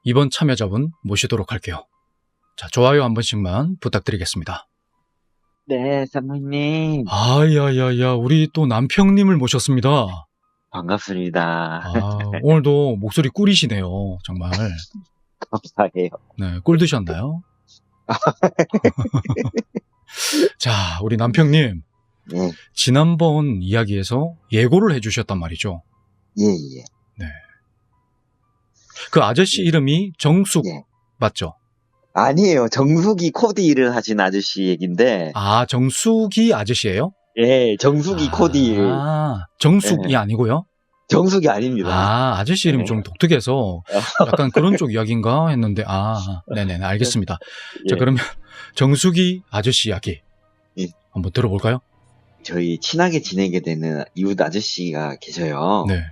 이번 참여자분 모시도록 할게요. 자, 좋아요 한 번씩만 부탁드리겠습니다. 네, 사모님. 야야야, 우리 또 남평님을 모셨습니다. 반갑습니다. 오늘도 목소리 꿀이시네요. 정말. 감사해요. 네, 꿀 드셨나요? 자, 우리 남평님. 예, 지난번 이야기에서 예고를 해주셨단 말이죠. 예, 예. 네. 그 아저씨 이름이 정숙 예. 맞죠? 아니에요. 정수기 코디 일을 하신 아저씨 얘긴데, 정숙이 아저씨예요? 예, 정수기 코디 일. 정숙이 예, 아니고요? 정수기 아닙니다. 아저씨 이름이 예. 좀 독특해서 약간 그런 쪽 이야기인가 했는데, 네네, 알겠습니다. 자, 예. 그러면 정숙이 아저씨 이야기 예. 한번 들어볼까요? 저희 친하게 지내게 되는 이웃 아저씨가 계셔요. 네.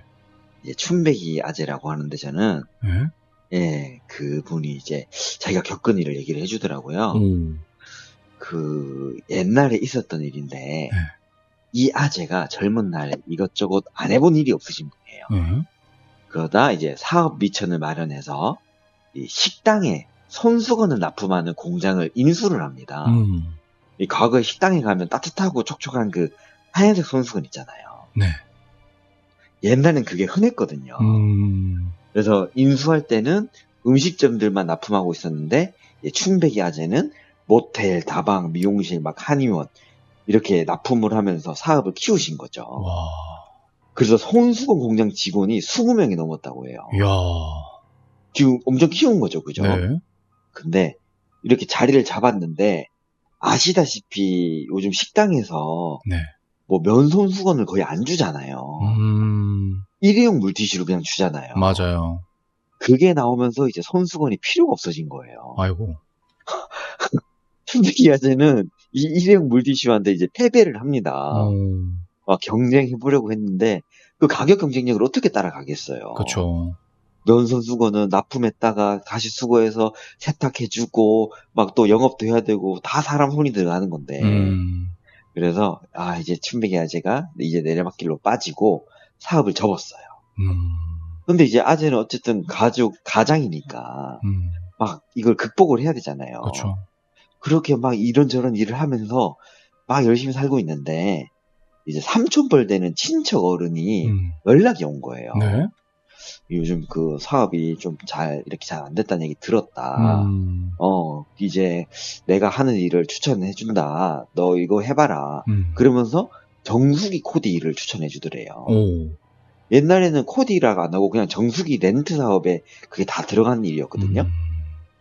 이제 춘배기 아재라고 하는데 저는, 네? 예, 그분이 이제 자기가 겪은 일을 얘기를 해주더라고요. 그 옛날에 있었던 일인데, 네. 이 아재가 젊은 날 이것저것 안 해본 일이 없으신 분이에요. 그러다 이제 사업 미천을 마련해서 이 식당에 손수건을 납품하는 공장을 인수를 합니다. 이 과거에 식당에 가면 따뜻하고 촉촉한 그 하얀색 손수건 있잖아요. 네. 옛날엔 그게 흔했거든요. 그래서 인수할 때는 음식점들만 납품하고 있었는데 춘배기 아재는 모텔, 다방, 미용실, 막 한의원 이렇게 납품을 하면서 사업을 키우신 거죠. 와. 그래서 손수건 공장 직원이 20명이 넘었다고 해요. 이야. 지금 엄청 키운 거죠, 그죠? 네. 근데 이렇게 자리를 잡았는데 아시다시피 요즘 식당에서 네. 뭐 면손수건을 거의 안 주잖아요. 일회용 물티슈를 그냥 주잖아요. 맞아요. 그게 나오면서 이제 손수건이 필요가 없어진 거예요. 아이고. 춘배기 아재는 이 일회용 물티슈한테 이제 패배를 합니다. 경쟁해보려고 했는데 그 가격 경쟁력을 어떻게 따라가겠어요. 그쵸. 면손수건은 납품했다가 다시 수거해서 세탁해주고 막 또 영업도 해야 되고 다 사람 손이 들어가는 건데 그래서 이제 춘배기 아재가 이제 내려막길로 빠지고 사업을 접었어요. 근데 이제 아재는 어쨌든 가장이니까 막 이걸 극복을 해야 되잖아요. 그쵸. 그렇게 막 이런저런 일을 하면서 막 열심히 살고 있는데 이제 삼촌뻘 되는 친척 어른이 연락이 온 거예요. 네. 요즘 그 사업이 좀 이렇게 잘 안 됐다는 얘기 들었다. 이제 내가 하는 일을 추천해준다. 너 이거 해봐라. 그러면서 정수기 코디 일을 추천해주더래요. 옛날에는 코디라고 안 하고 그냥 정수기 렌트 사업에 그게 다 들어간 일이었거든요.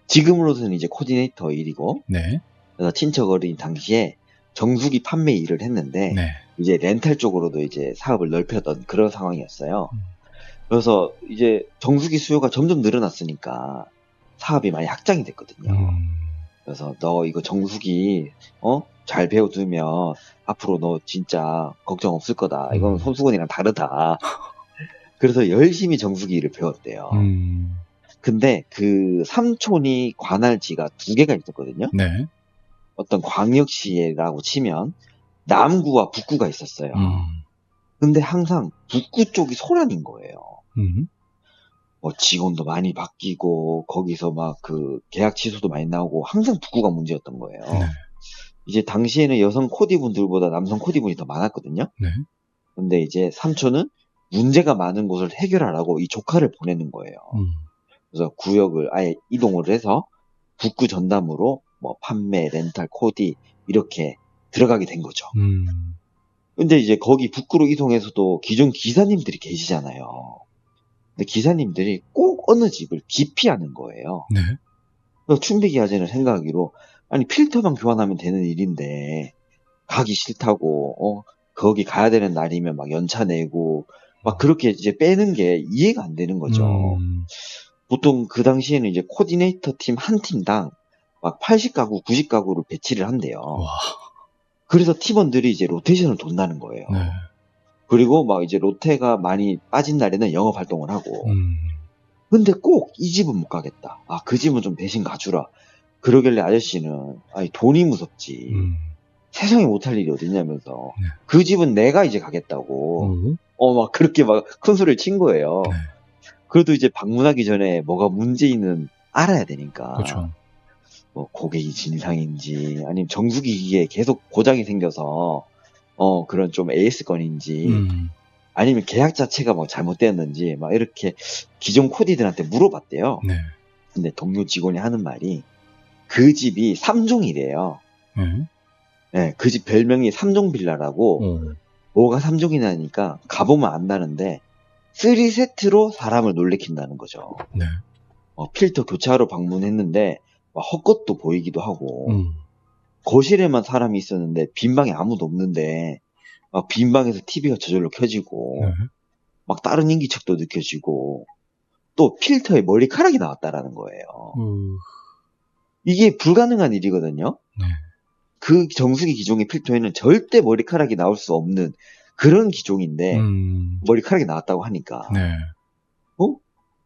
지금으로서는 이제 코디네이터 일이고. 네. 그래서 친척 어른이 당시에 정수기 판매 일을 했는데 네. 이제 렌탈 쪽으로도 이제 사업을 넓혔던 그런 상황이었어요. 그래서 이제 정수기 수요가 점점 늘어났으니까 사업이 많이 확장이 됐거든요. 그래서 너 이거 정수기 잘 배워두면 앞으로 너 진짜 걱정 없을 거다. 이건 손수건이랑 다르다. 그래서 열심히 정수기 일을 배웠대요. 근데 그 삼촌이 관할지가 2개가 있었거든요. 네. 어떤 광역시라고 치면 남구와 북구가 있었어요. 근데 항상 북구 쪽이 소란인 거예요. 뭐 직원도 많이 바뀌고 거기서 막 그 계약 취소도 많이 나오고 항상 북구가 문제였던 거예요. 네. 이제 당시에는 여성 코디분들보다 남성 코디분이 더 많았거든요. 네. 근데 이제 삼촌은 문제가 많은 곳을 해결하라고 이 조카를 보내는 거예요. 그래서 구역을 아예 이동을 해서 북구 전담으로 뭐 판매, 렌탈, 코디 이렇게 들어가게 된 거죠. 근데 이제 거기 북구로 이동해서도 기존 기사님들이 계시잖아요. 근데 기사님들이 꼭 어느 집을 기피하는 거예요. 네. 그래서 춘배기 아재는 생각하기로 아니 필터만 교환하면 되는 일인데 가기 싫다고 거기 가야 되는 날이면 막 연차 내고 막 그렇게 이제 빼는 게 이해가 안 되는 거죠. 보통 그 당시에는 이제 코디네이터 팀 한 팀당 막 80가구, 90가구를 배치를 한대요. 와. 그래서 팀원들이 이제 로테이션을 돈다는 거예요. 네. 그리고 막 이제 로테가 많이 빠진 날에는 영업 활동을 하고. 근데 꼭 이 집은 못 가겠다. 그 집은 좀 대신 가주라. 그러길래 아저씨는 돈이 무섭지. 세상에 못할 일이 어딨냐면서 네. 그 집은 내가 이제 가겠다고 막 그렇게 막 큰 소리를 친 거예요. 네. 그래도 이제 방문하기 전에 뭐가 문제인은 알아야 되니까. 그렇죠. 뭐 고객이 진상인지 아니면 정수기기에 계속 고장이 생겨서 그런 좀 AS 건인지 아니면 계약 자체가 뭐 잘못되었는지 막 이렇게 기존 코디들한테 물어봤대요. 네. 근데 동료 직원이 하는 말이 그 집이 3종이래요. 네, 그 집 별명이 3종 빌라라고. 뭐가 3종이냐니까 가보면 안다는데 3세트로 사람을 놀래킨다는 거죠. 네. 필터 교체하러 방문했는데 막 헛것도 보이기도 하고 거실에만 사람이 있었는데 빈 방에 아무도 없는데 막 빈 방에서 TV가 저절로 켜지고 네. 막 다른 인기척도 느껴지고 또 필터에 머리카락이 나왔다라는 거예요. 이게 불가능한 일이거든요. 네. 그 정수기 기종의 필터에는 절대 머리카락이 나올 수 없는 그런 기종인데 머리카락이 나왔다고 하니까 네.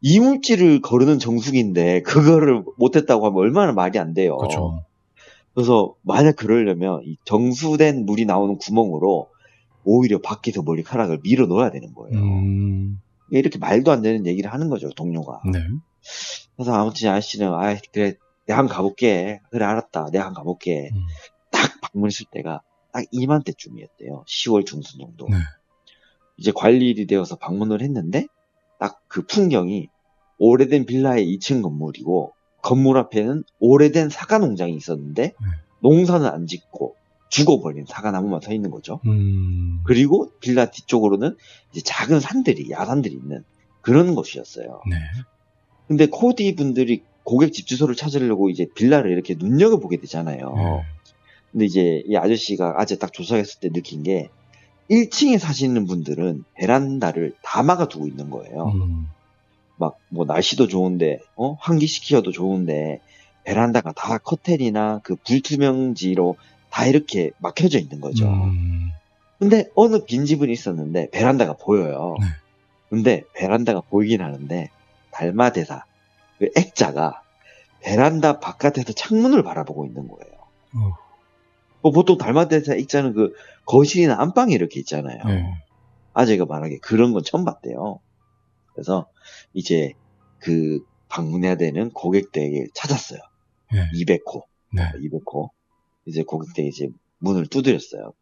이물질을 거르는 정수기인데 그거를 못했다고 하면 얼마나 말이 안 돼요. 그렇죠. 그래서 만약 그러려면 이 정수된 물이 나오는 구멍으로 오히려 밖에서 머리카락을 밀어 넣어야 되는 거예요. 이렇게 말도 안 되는 얘기를 하는 거죠, 동료가. 네. 그래서 아무튼 아저씨는 그래 내가 한번 가볼게. 그래 알았다. 내가 한번 가볼게. 딱 방문했을 때가 딱 이맘때쯤이었대요. 10월 중순 정도. 네. 이제 관리일이 되어서 방문을 했는데 딱 그 풍경이 오래된 빌라의 2층 건물이고 건물 앞에는 오래된 사과 농장이 있었는데 농사는 안 짓고 죽어버린 사과나무만 서 있는 거죠. 그리고 빌라 뒤쪽으로는 이제 작은 산들이 야산들이 있는 그런 곳이었어요. 네. 근데 코디 분들이 고객 집 주소를 찾으려고 이제 빌라를 이렇게 눈여겨보게 되잖아요. 네. 근데 이제 이 아저씨가 아재 딱 조사했을 때 느낀 게 1층에 사시는 분들은 베란다를 다 막아두고 있는 거예요. 막 뭐 날씨도 좋은데 환기시키어도 좋은데 베란다가 다 커튼이나 그 불투명지로 다 이렇게 막혀져 있는 거죠. 근데 어느 빈집은 있었는데 베란다가 보여요. 네. 근데 베란다가 보이긴 하는데 달마대사 그 액자가 베란다 바깥에서 창문을 바라보고 있는 거예요. 보통 달마대사 액자는 그 거실이나 안방에 이렇게 있잖아요. 네. 아재가 말하기에 그런 건 처음 봤대요. 그래서 이제 그 방문해야 되는 고객댁을 찾았어요. 네. 200호. 네. 200호. 이제 고객댁 이제 문을 두드렸어요.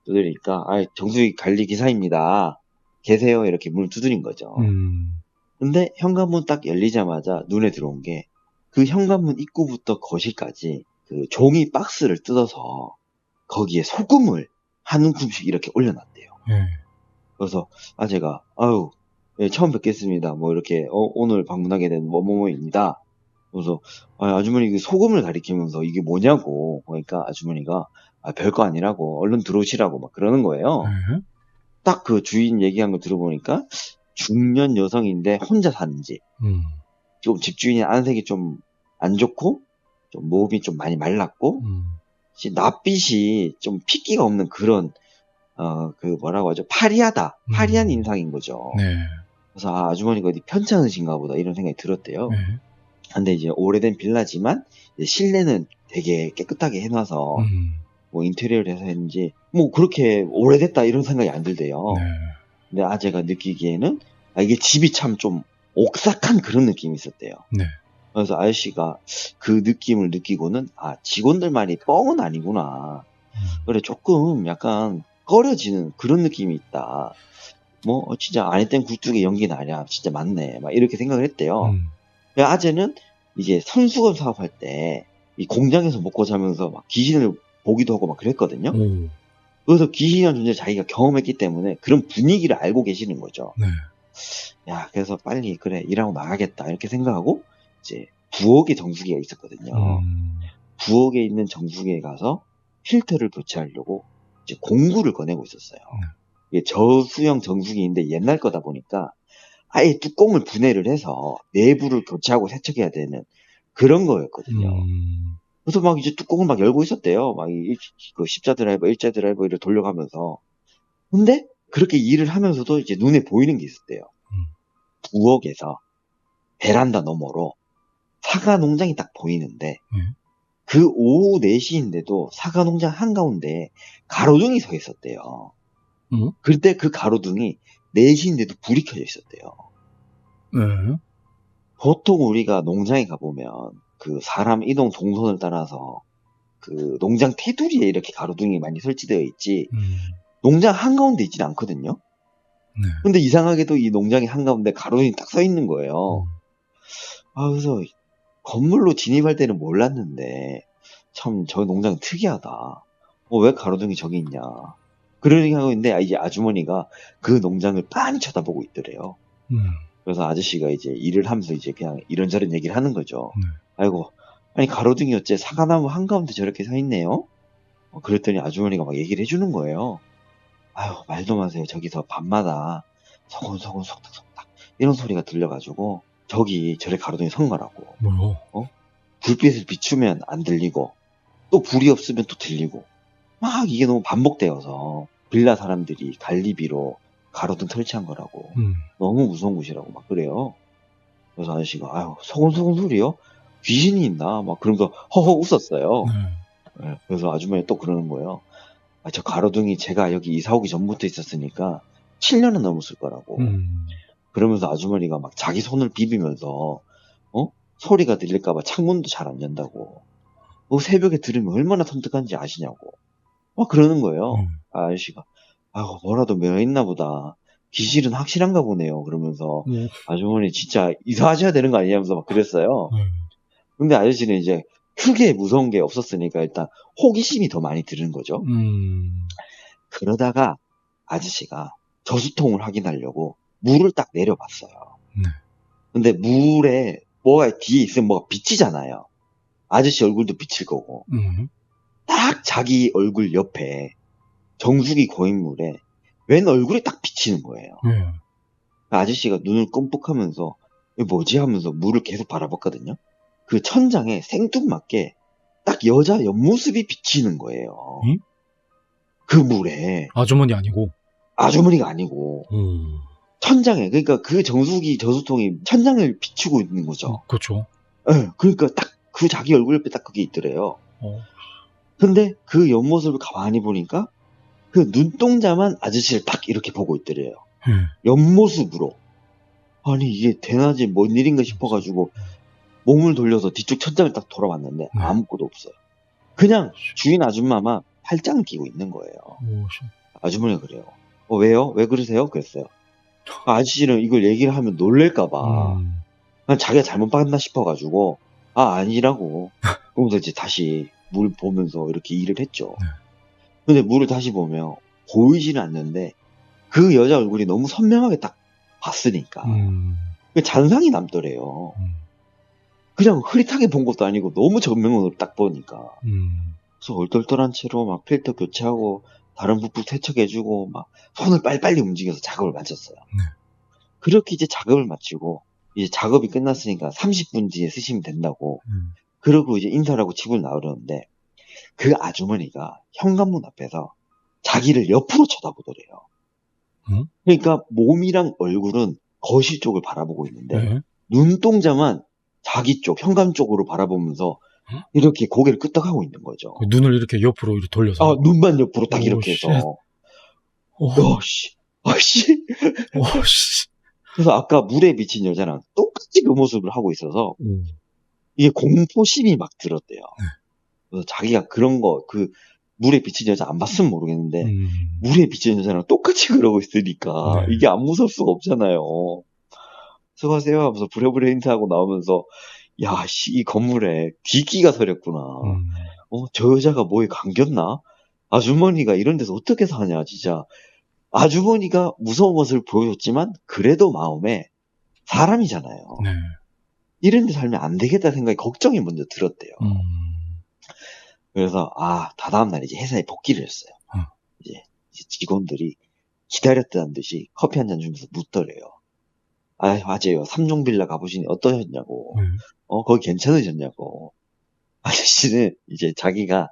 두드리니까 정수기 관리 기사입니다. 계세요? 이렇게 문을 두드린 거죠. 근데 현관문 딱 열리자마자 눈에 들어온 게 그 현관문 입구부터 거실까지 그 종이 박스를 뜯어서 거기에 소금을 한 움큼씩 이렇게 올려놨대요. 네. 그래서 아재가 예, 처음 뵙겠습니다. 뭐 이렇게 오늘 방문하게 된 뭐뭐뭐입니다. 그래서 아주머니 그 소금을 가리키면서 이게 뭐냐고 그러니까 아주머니가 별거 아니라고 얼른 들어오시라고 막 그러는 거예요. 딱 그 주인 얘기한 거 들어보니까 중년 여성인데 혼자 사는 집. 좀 집주인이 안색이 좀 안 좋고 좀 몸이 좀 많이 말랐고 낯빛이 좀 핏기가 없는 그런 그 뭐라고 하죠? 파리한 인상인 거죠. 네. 그래서 아주머니가 어디 편찮으신가 보다 이런 생각이 들었대요. 네. 근데 이제 오래된 빌라지만 이제 실내는 되게 깨끗하게 해놔서 뭐 인테리어를 해서 했는지 뭐 그렇게 오래됐다 이런 생각이 안 들대요. 네. 근데 아재가 느끼기에는 이게 집이 참 좀 옥삭한 그런 느낌이 있었대요. 네. 그래서 아저씨가 그 느낌을 느끼고는 직원들만이 뻥은 아니구나. 그래 조금 약간 꺼려지는 그런 느낌이 있다. 뭐 진짜 안 했던 굴뚝에 연기 나냐 진짜 맞네 막 이렇게 생각을 했대요. 아재는 이제 선수건 사업할 때 이 공장에서 먹고 자면서 막 귀신을 보기도 하고 막 그랬거든요. 그래서 귀신이라는 존재 자기가 경험했기 때문에 그런 분위기를 알고 계시는 거죠. 네. 야 그래서 빨리 그래 일하고 나가겠다 이렇게 생각하고 이제 부엌에 정수기가 있었거든요. 부엌에 있는 정수기에 가서 필터를 교체하려고 이제 공구를 꺼내고 있었어요. 이게 저수형 정수기인데 옛날 거다 보니까 아예 뚜껑을 분해를 해서 내부를 교체하고 세척해야 되는 그런 거였거든요. 그래서 막 이제 뚜껑을 막 열고 있었대요. 막 그 십자 드라이버, 일자 드라이버 이렇게 돌려가면서. 근데 그렇게 일을 하면서도 이제 눈에 보이는 게 있었대요. 부엌에서 베란다 너머로 사과 농장이 딱 보이는데 그 오후 4시인데도 사과 농장 한가운데 가로등이 서 있었대요. 그때 그 가로등이 4시인데도 불이 켜져 있었대요. 네. 보통 우리가 농장에 가보면 그 사람 이동 동선을 따라서 그 농장 테두리에 이렇게 가로등이 많이 설치되어 있지 농장 한가운데 있지는 않거든요. 네. 근데 이상하게도 이 농장의 한가운데 가로등이 딱 서 있는 거예요. 그래서 건물로 진입할 때는 몰랐는데 참 저 농장 특이하다. 왜 가로등이 저기 있냐. 그러니 하고 있는데 이제 아주머니가 그 농장을 빤히 쳐다보고 있더래요. 그래서 아저씨가 이제 일을 하면서 이제 그냥 이런저런 얘기를 하는 거죠. 아이고, 아니 가로등이 어째 사과나무 한가운데 저렇게 서 있네요. 그랬더니 아주머니가 막 얘기를 해주는 거예요. 아유, 말도 마세요. 저기서 밤마다 소곤소곤 속닥속닥 이런 소리가 들려가지고 저기 저래 가로등이 선 거라고. 뭐요? 불빛을 비추면 안 들리고 또 불이 없으면 또 들리고 막 이게 너무 반복되어서 빌라 사람들이 관리비로 가로등 설치한 거라고. 너무 무서운 곳이라고 막 그래요. 그래서 아저씨가 아유 소곤소곤 소리요? 귀신이 있나? 막 그러면서 허허 웃었어요. 네, 그래서 아주머니 또 그러는 거예요. 저 가로등이 제가 여기 이사 오기 전부터 있었으니까 7년은 넘었을 거라고. 그러면서 아주머니가 막 자기 손을 비비면서 소리가 들릴까봐 창문도 잘 안 연다고. 새벽에 들으면 얼마나 섬뜩한지 아시냐고. 막 그러는 거예요. 아저씨가 아이고 뭐라도 매여 있나 보다. 귀신은 확실한가 보네요. 그러면서 아주머니 진짜 이사하셔야 되는 거 아니냐면서 막 그랬어요. 근데 아저씨는 이제 크게 무서운 게 없었으니까 일단 호기심이 더 많이 드는 거죠. 그러다가 아저씨가 저수통을 확인하려고 물을 딱 내려봤어요. 근데 물에 뭐가 뒤에 있으면 뭐가 비치잖아요. 아저씨 얼굴도 비칠 거고. 딱 자기 얼굴 옆에 정수기 고인물에 웬 얼굴이 딱 비치는 거예요. 아저씨가 눈을 끔뻑하면서 이게 뭐지 하면서 물을 계속 바라봤거든요. 그 천장에 생뚱맞게 딱 여자 옆모습이 비치는 거예요. 그 물에. 아주머니 아니고? 아주머니가 아니고. 천장에, 그러니까 그 정수기 저수통이 천장을 비추고 있는 거죠. 그렇죠. 네, 그러니까 딱 그 자기 얼굴 옆에 딱 그게 있더래요. 근데 그 옆모습을 가만히 보니까 그 눈동자만 아저씨를 딱 이렇게 보고 있더래요. 옆모습으로. 아니 이게 대낮에 뭔 일인가 싶어가지고 몸을 돌려서 뒤쪽 천장을 딱 돌아봤는데 아무것도 없어요. 그냥 주인 아줌마만 팔짱을 끼고 있는 거예요. 아주머니가 그래요. 왜요? 왜 그러세요? 그랬어요. 아저씨는 이걸 얘기를 하면 놀랄까봐 그냥 자기가 잘못 봤나 싶어가지고 아니라고. 그러면서 이제 다시 물 보면서 이렇게 일을 했죠. 근데 물을 다시 보면 보이지는 않는데 그 여자 얼굴이 너무 선명하게 딱 봤으니까 잔상이 남더래요. 그냥 흐릿하게 본 것도 아니고 너무 정면으로 딱 보니까. 그래서 얼떨떨한 채로 막 필터 교체하고 다른 부품 세척해주고 막 손을 빨리빨리 움직여서 작업을 마쳤어요. 그렇게 이제 작업을 마치고 이제 작업이 끝났으니까 30분 뒤에 쓰시면 된다고. 그러고 이제 인사를 하고 집을 나오려는데 그 아주머니가 현관문 앞에서 자기를 옆으로 쳐다보더래요. 그러니까 몸이랑 얼굴은 거실 쪽을 바라보고 있는데 눈동자만 자기 쪽, 현관 쪽으로 바라보면서 이렇게 고개를 끄덕하고 있는 거죠. 눈을 이렇게 옆으로 이렇게 돌려서? 눈만 옆으로 딱 이렇게 해서. 아씨. 그래서 아까 물에 비친 여자랑 똑같이 그 모습을 하고 있어서 이게 공포심이 막 들었대요. 그래서 자기가 그런 거, 물에 비친 여자 안 봤으면 모르겠는데 물에 비친 여자랑 똑같이 그러고 있으니까 이게 안 무서울 수가 없잖아요. 수고하세요 하면서 부랴부랴 인사하고 나오면서 이 건물에 귀기가 서렸구나. 저 여자가 뭐에 감겼나? 아주머니가 이런 데서 어떻게 사냐 진짜. 아주머니가 무서운 모습을 보여줬지만 그래도 마음에 사람이잖아요. 이런 데 살면 안 되겠다 생각이 걱정이 먼저 들었대요. 그래서 다다음 날 이제 회사에 복귀를 했어요. 이제 직원들이 기다렸다는 듯이 커피 한 잔 주면서 묻더래요. 맞아요. 삼종빌라 가보시니 어떠셨냐고. 거기 괜찮으셨냐고. 아저씨는 이제 자기가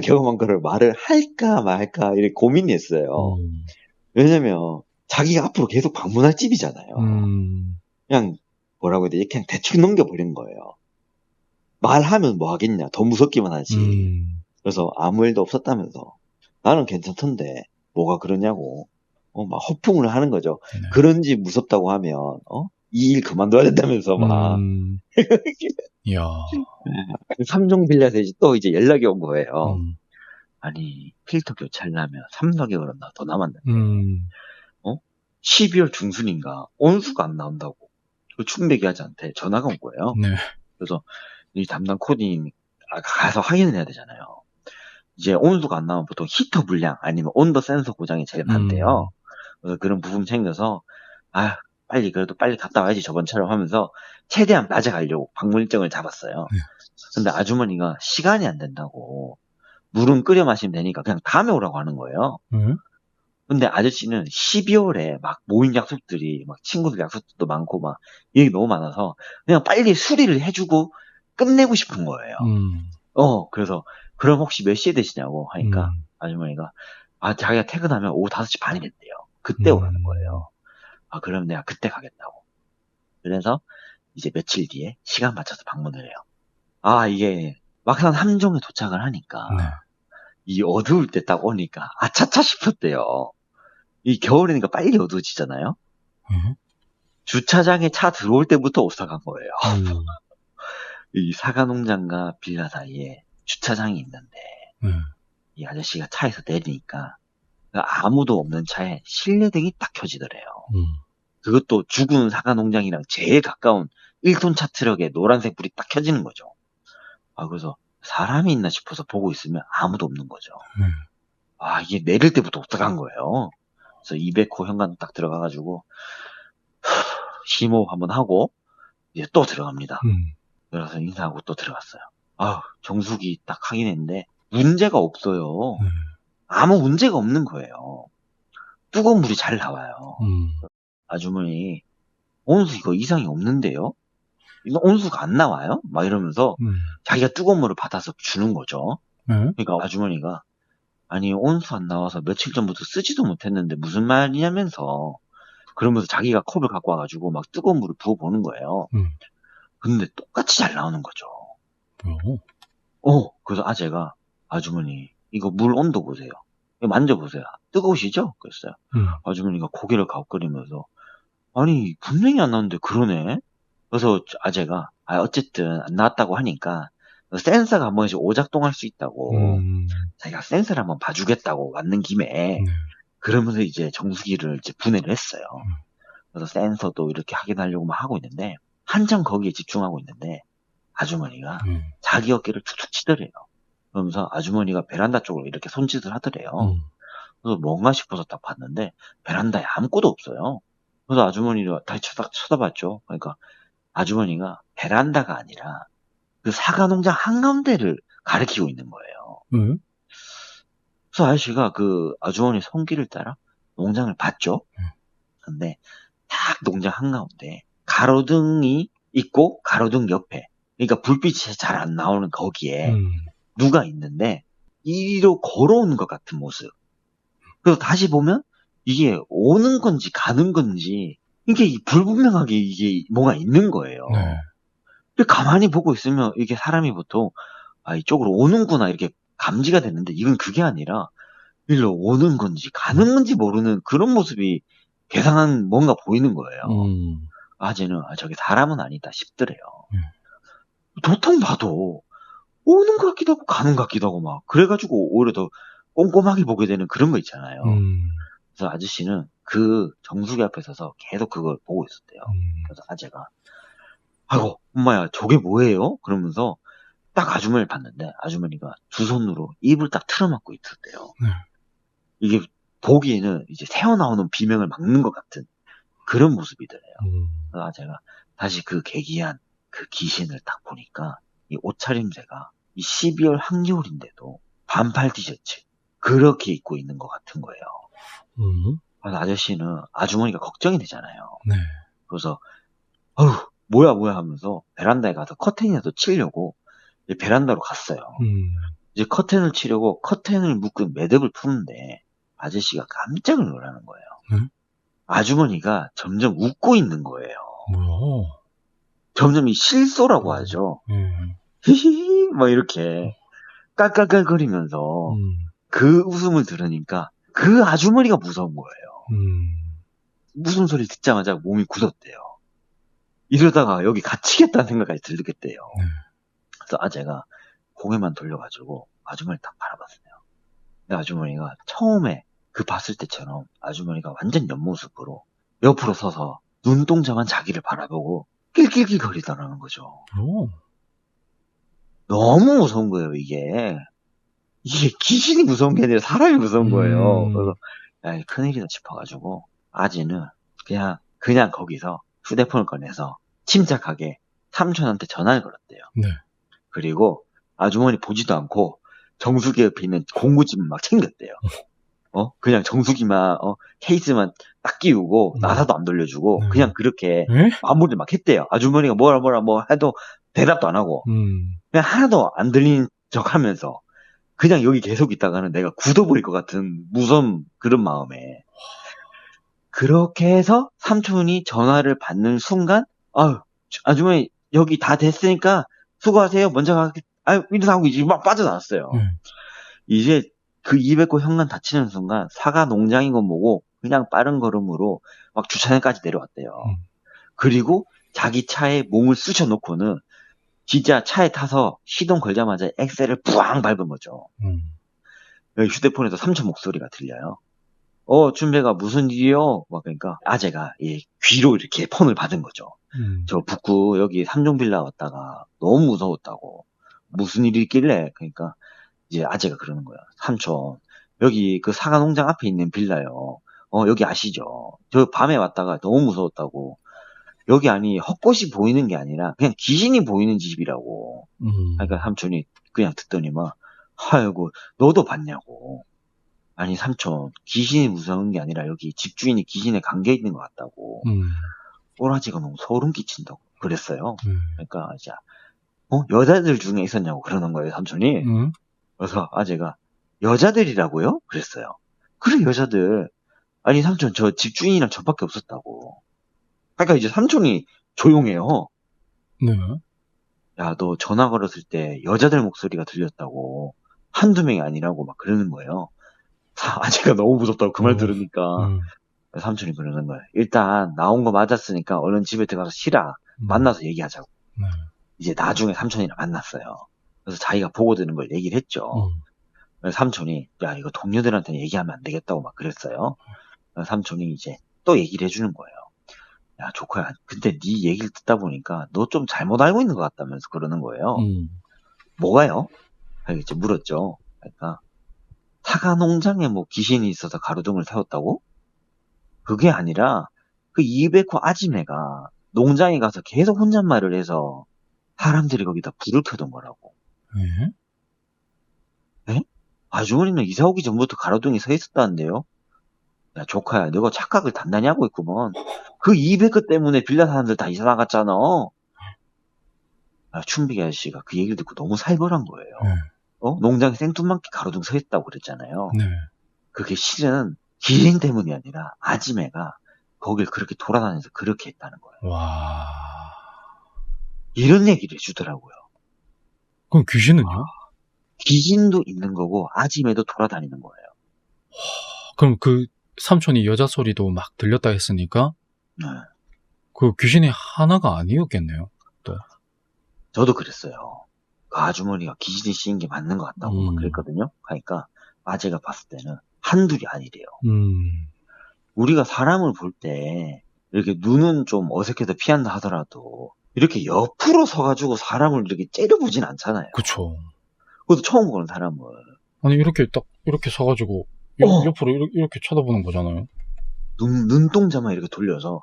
경험한 거를 말을 할까 말까 이렇게 고민이 했어요. 왜냐면 자기가 앞으로 계속 방문할 집이잖아요. 그냥 뭐라고 해야 되지? 그냥 대충 넘겨버린 거예요. 말하면 뭐 하겠냐. 더 무섭기만 하지. 그래서 아무 일도 없었다면서 나는 괜찮던데 뭐가 그러냐고 막 허풍을 하는 거죠. 그런 집 무섭다고 하면 이 일 그만둬야 된다면서 막. 이야. 3종 빌려야지 또 이제 연락이 온 거예요. 음. 아니, 필터 교체하려면 3, 4개월은 더 남았는데, 음. 12월 중순인가 온수가 안 나온다고 그 충배기하자한테 전화가 온 거예요. 네. 그래서 이 담당 코디님 가서 확인을 해야 되잖아요. 이제 온수가 안 나오면 보통 히터 불량 아니면 온도 센서 고장이 제일 많대요. 그래서 그런 부분 챙겨서 그래도 빨리 갔다 와야지 저번처럼 하면서 최대한 맞아가려고 방문 일정을 잡았어요. 네. 근데 아주머니가 시간이 안 된다고 물은 끓여 마시면 되니까 그냥 다음에 오라고 하는 거예요. 근데 아저씨는 12월에 막 모임 약속들이 막 친구들 약속도 많고 막 얘기 너무 많아서 그냥 빨리 수리를 해주고 끝내고 싶은 거예요. 그래서 그럼 혹시 몇 시에 되시냐고 하니까 아주머니가 자기가 퇴근하면 오후 5시 반이 됐대요. 그때 오라는 거예요. 그럼 내가 그때 가겠다고. 그래서 이제 며칠 뒤에 시간 맞춰서 방문을 해요. 이게 막상 함정에 도착을 하니까 네. 이 어두울 때 딱 오니까 아차차 싶었대요. 이 겨울이니까 빨리 어두워지잖아요. 주차장에 차 들어올 때부터 오싹한 거예요. 이 사과농장과 빌라 사이에 주차장이 있는데 이 아저씨가 차에서 내리니까 아무도 없는 차에 실내등이 딱 켜지더래요. 그것도 죽은 사과농장이랑 제일 가까운 1톤 차 트럭에 노란색 불이 딱 켜지는 거죠. 그래서 사람이 있나 싶어서 보고 있으면 아무도 없는 거죠. 이게 내릴 때부터 오싹한 거예요. 그래서 200호 현관 딱 들어가가지고 심호흡 한번 하고 이제 또 들어갑니다. 그래서 인사하고 또 들어갔어요. 정수기 딱 확인했는데 문제가 없어요. 아무 문제가 없는 거예요. 뜨거운 물이 잘 나와요. 아주머니 온수 이거 이상이 없는데요? 이거 온수가 안 나와요? 막 이러면서 자기가 뜨거운 물을 받아서 주는 거죠. 그러니까 아주머니가 아니 온수 안 나와서 며칠 전부터 쓰지도 못했는데 무슨 말이냐면서 그러면서 자기가 컵을 갖고 와가지고 막 뜨거운 물을 부어보는 거예요. 근데 똑같이 잘 나오는 거죠. 그래서 제가 아주머니 이거 물 온도 보세요. 이거 만져보세요. 뜨거우시죠? 그랬어요. 아주머니가 고개를 가웃거리면서 아니 분명히 안 나오는데 그러네. 그래서 제가 어쨌든 안 나왔다고 하니까 센서가 한 번씩 오작동할 수 있다고 자기가 센서를 한번 봐주겠다고 왔는 김에 그러면서 이제 정수기를 이제 분해를 했어요. 그래서 센서도 이렇게 확인하려고 막 하고 있는데 한참 거기에 집중하고 있는데 아주머니가 자기 어깨를 툭툭 치더래요. 그러면서 아주머니가 베란다 쪽으로 이렇게 손짓을 하더래요. 그래서 뭔가 싶어서 딱 봤는데 베란다에 아무것도 없어요. 그래서 아주머니가 다시 쳐다봤죠. 그러니까 아주머니가 베란다가 아니라 그 사과농장 한가운데를 가리키고 있는 거예요. 그래서 아저씨가 그 아주머니 손길을 따라 농장을 봤죠. 근데 딱 농장 한가운데 가로등이 있고 가로등 옆에 그러니까 불빛이 잘 안 나오는 거기에 누가 있는데 이리로 걸어오는 것 같은 모습. 그래서 다시 보면 이게 오는 건지 가는 건지 이게 불분명하게 이게 뭐가 있는 거예요. 근데 가만히 보고 있으면 이게 사람이 보통 이쪽으로 오는구나 이렇게 감지가 되는데 이건 그게 아니라 일로 오는 건지 가는 건지 모르는 그런 모습이 괴상한 뭔가 보이는 거예요. 쟤는 저게 사람은 아니다 싶더래요. 도통 봐도 오는 것 같기도 하고 가는 것 같기도 하고 막 그래가지고 오히려 더 꼼꼼하게 보게 되는 그런 거 있잖아요. 그래서 아저씨는 그 정수기 앞에 서서 계속 그걸 보고 있었대요. 그래서 제가 엄마야 저게 뭐예요? 그러면서 딱 아주머니를 봤는데 아주머니가 두 손으로 입을 딱 틀어막고 있었대요. 이게 보기에는 이제 새어나오는 비명을 막는 것 같은 그런 모습이더래요. 그래서 제가 다시 그 괴기한 그 귀신을 딱 보니까 이 옷차림새가 이 12월 한겨울인데도 반팔 티셔츠 그렇게 입고 있는 것 같은 거예요. 그래서 아저씨는 아주머니가 걱정이 되잖아요. 그래서 뭐야 하면서 베란다에 가서 커튼이라도 치려고 이제 베란다로 갔어요. 이제 커튼을 치려고 커튼을 묶은 매듭을 푸는데 아저씨가 깜짝 놀라는 거예요. 아주머니가 점점 웃고 있는 거예요. 점점 이 실소라고 하죠. 히히히 막 이렇게 깔깔깔거리면서 그 웃음을 들으니까 그 아주머니가 무서운 거예요. 무슨 소리 듣자마자 몸이 굳었대요. 이러다가 여기 갇히겠다는 생각까지 들겠대요. 네. 그래서 아재가 고개만 돌려가지고 아주머니 딱 바라봤어요. 근데 아주머니가 처음에 그 봤을 때처럼 아주머니가 완전 옆모습으로 옆으로 서서 눈동자만 자기를 바라보고 낄낄낄 거리더라는 거죠. 오. 너무 무서운 거예요, 이게. 이게 귀신이 무서운 게 아니라 사람이 무서운 거예요. 그래서 야, 큰일이다 싶어가지고 아재는 그냥 거기서 휴대폰을 꺼내서 침착하게 삼촌한테 전화를 걸었대요. 네. 그리고 아주머니 보지도 않고 정수기 옆에 있는 공구집을 막 챙겼대요. 그냥 정수기만 케이스만 딱 끼우고 나사도 안 돌려주고 네. 그냥 그렇게 에? 마무리를 막 했대요. 아주머니가 뭐라 뭐 해도 대답도 안 하고 그냥 하나도 안 들린 척 하면서 그냥 여기 계속 있다가는 내가 굳어버릴 것 같은 무서운 그런 마음에 그렇게 해서 삼촌이 전화를 받는 순간 아주머니 여기 다 됐으니까 수고하세요. 먼저 가게 이러서 하고 이제 막 빠져나왔어요. 이제 그 200호 현관 닫히는 순간 사과 농장인 건 뭐고 그냥 빠른 걸음으로 막 주차장까지 내려왔대요. 그리고 자기 차에 몸을 쑤셔놓고는 진짜 차에 타서 시동 걸자마자 엑셀을 뿌앙 밟은 거죠. 여기 휴대폰에서 삼촌 목소리가 들려요. 준배가 무슨 일이요? 막 그러니까 아재가 귀로 이렇게 폰을 받은 거죠. 저 북구 여기 삼종빌라 왔다가 너무 무서웠다고. 무슨 일이 있길래? 그러니까 이제 아재가 그러는 거야. 삼촌, 여기 그 사과 농장 앞에 있는 빌라요. 여기 아시죠? 저 밤에 왔다가 너무 무서웠다고. 여기 아니 헛것이 보이는 게 아니라 그냥 귀신이 보이는 집이라고. 그러니까 삼촌이 그냥 듣더니만 아이고 너도 봤냐고. 아니 삼촌 귀신이 무서운 게 아니라 여기 집주인이 귀신에 감겨 있는 것 같다고. 꼬라지가 너무 소름 끼친다고 그랬어요. 그러니까 이제 여자들 중에 있었냐고 그러는 거예요 삼촌이. 그래서 아재가 여자들이라고요? 그랬어요. 그래 여자들. 아니 삼촌 저 집주인이랑 저밖에 없었다고. 그러니까 이제 삼촌이 조용해요. 네. 야, 너 전화 걸었을 때 여자들 목소리가 들렸다고. 한두 명이 아니라고 막 그러는 거예요. 아재가 너무 무섭다고 그 말 들으니까. 삼촌이 그러는 거예요. 일단 나온 거 맞았으니까 얼른 집에 들어가서 쉬라. 만나서 얘기하자고. 이제 나중에 삼촌이랑 만났어요. 그래서 자기가 보고 드는 걸 얘기를 했죠. 그래서 삼촌이 야 이거 동료들한테는 얘기하면 안 되겠다고 막 그랬어요. 그래서 삼촌이 이제 또 얘기를 해주는 거예요. 야 조커야 근데 네 얘기를 듣다 보니까 너 좀 잘못 알고 있는 것 같다면서 그러는 거예요. 뭐가요? 이제 물었죠. 그러니까 사과 농장에 뭐 귀신이 있어서 가로등을 세웠다고? 그게 아니라 그 200호 아지매가 농장에 가서 계속 혼잣말을 해서 사람들이 거기다 불을 켜둔 거라고. 에? 아주머니는 이사 오기 전부터 가로등이 서 있었다는데요? 야 조카야 너가 착각을 단단히 하고 있구먼. 그 200호 때문에 빌라 사람들 다 이사 나갔잖아. 춘비기 아저씨가 그 얘기를 듣고 너무 살벌한 거예요. 농장에 생뚱맞게 가로등 서 있다고 그랬잖아요. 그게 실은 기행 때문이 아니라 아지매가 거길 그렇게 돌아다니면서 그렇게 했다는 거예요. 와. 이런 얘기를 해주더라고요. 그럼 귀신은요? 귀신도 있는 거고 아지매도 돌아다니는 거예요. 그럼 그 삼촌이 여자 소리도 막 들렸다 했으니까 그 귀신이 하나가 아니었겠네요. 또. 저도 그랬어요. 그 아주머니가 귀신이 씌인 게 맞는 것 같다고 막 그랬거든요. 그러니까 아재가 봤을 때는 한둘이 아니래요. 우리가 사람을 볼 때 이렇게 눈은 좀 어색해서 피한다 하더라도 이렇게 옆으로 서가지고 사람을 이렇게 째려보진 않잖아요. 그쵸. 그것도 처음 보는 사람을. 아니 이렇게 딱 이렇게 서가지고 옆으로 이렇게 쳐다보는 거잖아요. 눈동자만 이렇게 돌려서.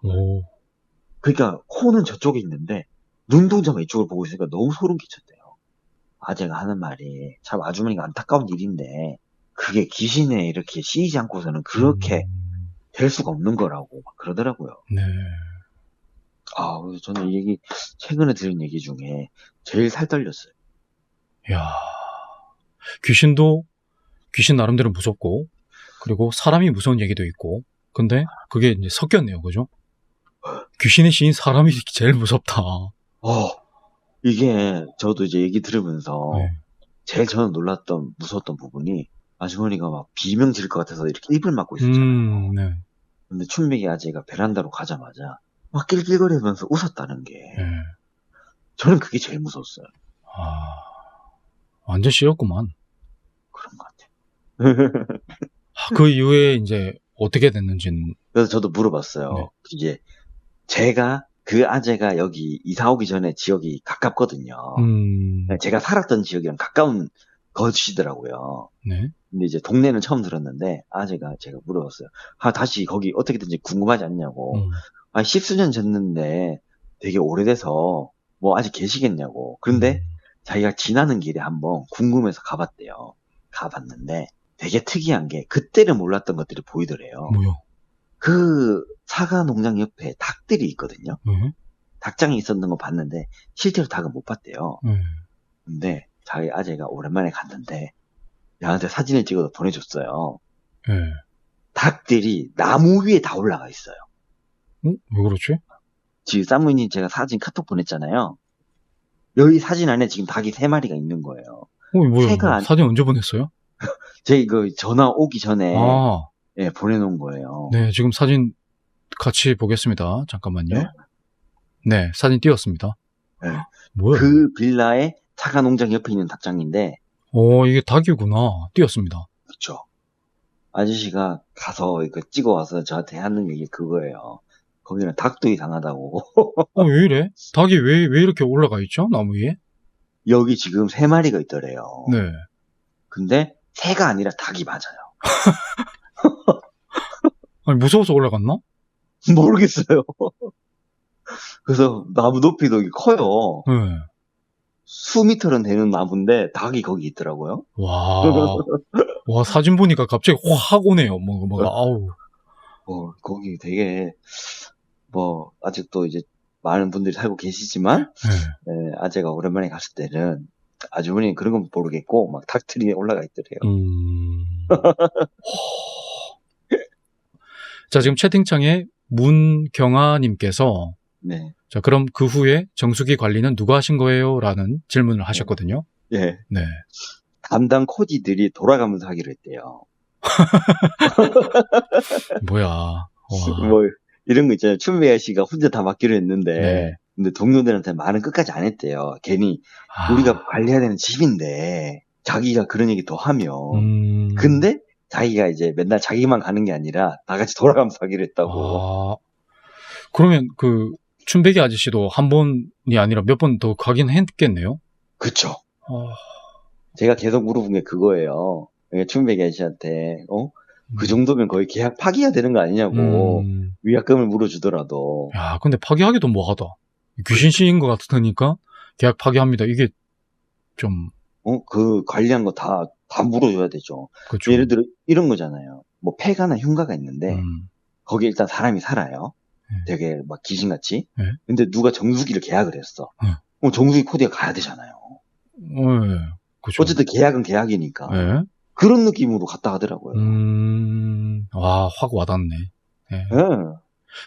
그러니까 코는 저쪽에 있는데 눈동자만 이쪽을 보고 있으니까 너무 소름 끼쳤대요. 아재가 하는 말이 참 아주머니가 안타까운 일인데 그게 귀신에 이렇게 씌이지 않고서는 그렇게 될 수가 없는 거라고 막 그러더라고요. 네. 그래서 저는 이 얘기 최근에 들은 얘기 중에 제일 살 떨렸어요. 야, 귀신 나름대로 무섭고 그리고 사람이 무서운 얘기도 있고 근데 그게 이제 섞였네요, 그죠? 귀신의 시인 사람이 제일 무섭다. 이게 저도 이제 얘기 들으면서 제일 저는 무서웠던 부분이 아주머니가 막 비명 지를 것 같아서 이렇게 입을 막고 있었잖아요. 근데 춘맥이 아재가 베란다로 가자마자 막 낄낄거리면서 웃었다는 게 예. 저는 그게 제일 무서웠어요. 완전 싫었구만. 그런 것 같아요. 그 이후에 이제 어떻게 됐는지는. 그래서 저도 물어봤어요. 네. 이제 제가 그 아재가 여기 이사 오기 전에 지역이 가깝거든요. 제가 살았던 지역이랑 가까운 것이더라고요. 네. 근데 이제 동네는 처음 들었는데 아재가 제가 물어봤어요. 다시 거기 어떻게든지 궁금하지 않냐고. 10수년 전인데 되게 오래돼서 뭐 아직 계시겠냐고. 그런데 자기가 지나는 길에 한번 궁금해서 가봤대요. 가봤는데 되게 특이한 게 그때는 몰랐던 것들이 보이더래요. 뭐요? 그 사과 농장 옆에 닭들이 있거든요. 닭장이 있었는 거 봤는데 실제로 닭은 못 봤대요. 근데 자기 아재가 오랜만에 갔는데 나한테 사진을 찍어서 보내줬어요. 닭들이 나무 위에 다 올라가 있어요. 왜 그렇지? 지금 사모님 제가 사진 카톡 보냈잖아요. 여기 사진 안에 지금 닭이 3마리가 있는 거예요. 뭐야? 사진 언제 보냈어요? 제 이거 전화 오기 전에 예, 보내놓은 거예요. 네, 지금 사진 같이 보겠습니다. 잠깐만요. 네, 사진 띄웠습니다. 네. 뭐야? 그 빌라의 사과 농장 옆에 있는 닭장인데. 이게 닭이구나. 띄웠습니다. 그렇죠. 아저씨가 가서 이거 찍어와서 저한테 하는 얘기 그거예요. 거기는 닭도 이상하다고. 왜 이래? 닭이 왜 이렇게 올라가 있죠? 나무 위에? 여기 지금 3마리가 있더래요. 네. 근데 새가 아니라 닭이 맞아요. 아니, 무서워서 올라갔나? 모르겠어요. 그래서 나무 높이도 커요. 네. 수미터는 되는 나무인데 닭이 거기 있더라고요. 와, 사진 보니까 갑자기 확 오네요. 아우. 거기 되게, 아직도 이제 많은 분들이 살고 계시지만, 네, 아재가 오랜만에 갔을 때는, 아주머니는 그런 건 모르겠고, 막 닭들이 올라가 있더래요. 자, 지금 채팅창에 문경아님께서, 네. 자, 그럼 그 후에 정수기 관리는 누가 하신 거예요? 라는 질문을 하셨거든요. 예. 네. 담당 코디들이 돌아가면서 하기로 했대요. 뭐야. 이런 거 있잖아요. 춘배아 씨가 혼자 다 맡기로 했는데, 네. 근데 동료들한테 말은 끝까지 안 했대요. 괜히 우리가 관리해야 되는 집인데, 자기가 그런 얘기 더 하면. 근데 자기가 이제 맨날 자기만 가는 게 아니라 다 같이 돌아가면서 하기로 했다고. 그러면 그 춘배기 아저씨도 한 번이 아니라 몇 번 더 가긴 했겠네요? 그쵸. 제가 계속 물어본 게 그거예요. 춘배기 아저씨한테, 그 정도면 거의 계약 파기해야 되는 거 아니냐고. 위약금을 물어주더라도. 야, 근데 파기하기도 뭐하다. 귀신씨인 것 같으니까 계약 파기합니다. 이게 좀. 그 관리한 거 다 물어줘야 되죠. 그쵸. 예를 들어 이런 거잖아요. 뭐 폐가나 흉가가 있는데, 거기에 일단 사람이 살아요. 되게 막 귀신같이. 근데 누가 정수기를 계약을 했어. 정수기 코디가 가야 되잖아요. 그쵸. 어쨌든 계약은 계약이니까. 네. 그런 느낌으로 갔다 하더라고요. 확 와닿네. 네.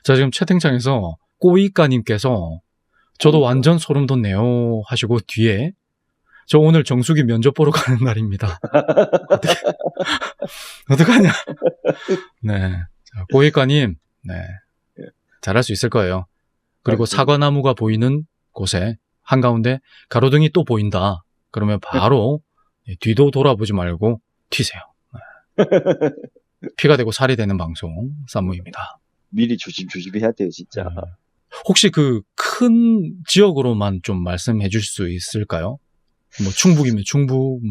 자, 지금 채팅창에서 꼬이까님께서 저도 완전 소름 돋네요 하시고 뒤에 저 오늘 정수기 면접 보러 가는 날입니다. 어떡하냐. 네. 자, 꼬이까님, 네. 잘할 수 있을 거예요. 그리고 사과나무가 보이는 곳에 한가운데 가로등이 또 보인다. 그러면 바로 뒤도 돌아보지 말고 튀세요. 네. 피가 되고 살이 되는 방송 쌈무입니다. 미리 조심해야 돼요, 진짜. 혹시 그 큰 지역으로만 좀 말씀해 줄 수 있을까요? 뭐 충북이면 충북,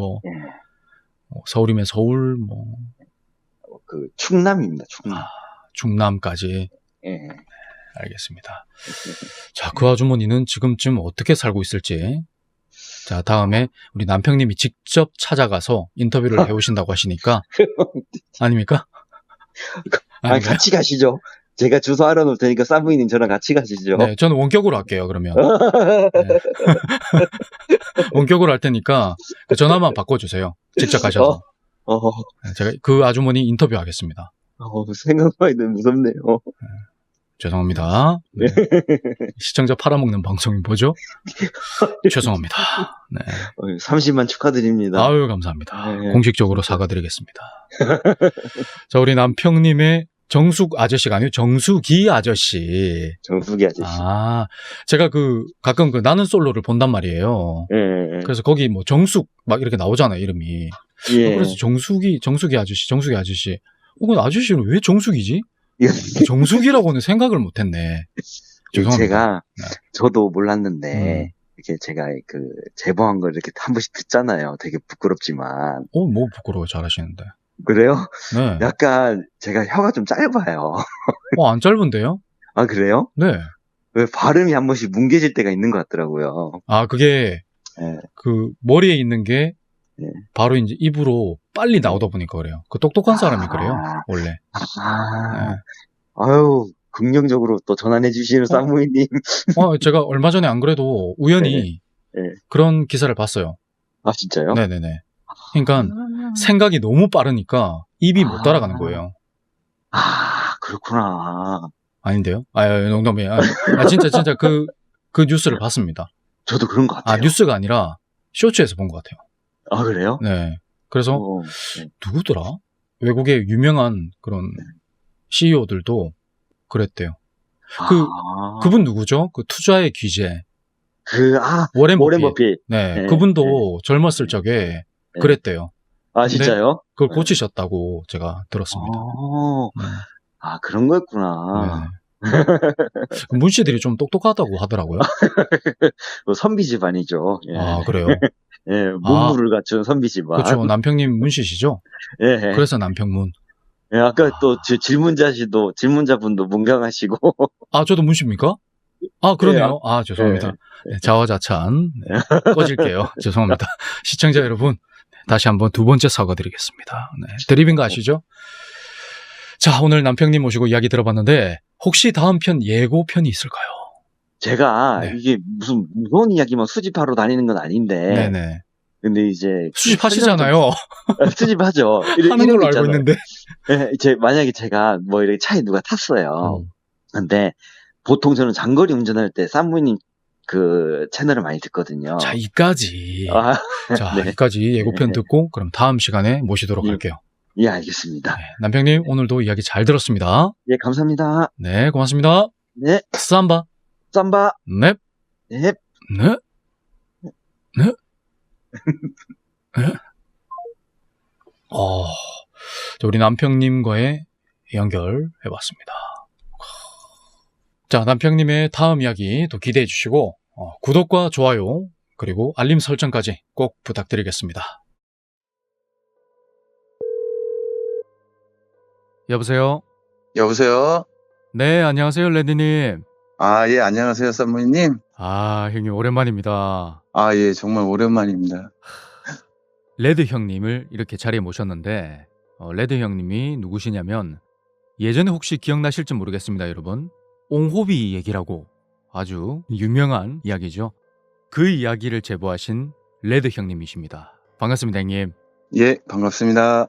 서울이면 서울, 그 충남입니다. 충남. 충남까지. 예. 알겠습니다. 자, 그 아주머니는 지금쯤 어떻게 살고 있을지. 자, 다음에 우리 남평님이 직접 찾아가서 인터뷰를 해오신다고 하시니까. 아닙니까? 아니, 같이 가시죠. 제가 주소 알아놓을 테니까 사부인님 저랑 같이 가시죠. 네, 저는 원격으로 할게요, 그러면. 네. 원격으로 할 테니까 그 전화만 바꿔주세요. 직접 가셔서. 제가 그 아주머니 인터뷰하겠습니다. 생각만 해도 무섭네요. 죄송합니다. 네. 시청자 팔아먹는 방송이 뭐죠? 죄송합니다. 네. 30만 축하드립니다. 아유, 감사합니다. 공식적으로 사과드리겠습니다. 자, 우리 남평님의 정숙 아저씨가 아니고 정수기 아저씨. 정수기 아저씨. 아, 제가 가끔 나는 솔로를 본단 말이에요. 예. 그래서 거기 뭐 정숙 막 이렇게 나오잖아요, 이름이. 예. 그래서 정수기 아저씨. 근데 아저씨는 왜 정숙이지? 예. 정숙이라고는 생각을 못했네. 죄송합니다. 제가 네. 저도 몰랐는데 이렇게 제가 제보한 걸 이렇게 한 번씩 듣잖아요. 되게 부끄럽지만. 뭐 부끄러워, 잘하시는데. 그래요? 네. 약간 제가 혀가 좀 짧아요. 안 짧은데요? 아, 그래요? 네. 왜 발음이 한 번씩 뭉개질 때가 있는 것 같더라고요. 아, 그게 예. 머리에 있는 게 예. 바로 이제 입으로 빨리 나오다 보니까 그래요. 똑똑한 사람이 그래요, 원래. 네. 아유, 긍정적으로 또 전환해 주시는 쌈무이님. 제가 얼마 전에 안 그래도 우연히 네. 그런 기사를 봤어요. 아, 진짜요? 네네네. 그러니까 생각이 너무 빠르니까 입이 못 따라가는 거예요. 아, 그렇구나. 아닌데요? 농담이에요. 진짜 그 뉴스를 봤습니다. 저도 그런 것 같아요. 뉴스가 아니라 쇼츠에서 본 것 같아요. 아, 그래요? 네. 그래서 네. 누구더라? 외국의 유명한 그런 CEO들도 그랬대요. 그분 누구죠? 투자의 귀재. 워렌 버핏. 네. 그분도 젊었을 적에 그랬대요. 아, 진짜요? 그걸 고치셨다고 제가 들었습니다. 아, 그런 거였구나. 네. 문 씨들이 좀 똑똑하다고 하더라고요. 선비 집안이죠. 예. 아, 그래요? 예, 문무를 갖춘 선비 집안. 그렇죠. 남평님 문 씨시죠? 예. 그래서 남평문. 예, 아까 또 질문자분도 문강하시고. 아, 저도 문 씨입니까? 아, 그러네요. 아, 죄송합니다. 네, 자화자찬. 네, 꺼질게요. 죄송합니다. 시청자 여러분, 다시 한번 두 번째 사과드리겠습니다. 네, 드리빙 거 아시죠? 자, 오늘 남평님 모시고 이야기 들어봤는데 혹시 다음 편 예고편이 있을까요? 제가 이게 무슨 무서운 이야기만 수집하러 다니는 건 아닌데. 네네. 근데 이제 수집하시잖아요. 수집하죠. 하는 걸로 알고 있는데. 네, 만약에 제가 뭐 이렇게 차에 누가 탔어요. 근데 보통 저는 장거리 운전할 때 쌈무님 채널을 많이 듣거든요. 자, 이까지. 자, 네. 이까지 예고편 듣고 그럼 다음 시간에 모시도록 할게요. 예, 알겠습니다. 네, 남평님 오늘도 이야기 잘 들었습니다. 예, 감사합니다. 네, 고맙습니다. 네. 쌈바. 네. 네. 우리 남평님과의 연결해봤습니다. 자, 남평님의 다음 이야기 또 기대해 주시고 구독과 좋아요 그리고 알림 설정까지 꼭 부탁드리겠습니다. 여보세요? 여보세요? 네, 안녕하세요, 레드님. 아, 예, 안녕하세요, 쌈무님. 아, 형님 오랜만입니다. 아, 예, 정말 오랜만입니다. 레드 형님을 이렇게 자리에 모셨는데 레드 형님이 누구시냐면 예전에 혹시 기억나실지 모르겠습니다, 여러분. 옹호비 얘기라고 아주 유명한 이야기죠. 그 이야기를 제보하신 레드 형님이십니다. 반갑습니다, 형님. 예, 반갑습니다.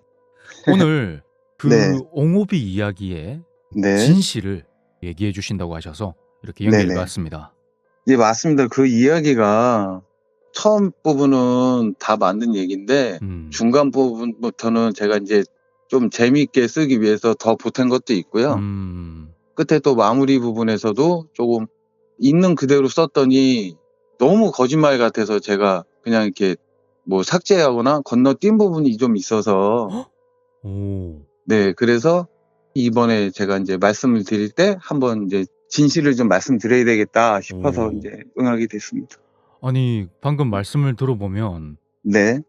오늘 네. 옹호비 이야기의 네. 진실을 얘기해 주신다고 하셔서 이렇게 연결해 네네. 봤습니다. 예, 맞습니다. 그 이야기가 처음 부분은 다 맞는 얘기인데 중간 부분부터는 제가 이제 좀 재미있게 쓰기 위해서 더 보탠 것도 있고요. 끝에 또 마무리 부분에서도 조금 있는 그대로 썼더니 너무 거짓말 같아서 제가 그냥 이렇게 뭐 삭제하거나 건너뛴 부분이 좀 있어서 네, 그래서 이번에 제가 이제 말씀을 드릴 때 한번 이제 진실을 좀 말씀드려야 되겠다 싶어서 이제 응하게 됐습니다. 아니, 방금 말씀을 들어보면 네.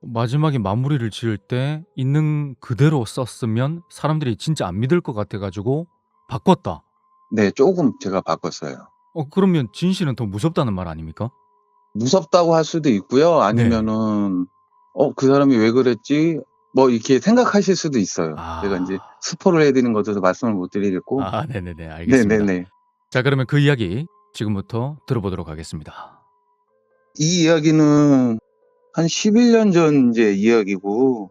마지막에 마무리를 지을 때 있는 그대로 썼으면 사람들이 진짜 안 믿을 것 같아가지고 바꿨다. 네, 조금 제가 바꿨어요. 그러면 진실은 더 무섭다는 말 아닙니까? 무섭다고 할 수도 있고요. 아니면은 그 사람이 왜 그랬지? 뭐 이렇게 생각하실 수도 있어요. 제가 이제 스포를 해드리는 것에서 말씀을 못 드리겠고. 네네네, 알겠습니다. 네네네. 자, 그러면 그 이야기 지금부터 들어보도록 하겠습니다. 이 이야기는 한 11년 전 이제 이야기고,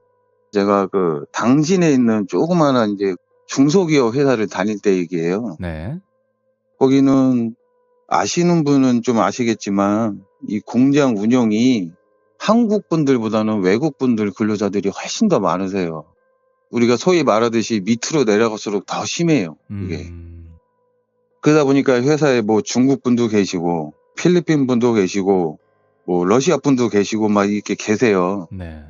제가 그 당진에 있는 조그마한 이제 중소기업 회사를 다닐 때 얘기예요. 네. 거기는 아시는 분은 좀 아시겠지만 이 공장 운영이 한국 분들보다는 외국 분들 근로자들이 훨씬 더 많으세요. 우리가 소위 말하듯이 밑으로 내려갈수록 더 심해요. 이게. 그러다 보니까 회사에 뭐 중국 분도 계시고 필리핀 분도 계시고 뭐 러시아 분도 계시고 막 이렇게 계세요. 네.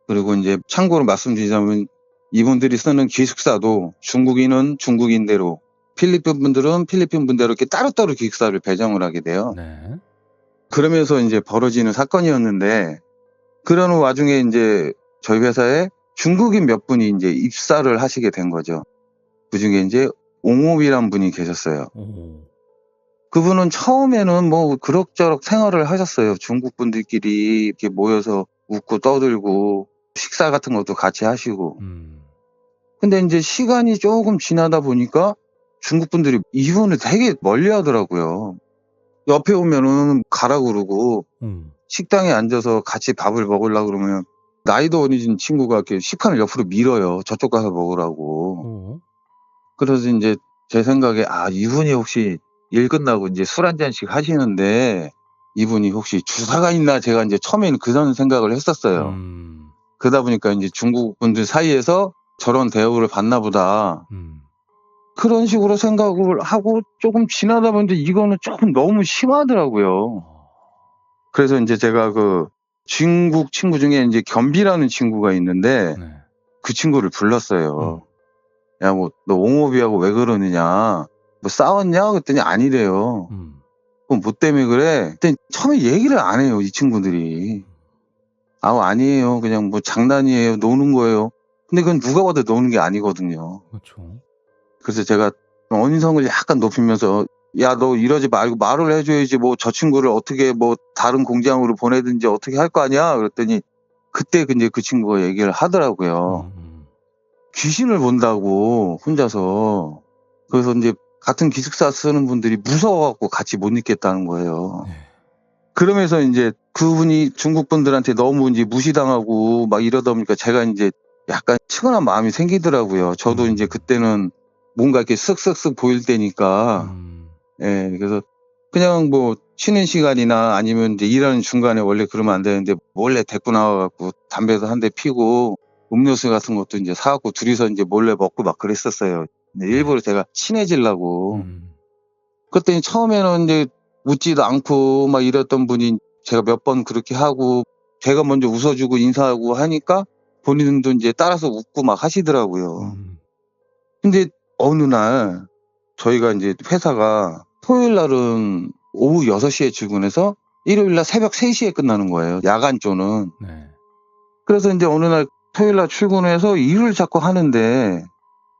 그리고 이제 참고로 말씀드리자면 이분들이 쓰는 기숙사도 중국인은 중국인대로 필리핀 분들은 필리핀 분대로 이렇게 따로따로 기숙사를 배정을 하게 돼요. 네. 그러면서 이제 벌어지는 사건이었는데 그런 와중에 이제 저희 회사에 중국인 몇 분이 이제 입사를 하시게 된 거죠. 그 중에 이제 옹호비란 분이 계셨어요. 그분은 처음에는 뭐 그럭저럭 생활을 하셨어요. 중국 분들끼리 이렇게 모여서 웃고 떠들고 식사 같은 것도 같이 하시고. 근데 이제 시간이 조금 지나다 보니까 중국 분들이 이분을 되게 멀리 하더라고요. 옆에 오면은 가라 그러고 식당에 앉아서 같이 밥을 먹으려고 그러면 나이도 어린 친구가 이렇게 식판을 옆으로 밀어요. 저쪽 가서 먹으라고. 그래서 이제 제 생각에 이분이 혹시 일 끝나고 이제 술 한 잔씩 하시는데 이분이 혹시 주사가 있나 제가 이제 처음에는 그런 생각을 했었어요. 그러다 보니까 이제 중국 분들 사이에서 저런 대우를 받나 보다. 그런 식으로 생각을 하고 조금 지나다 보는데 이거는 조금 너무 심하더라고요. 그래서 이제 제가 그 중국 친구 중에 이제 겸비라는 친구가 있는데 네. 그 친구를 불렀어요. 야, 뭐, 너 옹호비하고 왜 그러느냐? 뭐 싸웠냐? 그랬더니 아니래요. 그럼 뭐 때문에 그래? 그랬더니 처음에 얘기를 안 해요, 이 친구들이. 아니에요. 그냥 뭐 장난이에요. 노는 거예요. 근데 그건 누가 봐도 노는 게 아니거든요. 그렇죠. 그래서 제가 언성을 약간 높이면서 야, 너 이러지 말고 말을 해줘야지 뭐 저 친구를 어떻게 뭐 다른 공장으로 보내든지 어떻게 할 거 아니야? 그랬더니 그때 이제 그 친구가 얘기를 하더라고요. 귀신을 본다고 혼자서. 그래서 이제 같은 기숙사 쓰는 분들이 무서워갖고 같이 못 있겠다는 거예요. 그러면서 이제 그분이 중국 분들한테 너무 이제 무시당하고 막 이러다 보니까 제가 이제 약간 측은한 마음이 생기더라고요. 저도 이제 그때는 뭔가 이렇게 쓱쓱쓱 보일 때니까. 예, 그래서 그냥 뭐 쉬는 시간이나 아니면 이제 일하는 중간에 원래 그러면 안 되는데 몰래 데리고 나와갖고 담배도 한 대 피고 음료수 같은 것도 이제 사갖고 둘이서 이제 몰래 먹고 막 그랬었어요. 일부러 제가 친해지려고. 그랬더니 처음에는 이제 웃지도 않고 막 이랬던 분이 제가 몇 번 그렇게 하고 제가 먼저 웃어주고 인사하고 하니까 본인도 이제 따라서 웃고 막 하시더라고요. 근데 어느 날 저희가 이제 회사가 토요일 날은 오후 6시에 출근해서 일요일 날 새벽 3시에 끝나는 거예요. 야간조는. 네. 그래서 이제 어느 날 토요일 날 출근해서 일을 자꾸 하는데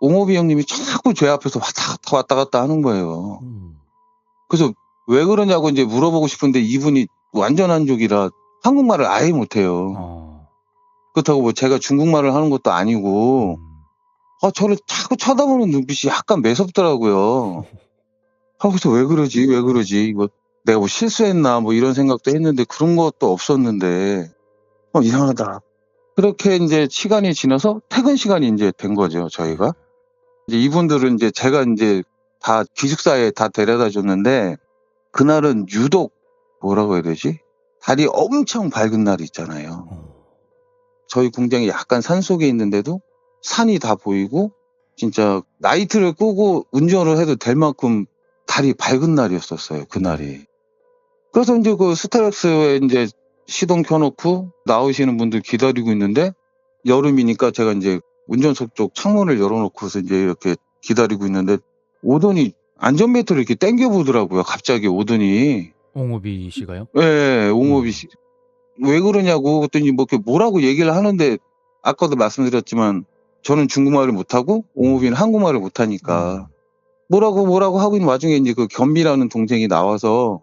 옹호비 형님이 자꾸 제 앞에서 왔다 갔다 하는 거예요. 그래서 왜 그러냐고 이제 물어보고 싶은데 이분이 완전 한족이라 한국말을 아예 못해요. 그렇다고 뭐 제가 중국말을 하는 것도 아니고 저를 자꾸 쳐다보는 눈빛이 약간 매섭더라고요. 그래서 왜 그러지? 이거 내가 뭐 실수했나 뭐 이런 생각도 했는데 그런 것도 없었는데 이상하다. 그렇게 이제 시간이 지나서 퇴근 시간이 이제 된 거죠, 저희가. 이제 이분들은 이제 제가 이제 다 기숙사에 다 데려다 줬는데 그날은 유독 뭐라고 해야 되지? 달이 엄청 밝은 날이 있잖아요. 저희 공장이 약간 산속에 있는데도 산이 다 보이고 진짜 라이트를 끄고 운전을 해도 될 만큼 달이 밝은 날이었었어요, 그날이. 그래서 이제 그 스타렉스에 이제 시동 켜놓고 나오시는 분들 기다리고 있는데 여름이니까 제가 이제 운전석 쪽 창문을 열어놓고서 이제 이렇게 기다리고 있는데 오더니 안전벨트를 이렇게 당겨보더라고요. 갑자기 오더니. 옹호비 씨가요? 네, 옹호비 씨. 왜 그러냐고 그랬더니 뭐 이렇게 뭐라고 얘기를 하는데 아까도 말씀드렸지만 저는 중국말을 못하고 옹호비는 한국말을 못하니까 뭐라고 하고 있는 와중에 이제 그 겸비라는 동생이 나와서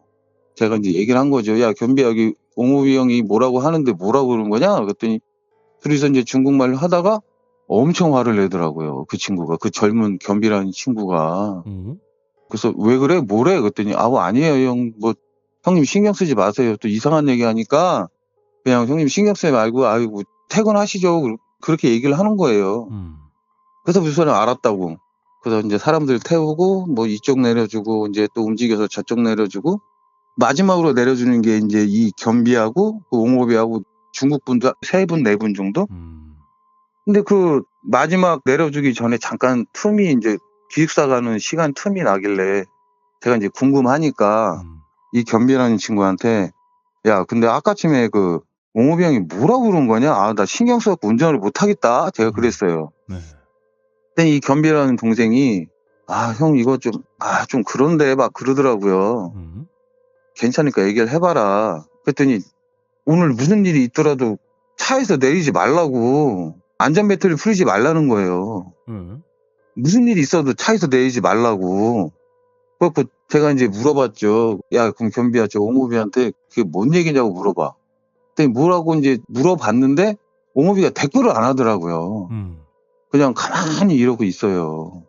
제가 이제 얘기를 한 거죠. 야, 겸비야, 여기 옹호비 형이 뭐라고 하는데 뭐라고 그러는 거냐? 그랬더니 둘이서 이제 중국말을 하다가 엄청 화를 내더라고요. 그 친구가, 그 젊은 겸비라는 친구가. 그래서 왜 그래? 뭐래? 그랬더니 아니에요, 형. 뭐 형님 신경 쓰지 마세요. 또 이상한 얘기 하니까 그냥 형님 신경 쓰지 말고 아이고 퇴근하시죠. 그렇게 얘기를 하는 거예요. 그래서 무슨 소리 알았다고. 그래서 이제 사람들 태우고 뭐 이쪽 내려주고 이제 또 움직여서 저쪽 내려주고 마지막으로 내려주는 게 이제 이 겸비하고 그 옹호비하고 중국 분들 3분, 4분 정도? 근데 그 마지막 내려주기 전에 잠깐 틈이 이제 기숙사 가는 시간 틈이 나길래 제가 이제 궁금하니까 이 겸비라는 친구한테 야, 근데 아까쯤에 그 옹호비 형이 뭐라고 그런 거냐? 아, 나 신경 써갖고 운전을 못 하겠다. 제가 그랬어요. 네. 근데 이 겸비라는 동생이 아, 형 이거 좀 그런데 막 그러더라고요. 괜찮으니까 얘기를 해봐라. 그랬더니 오늘 무슨 일이 있더라도 차에서 내리지 말라고 안전벨트를 풀지 말라는 거예요. 무슨 일이 있어도 차에서 내리지 말라고. 그래갖고 제가 이제 물어봤죠. 야, 그럼 겸비야, 저 옹호비한테 그게 뭔 얘기냐고 물어봐. 그랬더니 뭐라고 이제 물어봤는데 옹호비가 대꾸를 안 하더라고요. 그냥 가만히 이러고 있어요.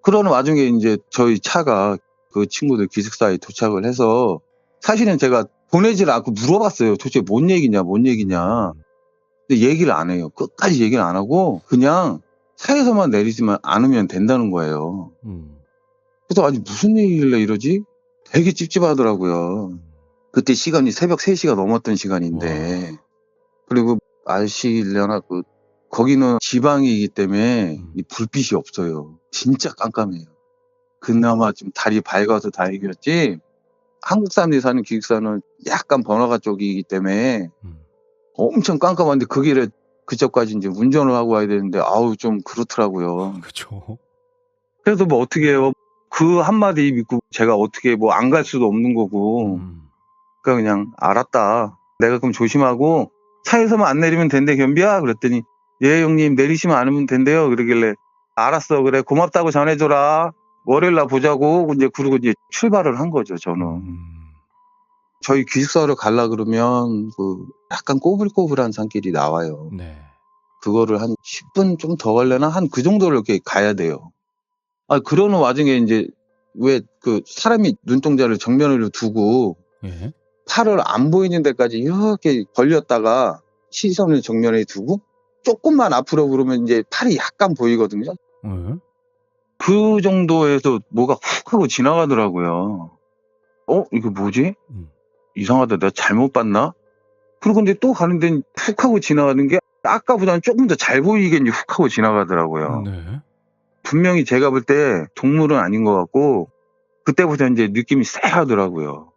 그러는 와중에 이제 저희 차가 그 친구들 기숙사에 도착을 해서 사실은 제가 보내질 않고 물어봤어요. 도대체 뭔 얘기냐. 근데 얘기를 안 해요. 끝까지 얘기를 안 하고 그냥 차에서만 내리지만 않으면 된다는 거예요. 그래서 아니 무슨 얘기길래 이러지? 되게 찝찝하더라고요. 그때 시간이 새벽 3시가 넘었던 시간인데 와. 그리고 아시려나 거기는 지방이기 때문에 이 불빛이 없어요. 진짜 깜깜해요. 그나마 좀 달이 밝아서 다행이었지 한국 사람들이 사는 기숙사는 약간 번화가 쪽이기 때문에 엄청 깜깜한데 그 길에 그쪽까지 이제 운전을 하고 와야 되는데 아우 좀 그렇더라고요. 그렇죠. 그래서 뭐 어떻게 해요? 그 한마디 믿고 제가 어떻게 뭐 안 갈 수도 없는 거고 그러니까 그냥 알았다. 내가 그럼 조심하고 차에서만 안 내리면 된대 겸비야? 그랬더니 예 형님 내리시면 않으면 된대요. 그러길래 알았어 그래 고맙다고 전해줘라. 월요일 날 보자고 이제 그러고 이제 출발을 한 거죠 저는. 저희 기숙사를 가려 그러면 약간 꼬불꼬불한 산길이 나와요. 네. 그거를 한 10분 좀 더 가려나 한 그 정도를 이렇게 가야 돼요. 아 그러는 와중에 이제 왜 사람이 눈동자를 정면으로 두고 예. 팔을 안 보이는 데까지 이렇게 벌렸다가 시선을 정면에 두고 조금만 앞으로 그러면 이제 팔이 약간 보이거든요. 그 정도에서 뭐가 훅 하고 지나가더라고요. 이거 뭐지? 이상하다. 내가 잘못 봤나? 그리고 근데 또 가는데 훅 하고 지나가는 게 아까보다는 조금 더 잘 보이겠니 훅 하고 지나가더라고요. 네. 분명히 제가 볼 때 동물은 아닌 것 같고 그때부터 이제 느낌이 쎄하더라고요.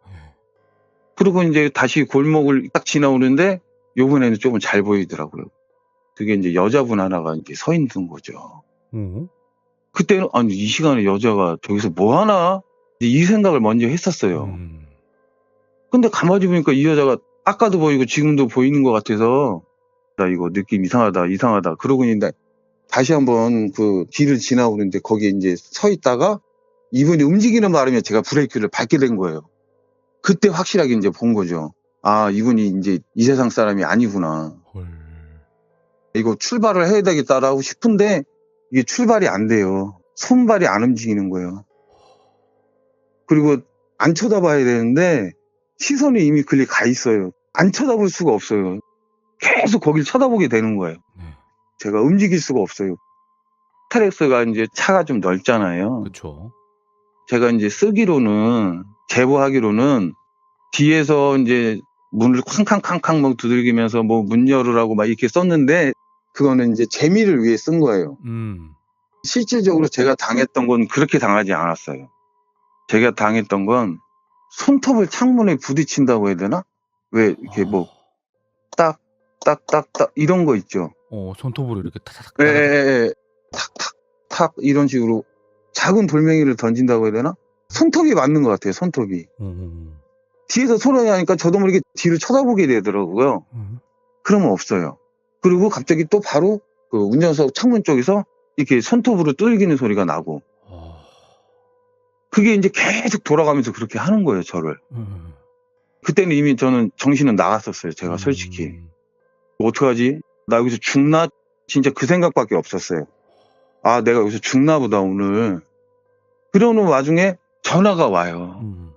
그리고 이제 다시 골목을 딱 지나오는데 요번에는 조금 잘 보이더라고요. 그게 이제 여자분 하나가 이렇게 서 있는 거죠. 그때는 아니 이 시간에 여자가 저기서 뭐 하나? 이 생각을 먼저 했었어요. 근데 가만히 보니까 이 여자가 아까도 보이고 지금도 보이는 것 같아서 나 이거 느낌 이상하다. 그러고 있는데 다시 한번 그 길을 지나오는데 거기에 이제 서 있다가 이분이 움직이는 바람에 제가 브레이크를 밟게 된 거예요. 그때 확실하게 이제 본 거죠. 아, 이분이 이제 이 세상 사람이 아니구나. 헐. 이거 출발을 해야 되겠다라고 싶은데 이게 출발이 안 돼요. 손발이 안 움직이는 거예요. 그리고 안 쳐다봐야 되는데 시선이 이미 글리 가 있어요. 안 쳐다볼 수가 없어요. 계속 거길 쳐다보게 되는 거예요. 제가 움직일 수가 없어요. 스타렉스가 이제 차가 좀 넓잖아요. 그렇죠. 제가 이제 제보하기로는 뒤에서 이제 문을 쾅쾅쾅쾅 막 두들기면서 뭐 문 열으라고 막 이렇게 썼는데 그거는 이제 재미를 위해 쓴 거예요. 실질적으로 제가 당했던 건 그렇게 당하지 않았어요. 제가 당했던 건 손톱을 창문에 부딪힌다고 해야 되나? 왜 이렇게 뭐 딱딱딱딱 이런 거 있죠. 손톱으로 이렇게 타닥. 예. 탁탁탁 이런 식으로 작은 돌멩이를 던진다고 해야 되나? 손톱이 맞는 것 같아요. 손톱이. 뒤에서 소리 나니까 저도 모르게 뒤를 쳐다보게 되더라고요. 그러면 없어요. 그리고 갑자기 또 바로 그 운전석 창문 쪽에서 이렇게 손톱으로 뚫기는 소리가 나고. 그게 이제 계속 돌아가면서 그렇게 하는 거예요, 저를. 그때는 이미 저는 정신은 나갔었어요, 제가 솔직히. 어떡하지? 나 여기서 죽나? 진짜 그 생각밖에 없었어요. 아, 내가 여기서 죽나 보다, 오늘. 그러는 와중에 전화가 와요.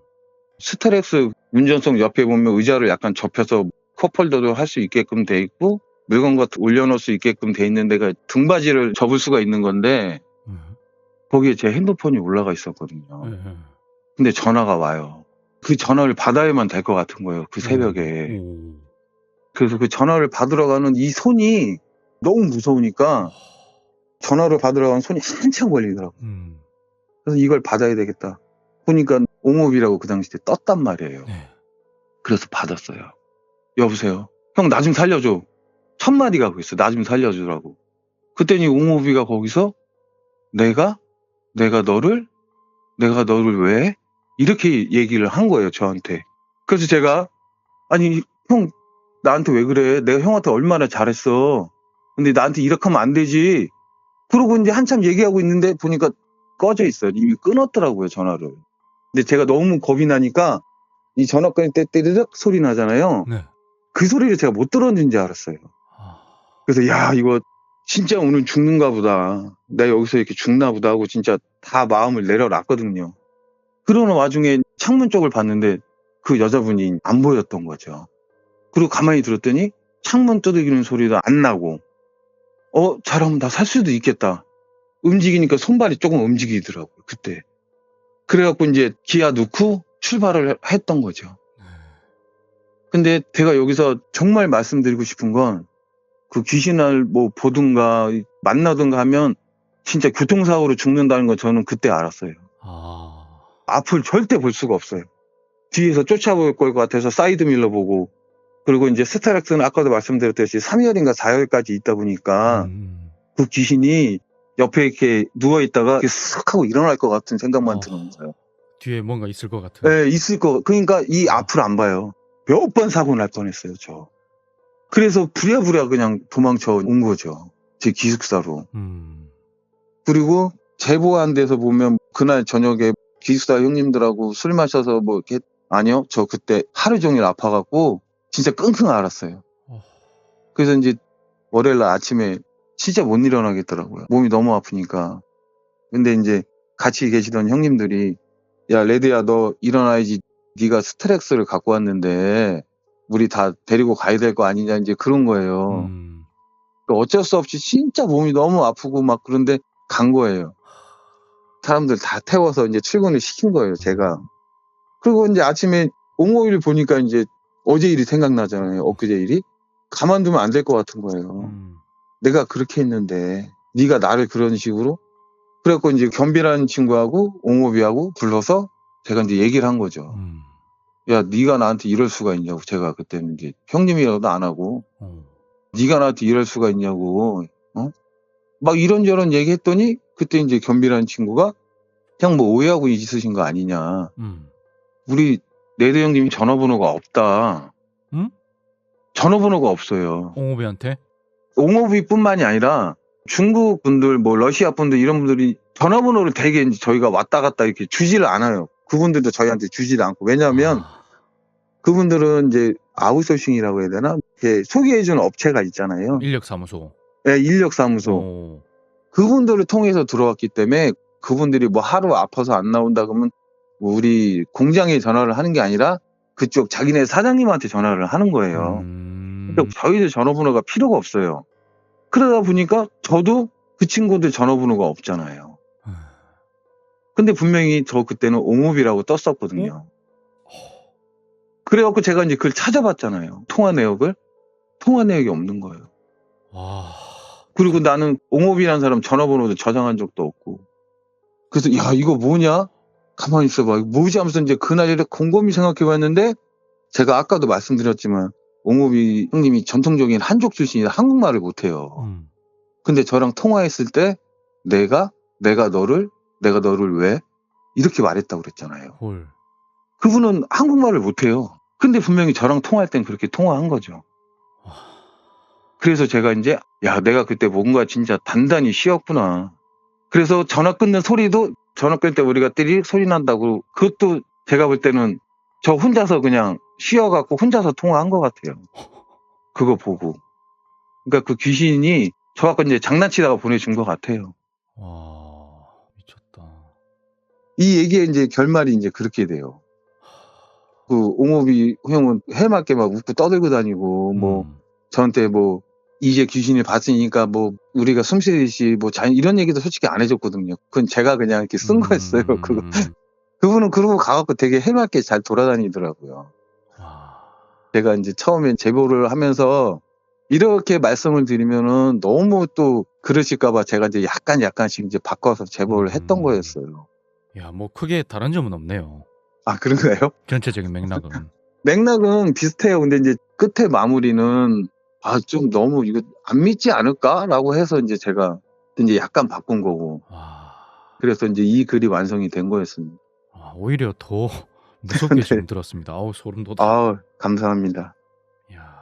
스타렉스 운전석 옆에 보면 의자를 약간 접혀서 컵홀더도 할 수 있게끔 돼 있고 물건 같은 거 올려놓을 수 있게끔 돼 있는 데가 등받이를 접을 수가 있는 건데 거기에 제 핸드폰이 올라가 있었거든요. 근데 전화가 와요. 그 전화를 받아야만 될 것 같은 거예요. 그 새벽에. 그래서 그 전화를 받으러 가는 이 손이 너무 무서우니까 전화를 받으러 간 손이 한참 걸리더라고. 그래서 이걸 받아야 되겠다. 보니까 옹호비라고 그 당시에 떴단 말이에요. 네. 그래서 받았어요. 여보세요. 형 나 좀 살려줘. 첫 마디가 그랬어. 나 좀 살려주라고. 그랬더니 옹호비가 거기서 내가 너를 왜? 이렇게 얘기를 한 거예요, 저한테. 그래서 제가 아니 형 나한테 왜 그래? 내가 형한테 얼마나 잘했어. 근데 나한테 이렇게 하면 안 되지. 그러고 이제 한참 얘기하고 있는데 보니까 꺼져 있어요. 이미 끊었더라고요, 전화를. 근데 제가 너무 겁이 나니까 이 전화 끊을 때 띠르륵 소리 나잖아요. 네. 그 소리를 제가 못 들었는 줄 알았어요. 그래서 야 이거 진짜 오늘 죽는가 보다. 내가 여기서 이렇게 죽나 보다 하고 진짜 다 마음을 내려놨거든요. 그러는 와중에 창문 쪽을 봤는데 그 여자분이 안 보였던 거죠. 그리고 가만히 들었더니 창문 두드리는 소리도 안 나고 잘하면 나 살 수도 있겠다. 움직이니까 손발이 조금 움직이더라고요. 그때. 그래갖고 이제 기아 넣고 출발을 했던 거죠. 근데 제가 여기서 정말 말씀드리고 싶은 건 그 귀신을 뭐 보든가 만나든가 하면 진짜 교통사고로 죽는다는 거 저는 그때 알았어요. 앞을 절대 볼 수가 없어요. 뒤에서 쫓아볼 것 같아서 사이드밀러 보고 그리고 이제 스타렉스는 아까도 말씀드렸듯이 3열인가 4열까지 있다 보니까 그 귀신이 옆에 이렇게 누워있다가 이렇게 쓱 하고 일어날 것 같은 생각만 드는 거예요. 뒤에 뭔가 있을 것 같은. 네, 있을 거. 그러니까 이 앞을 안 봐요. 몇 번 사고 날 뻔했어요, 저. 그래서 부랴부랴 그냥 도망쳐 온 거죠. 제 기숙사로. 그리고 제보한 데서 보면 그날 저녁에 기숙사 형님들하고 술 마셔서 뭐 이렇게 아니요, 저 그때 하루 종일 아파갖고 진짜 끙끙 앓았어요. 그래서 이제 월요일날 아침에 진짜 못 일어나겠더라고요. 몸이 너무 아프니까. 근데 이제 같이 계시던 형님들이 야 레드야 너 일어나야지. 네가 스트렉스를 갖고 왔는데 우리 다 데리고 가야 될 거 아니냐 이제 그런 거예요. 어쩔 수 없이 진짜 몸이 너무 아프고 막 그런데 간 거예요. 사람들 다 태워서 이제 출근을 시킨 거예요, 제가. 그리고 이제 아침에 옹호일 보니까 이제 어제 일이 생각나잖아요, 엊그제 일이. 가만두면 안 될 것 같은 거예요. 내가 그렇게 했는데 네가 나를 그런 식으로. 그래갖고 이제 겸비라는 친구하고 옹호비하고 불러서 제가 이제 얘기를 한 거죠. 야, 네가 나한테 이럴 수가 있냐고. 제가 그때는 이제 형님이라고도 안 하고 네가 나한테 이럴 수가 있냐고. 막 이런저런 얘기했더니 그때 이제 겸비라는 친구가 형 뭐 오해하고 있으신 거 아니냐. 우리 레드 형님이 전화번호가 없다. 전화번호가 없어요. 옹호비한테? 옹호비뿐만이 아니라 중국 분들, 뭐 러시아 분들 이런 분들이 전화번호를 되게 이제 저희가 왔다 갔다 이렇게 주지를 않아요. 그분들도 저희한테 주지를 않고. 왜냐하면 그분들은 이제 아웃소싱이라고 해야 되나? 이렇게 소개해주는 업체가 있잖아요. 인력사무소. 네, 인력사무소. 그분들을 통해서 들어왔기 때문에 그분들이 뭐 하루 아파서 안 나온다 그러면 우리 공장에 전화를 하는 게 아니라 그쪽 자기네 사장님한테 전화를 하는 거예요. 그러니까 저희들 전화번호가 필요가 없어요. 그러다 보니까 저도 그 친구들 전화번호가 없잖아요. 근데 분명히 저 그때는 옹호비라고 떴었거든요. 그래갖고 제가 이제 그걸 찾아봤잖아요. 통화 내역을. 통화 내역이 없는 거예요. 그리고 나는 옹호비라는 사람 전화번호도 저장한 적도 없고. 그래서 야 이거 뭐냐? 가만히 있어봐. 이거 뭐지 하면서 이제 그날에 곰곰이 생각해봤는데 제가 아까도 말씀드렸지만 옹호비 형님이 전통적인 한족 출신이라 한국말을 못해요. 근데 저랑 통화했을 때 내가 너를 왜? 이렇게 말했다고 그랬잖아요. 헐. 그분은 한국말을 못해요. 근데 분명히 저랑 통화할 땐 그렇게 통화한 거죠. 그래서 제가 이제 야 내가 그때 뭔가 진짜 단단히 쉬었구나. 그래서 전화 끊는 소리도 전화 끊을 때 우리가 띠리 소리 난다고 그것도 제가 볼 때는 저 혼자서 그냥 쉬어갖고 혼자서 통화한 것 같아요. 그거 보고. 그러니까 그 귀신이 저하고 이제 장난치다가 보내준 것 같아요. 와, 미쳤다. 이 얘기의 이제 결말이 이제 그렇게 돼요. 그 옹호비 형은 해맑게 막 웃고 떠들고 다니고 뭐 저한테 뭐 이제 귀신을 봤으니까 뭐 우리가 숨쉬듯이 뭐 이런 얘기도 솔직히 안 해줬거든요. 그건 제가 그냥 이렇게 쓴 거였어요. 그분은 그러고 가갖고 되게 해맑게 잘 돌아다니더라고요. 제가 이제 처음에 제보를 하면서 이렇게 말씀을 드리면은 너무 또 그러실까봐 제가 이제 약간씩 이제 바꿔서 제보를 했던 거였어요. 야, 뭐 크게 다른 점은 없네요. 아, 그런가요? 전체적인 맥락은. 맥락은 비슷해요. 근데 이제 끝에 마무리는 좀 너무 이거 안 믿지 않을까라고 해서 이제 제가 이제 약간 바꾼 거고. 그래서 이제 이 글이 완성이 된 거였습니다. 오히려 더 무섭게 네. 지금 들었습니다. 아우, 소름 돋아. 감사합니다. 야,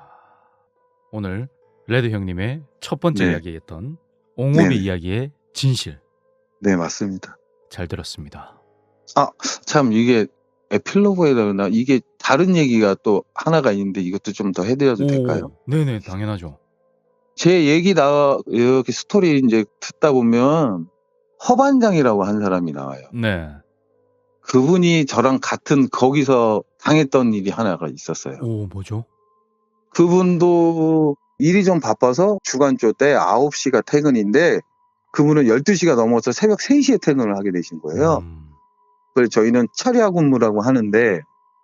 오늘 레드 형님의 첫 번째 네. 이야기했던 옹호비 네. 이야기의 진실 네, 맞습니다. 잘 들었습니다. 참 이게 에필로그에 나오나 이게 다른 얘기가 또 하나가 있는데 이것도 좀 더 해드려도 될까요? 네네, 당연하죠. 제 얘기 이렇게 스토리 이제 듣다 보면 허반장이라고 한 사람이 나와요. 네. 그분이 저랑 같은 거기서 당했던 일이 하나가 있었어요. 오, 뭐죠? 그분도 일이 좀 바빠서 주간조 때 9시가 퇴근인데 그분은 12시가 넘어서 새벽 3시에 퇴근을 하게 되신 거예요. 그래서 저희는 철야 근무라고 하는데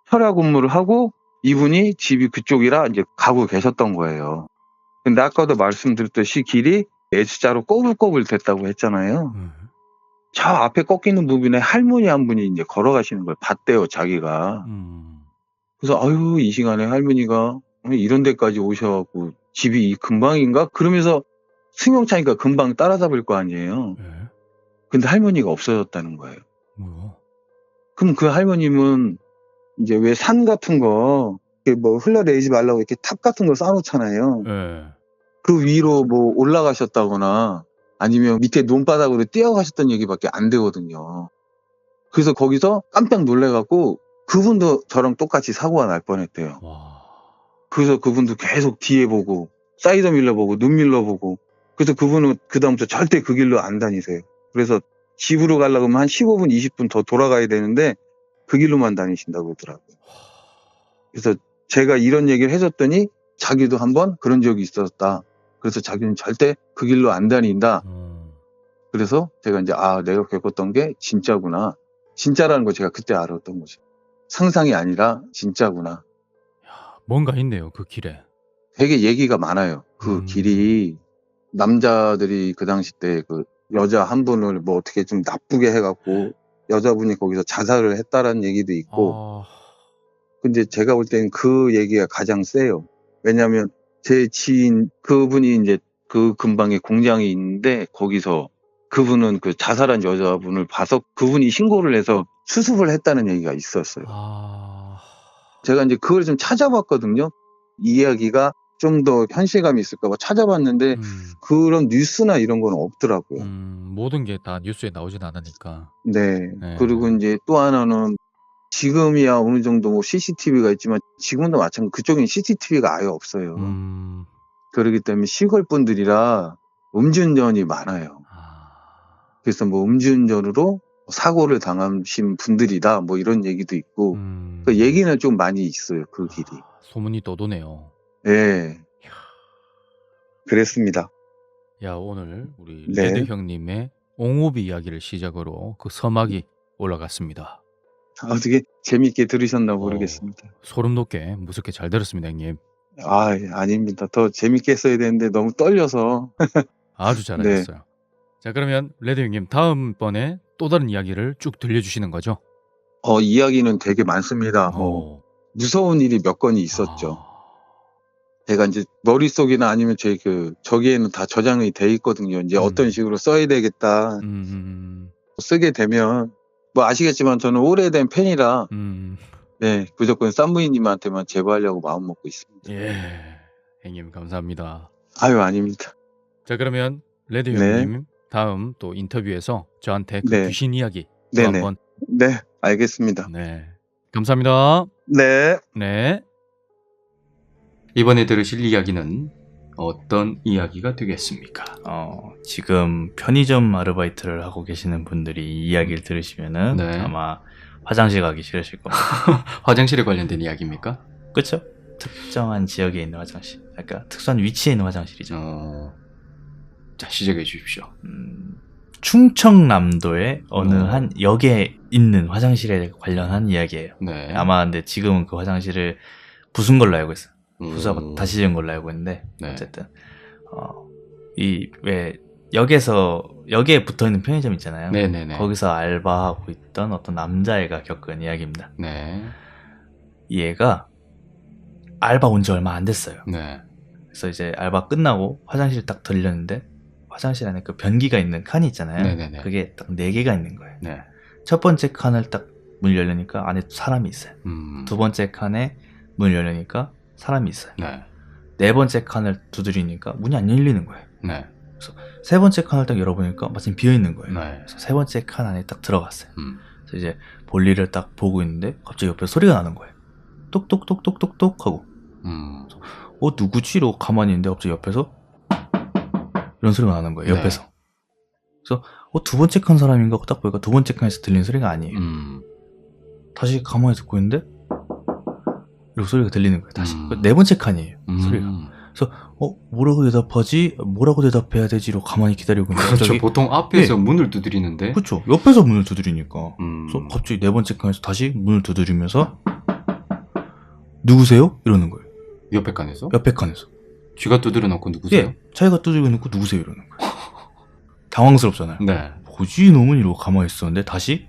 철야 근무를 하고 이분이 집이 그쪽이라 이제 가고 계셨던 거예요. 근데 아까도 말씀드렸듯이 길이 S자로 꼬불꼬불 됐다고 했잖아요. 저 앞에 꺾이는 부분에 할머니 한 분이 이제 걸어가시는 걸 봤대요, 자기가. 그래서 이 시간에 할머니가 이런 데까지 오셔갖고 집이 이 근방인가? 그러면서 승용차니까 금방 따라잡을 거 아니에요. 근데 할머니가 없어졌다는 거예요. 뭐야? 그럼 그 할머님은 이제 왜 산 같은 거, 이렇게 뭐 흘러내리지 말라고 이렇게 탑 같은 거 쌓아놓잖아요. 그 위로 뭐 올라가셨다거나 아니면 밑에 논바닥으로 뛰어가셨던 얘기밖에 안 되거든요. 그래서 거기서 깜짝 놀래갖고 그분도 저랑 똑같이 사고가 날 뻔했대요. 그래서 그분도 계속 뒤에 보고 사이드 밀러 보고 눈 밀러 보고 그래서 그분은 그다음부터 절대 그 길로 안 다니세요. 그래서 집으로 가려고 하면 한 15분 20분 더 돌아가야 되는데 그 길로만 다니신다고 그러더라고요. 그래서 제가 이런 얘기를 해줬더니 자기도 한번 그런 적이 있었다. 그래서 자기는 절대 그 길로 안 다닌다. 그래서 제가 이제 내가 겪었던 게 진짜구나. 진짜라는 거 제가 그때 알았던 거죠. 상상이 아니라 진짜구나. 뭔가 있네요, 그 길에. 되게 얘기가 많아요. 그 길이 남자들이 그 당시 때 그 여자 한 분을 뭐 어떻게 좀 나쁘게 해갖고 여자분이 거기서 자살을 했다라는 얘기도 있고. 근데 제가 볼 때는 그 얘기가 가장 세요. 왜냐하면 제 지인 그분이 이제 그 근방에 공장이 있는데 거기서 그분은 그 자살한 여자분을 봐서 그분이 신고를 해서 수습을 했다는 얘기가 있었어요. 제가 이제 그걸 좀 찾아봤거든요. 이 이야기가 좀 더 현실감이 있을까 봐 찾아봤는데 그런 뉴스나 이런 건 없더라고요. 모든 게 다 뉴스에 나오진 않으니까. 네. 그리고 이제 또 하나는 지금이야 어느 정도 뭐 CCTV가 있지만 지금도 마찬가지 그쪽엔 CCTV가 아예 없어요. 그렇기 때문에 시골 분들이라 음주운전이 많아요. 그래서 뭐 음주운전으로 사고를 당하신 분들이다 뭐 이런 얘기도 있고 그 얘기는 좀 많이 있어요. 그 길이. 소문이 떠도네요. 네. 그랬습니다. 야, 오늘 우리 네. 레드 형님의 옹호비 이야기를 시작으로 그 서막이 올라갔습니다. 되게 재밌게 들으셨나 모르겠습니다. 소름 돋게 무섭게 잘 들었습니다, 형님. 아닙니다. 더 재밌게 했어야 되는데 너무 떨려서. 아주 잘하셨어요. 자, 그러면 레드 형님 다음번에 또 다른 이야기를 쭉 들려주시는 거죠? 이야기는 되게 많습니다. 무서운 일이 몇 건이 있었죠. 제가 이제 머릿속이나 아니면 저기에는 다 저장이 돼 있거든요. 이제 어떤 식으로 써야 되겠다. 쓰게 되면, 뭐 아시겠지만 저는 오래된 팬이라, 네, 무조건 쌈무이님한테만 제보하려고 마음 먹고 있습니다. 예, 형님 감사합니다. 아닙니다. 자, 그러면 레드 네. 형님 다음 또 인터뷰에서 저한테 그 네. 귀신 이야기 또 네네. 한번. 네, 알겠습니다. 네, 감사합니다. 네. 네. 이번에 들으실 이야기는 어떤 이야기가 되겠습니까? 지금 편의점 아르바이트를 하고 계시는 분들이 이 이야기를 들으시면은 네. 아마 화장실 가기 싫으실 겁니다. 화장실에 관련된 이야기입니까? 그렇죠? 특정한 지역에 있는 화장실, 그러니까 특수한 위치에 있는 화장실이죠. 자, 시작해 주십시오. 충청남도의 어느 한 역에 있는 화장실에 관련한 이야기예요. 네. 아마 근데 지금은 그 화장실을 부순 걸로 알고 있어요. 부사가 다시 지은 걸로 알고 있는데 네. 어쨌든 이 왜 역에 붙어있는 편의점 있잖아요. 네네네. 거기서 알바하고 있던 어떤 남자애가 겪은 이야기입니다. 네. 이 애가 알바 온 지 얼마 안 됐어요. 네. 그래서 이제 알바 끝나고 화장실 딱 들렸는데 화장실 안에 그 변기가 있는 칸이 있잖아요. 네네네. 그게 딱 4개가 있는 거예요. 네. 첫 번째 칸을 딱 문이 열리니까 안에 사람이 있어요. 두 번째 칸에 문을 열리니까 사람이 있어요. 네. 네 번째 칸을 두드리니까 문이 안 열리는 거예요. 네. 세 번째 칸을 딱 열어보니까 마침 비어 있는 거예요. 네. 그래서 세 번째 칸 안에 딱 들어갔어요. 그래서 이제 볼일을 딱 보고 있는데 갑자기 옆에 소리가 나는 거예요. 똑똑똑똑똑똑 하고 누구지? 이러고 가만히 있는데 갑자기 옆에서 이런 소리가 나는 거예요. 네. 옆에서. 그래서 두 번째 칸 사람인가 하고 딱 보니까 두 번째 칸에서 들리는 소리가 아니에요. 다시 가만히 듣고 있는데 이렇게 소리가 들리는 거예요. 다시. 네 번째 칸이에요. 소리가. 그래서 뭐라고 대답하지? 뭐라고 대답해야 되지? 이러고 가만히 기다리고 있는데 그렇죠. 갑자기 보통 앞에서 문을 두드리는데. 그렇죠. 옆에서 문을 두드리니까. 음. 그래서 갑자기 네 번째 칸에서 다시 문을 두드리면서 누구세요? 이러는 거예요. 옆에 칸에서? 옆에 칸에서. 쥐가 두드려 놓고 누구세요? 예. 자기가 두드리고 놓고 누구세요? 이러는 거예요. 당황스럽잖아요. 네. 뭐지 이놈은? 이러고 가만히 있었는데 다시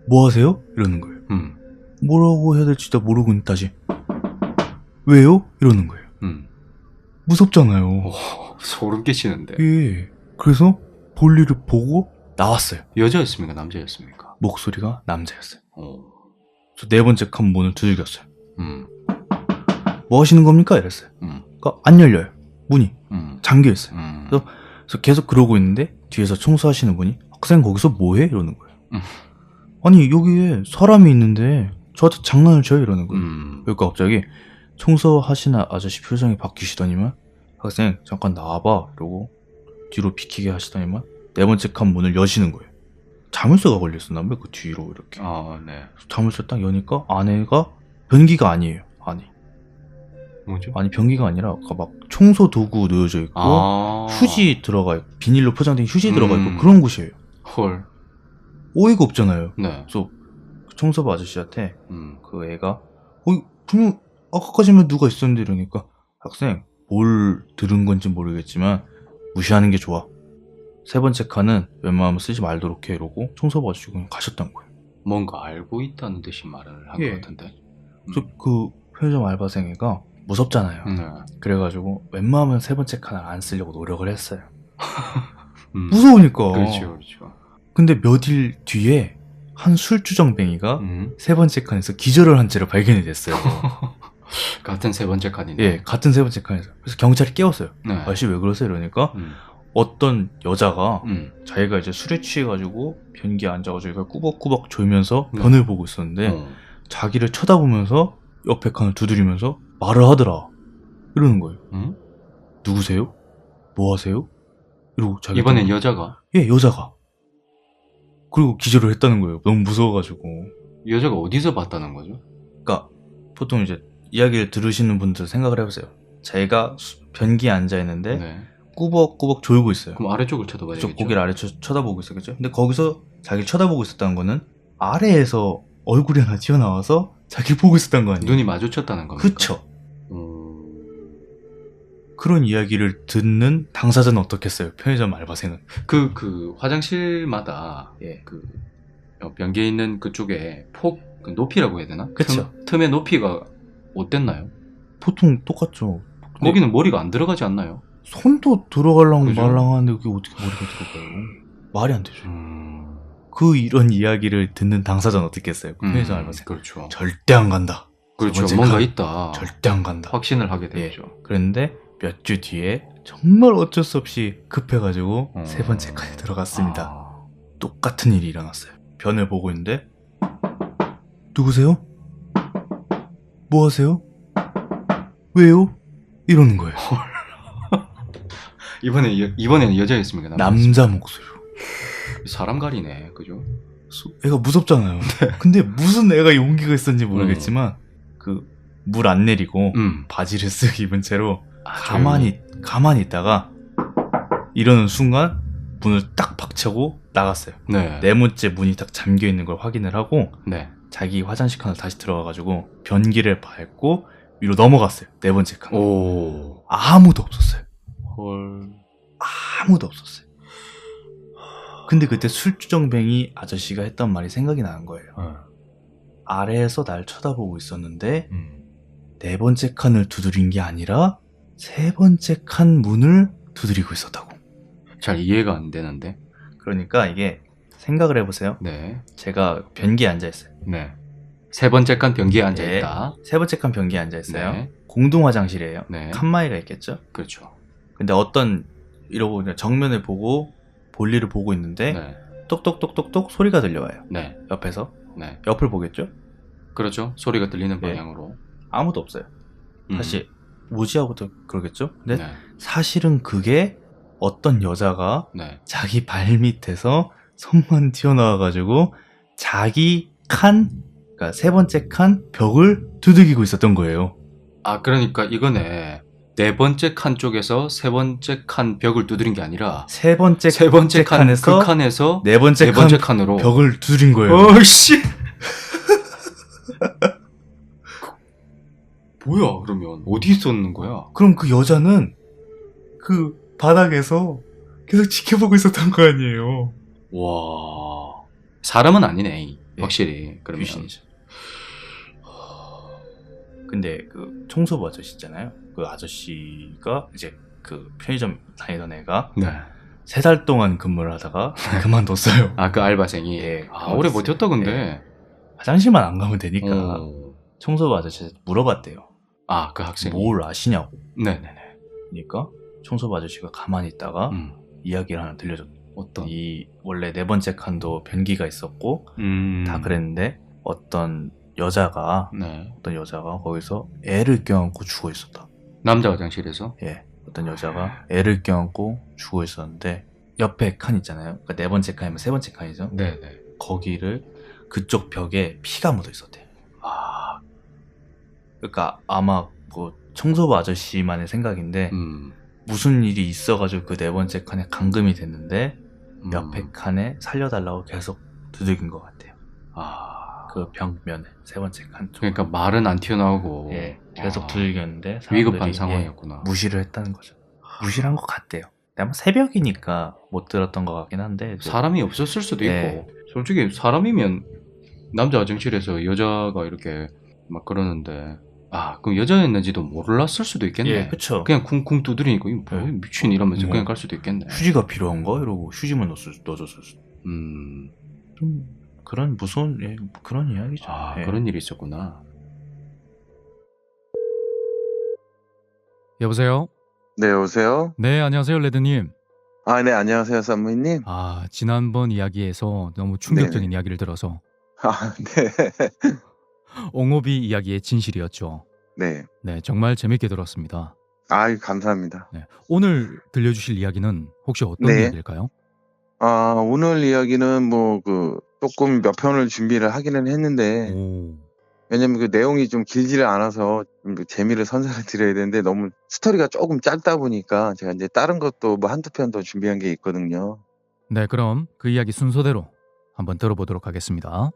뭐 하세요? 이러는 거예요. 뭐라고 해야 될지 다 모르고 있는데 다시 왜요? 이러는 거예요. 무섭잖아요. 소름 끼치는데. 예. 그래서 볼일을 보고 나왔어요. 여자였습니까? 남자였습니까? 목소리가 남자였어요. 그래서 네 번째 칸 문을 두들겼어요. 뭐 하시는 겁니까? 이랬어요. 그러니까 안 열려요. 문이 잠겨있어요. 그래서 계속 그러고 있는데 뒤에서 청소하시는 분이 학생 거기서 뭐해? 이러는 거예요. 아니 여기에 사람이 있는데 저한테 장난을 쳐요? 이러는 거예요. 그러니까 갑자기 청소하시는 아저씨 표정이 바뀌시더니만 학생 잠깐 나와봐 이러고 뒤로 비키게 하시더니만 네 번째 칸 문을 여시는 거예요. 자물쇠가 걸렸었나 봐요. 그 뒤로 이렇게. 아, 네. 자물쇠 딱 여니까 안에가 변기가 아니에요. 뭐죠? 아니 변기가 아니라 막 청소 도구 놓여져 있고 휴지 들어가 있고 비닐로 포장된 휴지 들어가 있고 그런 곳이에요. 헐. 어이가 없잖아요. 네. 그래서 청소부 아저씨한테 그 애가 분명 아까까지만 누가 있었는데 이러니까 학생 뭘 들은 건지 모르겠지만 무시하는 게 좋아. 세 번째 칸은 웬만하면 쓰지 말도록 해 이러고 청소부 아저씨 그냥 가셨던 거예요. 뭔가 알고 있다는 듯이 말을 한 것 같은데. 그래서 그 편의점 알바생 애가 무섭잖아요. 그래가지고 웬만하면 세 번째 칸을 안 쓰려고 노력을 했어요. 무서우니까. 그렇죠. 근데 몇 일 뒤에 한 술주정뱅이가 세 번째 칸에서 기절을 한 채로 발견이 됐어요. 같은 세 번째 칸이네. 예, 같은 세 번째 칸에서. 그래서 경찰이 깨웠어요. 네. 아저씨 왜 그러세요? 이러니까 어떤 여자가 자기가 이제 술에 취해가지고 변기에 앉아가지고 이걸 꾸벅꾸벅 졸면서 변을 보고 있었는데 자기를 쳐다보면서 옆에 칸을 두드리면서 말을 하더라. 이러는 거예요. 누구세요? 뭐 하세요? 이러고 자기 이번엔 여자가? 예, 여자가. 그리고 기절을 했다는 거예요. 너무 무서워가지고. 여자가 어디서 봤다는 거죠? 그러니까 보통 이제 이야기를 들으시는 분들 생각을 해보세요. 자기가 변기에 앉아있는데 네. 꾸벅꾸벅 졸고 있어요. 그럼 아래쪽을 쳐다봐야겠죠? 고개를 아래쪽 쳐다보고 있었겠죠. 근데 거기서 자기를 쳐다보고 있었다는 거는 아래에서 얼굴이 하나 튀어나와서 자기를 보고 있었다는 거 아니에요? 눈이 마주쳤다는 겁니까? 그쵸. 그런 이야기를 듣는 당사자는 어떻겠어요? 편의점 알바생은. 그 화장실마다 예. 그 변기에 있는 그쪽에 그 높이라고 해야 되나? 그쵸. 틈의 높이가 어땠나요? 보통 똑같죠. 거기는 머리가 안 들어가지 않나요? 손도 들어가려면 그죠? 말랑하는데 그게 어떻게 머리가 들어가요? 말이 안 되죠. 이런 이야기를 듣는 당사자는 어떻겠어요? 편의점 알바생. 그렇죠. 절대 안 간다. 그렇죠. 뭔가 있다. 절대 안 간다. 확신을 하게 되죠. 그런데 몇 주 뒤에 정말 어쩔 수 없이 급해가지고 세 번째 칸에 들어갔습니다. 똑같은 일이 일어났어요. 변을 보고 있는데 누구세요? 뭐 하세요? 왜요? 이러는 거예요. 이번에는 여자였습니까? 남자 목소리로. 사람 가리네, 그죠? 애가 무섭잖아요. 근데 무슨 애가 용기가 있었는지 모르겠지만 그 물 안 내리고 바지를 쓱 입은 채로 가만히 있다가 이러는 순간 문을 딱 박차고 나갔어요. 네. 네 번째 문이 딱 잠겨 있는 걸 확인을 하고 네. 자기 화장실 칸을 다시 들어가가지고 변기를 밟고 위로 넘어갔어요. 네 번째 칸. 오. 아무도 없었어요. 헐. 아무도 없었어요. 근데 그때 술주정뱅이 아저씨가 했던 말이 생각이 나는 거예요. 아래에서 날 쳐다보고 있었는데 네 번째 칸을 두드린 게 아니라 세 번째 칸 문을 두드리고 있었다고. 잘 이해가 안 되는데. 그러니까 이게 생각을 해보세요. 네. 제가 변기에 앉아있어요. 네. 세 번째 칸 변기에 앉아 네. 있다. 세 번째 칸 변기에 앉아있어요. 네. 공동 화장실이에요. 네. 칸마이가 있겠죠. 그렇죠. 근데 어떤 이러고 그냥 정면을 보고 볼일을 보고 있는데 네. 똑똑똑똑똑 소리가 들려와요. 네. 옆에서. 네. 옆을 보겠죠. 그렇죠. 소리가 들리는 네. 방향으로. 아무도 없어요. 다시 뭐지 하고도 그러겠죠. 근데 네. 사실은 그게 어떤 여자가 네. 자기 발 밑에서 손만 튀어나와가지고 자기 칸, 그러니까 세 번째 칸 벽을 두들기고 있었던 거예요. 아, 그러니까 이거네. 네 번째 칸 쪽에서 세 번째 칸 벽을 두드린 게 아니라 세 번째 칸에서 그 칸에서 네 번째, 네 번째 칸으로 벽을 두드린 거예요. 어씨. 뭐야? 그러면 어디 있었는 거야? 그럼 그 여자는 그 바닥에서 계속 지켜보고 있었던 거 아니에요. 와. 사람은 아니네. 네. 확실히. 그러면 귀신이죠. 근데 그 청소부 아저씨 있잖아요. 그 아저씨가 이제 그 편의점 다니던 애가 네. 3달 동안 근무를 하다가 그만뒀어요. 아, 그 알바생이. 예, 아, 오래 버텼다 근데. 화장실만 안 가면 되니까 어. 청소부 아저씨한테 물어봤대요. 아, 그 학생이. 뭘 아시냐고. 네네네. 그러니까 청소부 아저씨가 가만히 있다가 이야기를 하나 들려줬대. 어떤? 이 원래 네 번째 칸도 변기가 있었고 다 그랬는데 어떤 여자가 네. 거기서 애를 껴안고 죽어 있었다. 남자 화장실에서? 예, 어떤 여자가 애를 껴안고 죽어 있었는데 옆에 칸 있잖아요. 그러니까 네 번째 칸이면 세 번째 칸이죠. 네네. 거기를 그쪽 벽에 피가 묻어 있었대요. 아, 그러니까 아마 뭐 청소부 아저씨만의 생각인데 무슨 일이 있어가지고 그 네 번째 칸에 감금이 됐는데 옆에 칸에 살려달라고 계속 두들긴 것 같아요. 아, 그 벽면에 세 번째 칸 쪽. 그러니까 말은 안 튀어나오고. 예, 계속 아, 두들겼는데 위급한 사람들이, 상황이었구나. 무시를 했다는 거죠. 무시를 한 것 같대요. 아마 새벽이니까 못 들었던 것 같긴 한데 사람이 없었을 수도 네. 있고. 솔직히 사람이면 남자 화장실에서 여자가 이렇게 막 그러는데, 아, 그럼 여자였는지도 몰랐을 수도 있겠네. 예, 그쵸. 그냥 쿵쿵 두드리니까 이거 뭐야, 미친 이러면서 뭐, 그냥 갈 수도 있겠네. 휴지가 필요한가? 이러고 휴지만 넣어줬을 수도. 음, 좀 그런 무서운 그런 이야기죠. 아, 예. 그런 일이 있었구나. 여보세요? 네, 여보세요? 네, 안녕하세요, 레드님. 아, 네, 안녕하세요, 산무님. 아, 지난번 이야기에서 너무 충격적인 이야기를 들어서 아, 네. 옹호비 이야기의 진실이었죠. 네. 네, 정말 재밌게 들었습니다. 아이, 감사합니다. 네, 오늘 들려주실 이야기는 혹시 어떤 네. 이야기일까요? 아, 오늘 이야기는 뭐, 조금 몇 편을 준비를 하기는 했는데, 오, 왜냐면 그 내용이 좀 길지를 않아서 좀 재미를 선사를 드려야 되는데, 너무 스토리가 조금 짧다 보니까, 제가 이제 다른 것도 뭐 한두 편 더 준비한 게 있거든요. 네, 그럼 그 이야기 순서대로 한번 들어보도록 하겠습니다.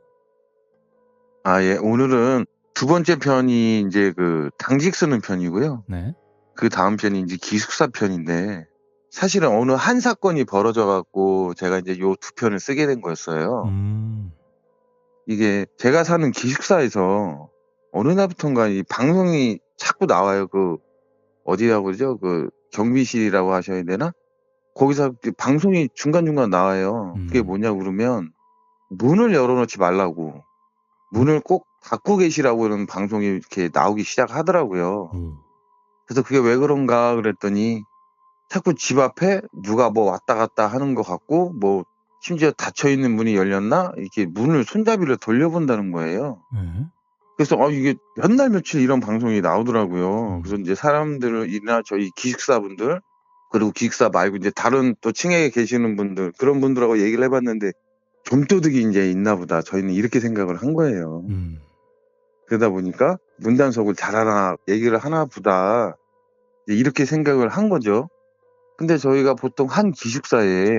아, 예. 오늘은 두 번째 편이 이제 당직 쓰는 편이고요. 네, 그 다음 편이 이제 기숙사 편인데, 사실은 어느 한 사건이 벌어져갖고 제가 이제 요 두 편을 쓰게 된 거였어요. 이게 제가 사는 기숙사에서 어느 날부턴가 이 방송이 자꾸 나와요. 어디라고 그러죠? 경비실이라고 하셔야 되나? 거기서 방송이 중간중간 나와요. 그게 뭐냐고 그러면 문을 열어놓지 말라고. 문을 꼭 닫고 계시라고 이런 방송이 이렇게 나오기 시작하더라고요. 그래서 그게 왜 그런가 그랬더니 자꾸 집 앞에 누가 뭐 왔다 갔다 하는 것 같고, 뭐, 심지어 닫혀있는 문이 열렸나? 이렇게 문을 손잡이를 돌려본다는 거예요. 네. 그래서, 이게 몇 날 며칠 이런 방송이 나오더라고요. 그래서 이제 사람들이나 저희 기숙사분들, 그리고 기숙사 말고 이제 다른 또 층에 계시는 분들, 그런 분들하고 얘기를 해봤는데, 좀도둑이 이제 있나 보다. 저희는 이렇게 생각을 한 거예요. 그러다 보니까 문단속을 잘하나, 얘기를 하나 보다. 이렇게 생각을 한 거죠. 근데 저희가 보통 한 기숙사에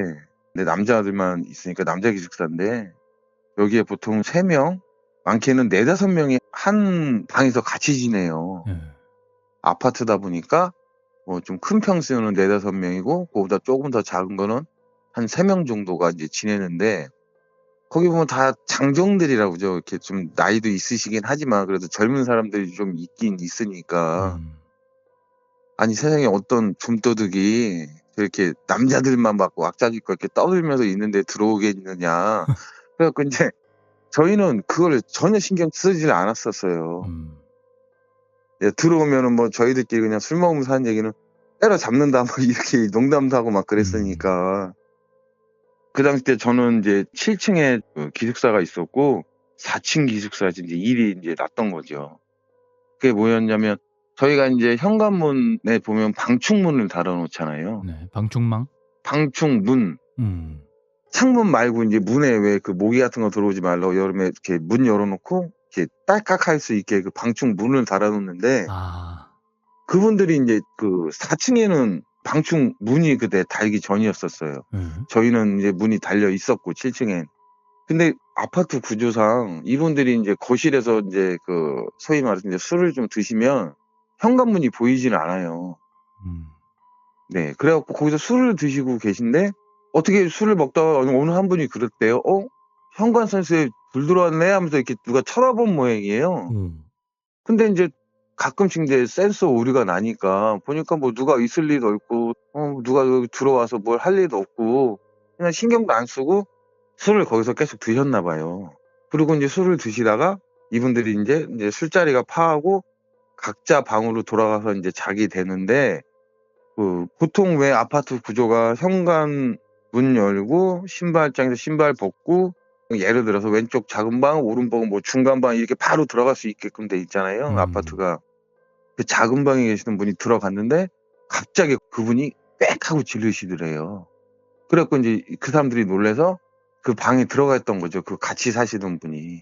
남자들만 있으니까 남자 기숙사인데 여기에 보통 3명 많게는 4-5명이 한 방에서 같이 지내요. 예. 아파트다 보니까 뭐 좀 큰 평수는 4-5명이고 그거보다 조금 더 작은 거는 한 3명 정도가 이제 지내는데 거기 보면 다 장정들이라고 그러죠. 이렇게 좀 나이도 있으시긴 하지만 그래도 젊은 사람들이 좀 있긴 있으니까 아니 세상에 어떤 좀도둑이 이렇게 남자들만 막 왁자지껄 이렇게 떠들면서 있는데 들어오겠느냐. 그래갖고 이제 저희는 그걸 전혀 신경 쓰질 않았었어요. 예, 들어오면은 뭐 저희들끼리 그냥 술 먹으면서 하는 얘기는 때려잡는다 막 이렇게 농담도 하고 막 그랬으니까. 그 당시 때 저는 이제 7층에 기숙사가 있었고 4층 기숙사에서 이제 일이 이제 났던 거죠. 그게 뭐였냐면 저희가 이제 현관문에 보면 방충문을 달아놓잖아요. 네, 방충망. 방충문. 창문 말고 이제 문에 왜 그 모기 같은 거 들어오지 말라고 여름에 이렇게 문 열어놓고 이렇게 딸깍할 수 있게 그 방충문을 달아놓는데 아, 그분들이 이제 그 4층에는 방충문이 그때 달기 전이었었어요. 저희는 이제 문이 달려 있었고 7층엔. 근데 아파트 구조상 이분들이 이제 거실에서 이제 그 소위 말해서 이제 술을 좀 드시면 현관문이 보이지는 않아요. 네, 그래갖고 거기서 술을 드시고 계신데 어떻게 술을 먹다가 어느 한 분이 그랬대요. 현관 센서에 불 들어왔네 하면서 이렇게 누가 쳐다본 모양이에요. 근데 이제 가끔씩 이제 센서 오류가 나니까 보니까 뭐 누가 있을 리도 없고 누가 여기 들어와서 뭘 할 일도 없고 그냥 신경도 안 쓰고 술을 거기서 계속 드셨나 봐요. 그리고 이제 술을 드시다가 이분들이 이제 술자리가 파하고 각자 방으로 돌아가서 이제 자게 되는데 그 보통 왜 아파트 구조가 현관 문 열고 신발장에서 신발 벗고 예를 들어서 왼쪽 작은 방, 오른쪽 뭐 중간 방 이렇게 바로 들어갈 수 있게끔 돼 있잖아요. 아파트가. 그 작은 방에 계시는 분이 들어갔는데 갑자기 그분이 빽 하고 지르시더래요. 그래갖고 이제 그 사람들이 놀래서 그 방에 들어갔던 거죠. 그 같이 사시던 분이.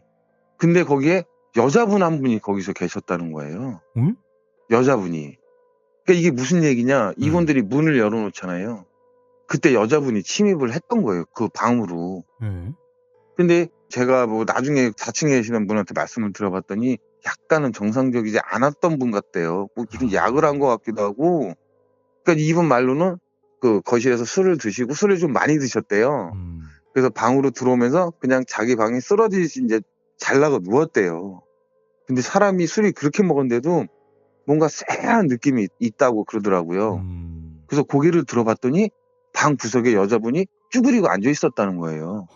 근데 거기에 여자분 한 분이 거기서 계셨다는 거예요. 응? 여자분이. 그러니까 이게 무슨 얘기냐. 이분들이 문을 열어놓잖아요. 그때 여자분이 침입을 했던 거예요. 그 방으로. 근데 제가 뭐 나중에 4층에 계시는 분한테 말씀을 들어봤더니 약간은 정상적이지 않았던 분 같대요. 뭐 무슨 약을 한 것 같기도 하고. 그러니까 이분 말로는 그 거실에서 술을 드시고 술을 좀 많이 드셨대요. 그래서 방으로 들어오면서 그냥 자기 방에 쓰러지시 이제 잘라고 누웠대요. 근데 사람이 술이 그렇게 먹었는데도 뭔가 쎄한 느낌이 있다고 그러더라고요. 그래서 고개를 들어봤더니 방 구석에 여자분이 쭈그리고 앉아 있었다는 거예요.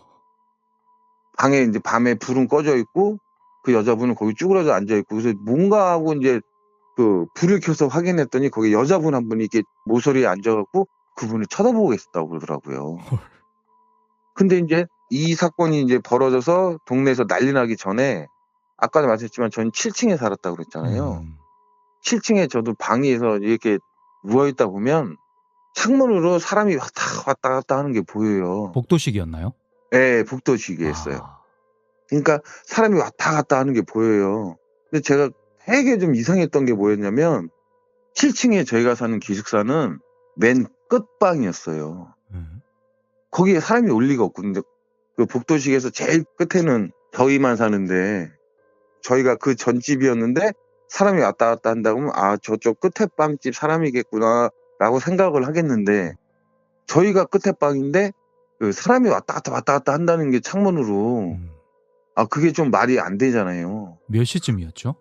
방에 이제 밤에 불은 꺼져 있고 그 여자분은 거기 쭈그러져 앉아 있고 그래서 뭔가 하고 이제 그 불을 켜서 확인했더니 거기 여자분 한 분이 이렇게 모서리에 앉아갖고 그분을 쳐다보고 계셨다고 그러더라고요. 근데 이제 이 사건이 이제 벌어져서 동네에서 난리 나기 전에 아까도 말씀했지만 저는 7층에 살았다고 그랬잖아요. 7층에 저도 방에서 이렇게 누워있다 보면 창문으로 사람이 왔다 갔다 하는 게 보여요. 복도식이었나요? 네, 복도식이었어요. 그러니까 사람이 왔다 갔다 하는 게 보여요. 근데 제가 되게 좀 이상했던 게 뭐였냐면 7층에 저희가 사는 기숙사는 맨 끝방이었어요. 거기에 사람이 올 리가 없고 근데 그 복도식에서 제일 끝에는 저희만 사는데 저희가 그 전집이었는데 사람이 왔다 갔다 한다고 하면 아 저쪽 끝에 빵집 사람이겠구나 라고 생각을 하겠는데 저희가 끝에 빵인데 그 사람이 왔다 갔다 한다는 게 창문으로 아 그게 좀 말이 안 되잖아요. 몇 시쯤이었죠?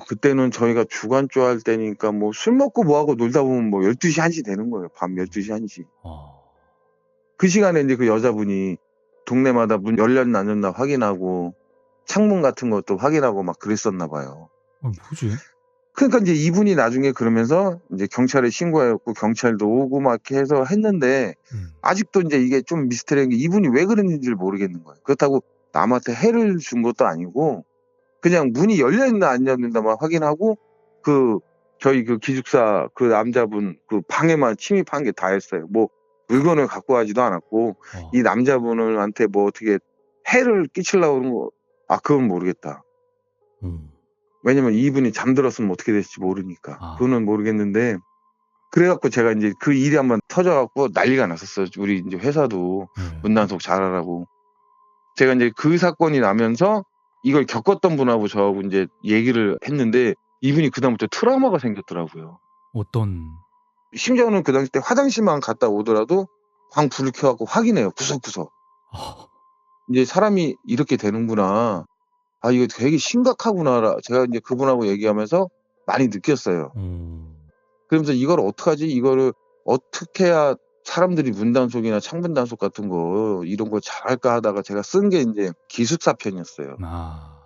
그때는 저희가 주간조 할 때니까 뭐 술 먹고 뭐하고 놀다 보면 뭐 12시 1시 되는 거예요. 밤 12시 1시. 그 시간에 이제 그 여자분이 동네마다 문 열렸나 안 열렸나 확인하고 창문 같은 것도 확인하고 막 그랬었나 봐요. 뭐지? 그러니까 이제 이분이 나중에 그러면서 이제 경찰에 신고하였고 경찰도 오고 막 이렇게 해서 했는데 아직도 이제 이게 좀 미스터리한 게 이분이 왜 그랬는지를 모르겠는 거예요. 그렇다고 남한테 해를 준 것도 아니고 그냥 문이 열려있나 안 열렸나만 확인하고 그 저희 그 기숙사 그 남자분 그 방에만 침입한 게 다였어요. 뭐 물건을 갖고 가지도 않았고 이 남자분한테 뭐 어떻게 해를 끼치려고 그런 거 그건 모르겠다. 왜냐면 이분이 잠들었으면 어떻게 됐을지 모르니까. 그거는 모르겠는데 그래갖고 제가 이제 그 일이 한번 터져갖고 난리가 났었어요. 우리 이제 회사도 문단속 잘하라고. 제가 이제 그 사건이 나면서 이걸 겪었던 분하고 저하고 이제 얘기를 했는데 이분이 그다음부터 트라우마가 생겼더라고요. 어떤 심지어는 그 당시 때 화장실만 갔다 오더라도 방 불을 켜갖고 확인해요. 구석구석. 아, 이제 사람이 이렇게 되는구나. 아, 이거 되게 심각하구나. 제가 이제 그분하고 얘기하면서 많이 느꼈어요. 그러면서 이걸 어떡하지? 이거를 어떻게 해야 사람들이 문단속이나 창문단속 같은 거 이런 거 잘할까 하다가 제가 쓴 게 이제 기숙사 편이었어요. 아,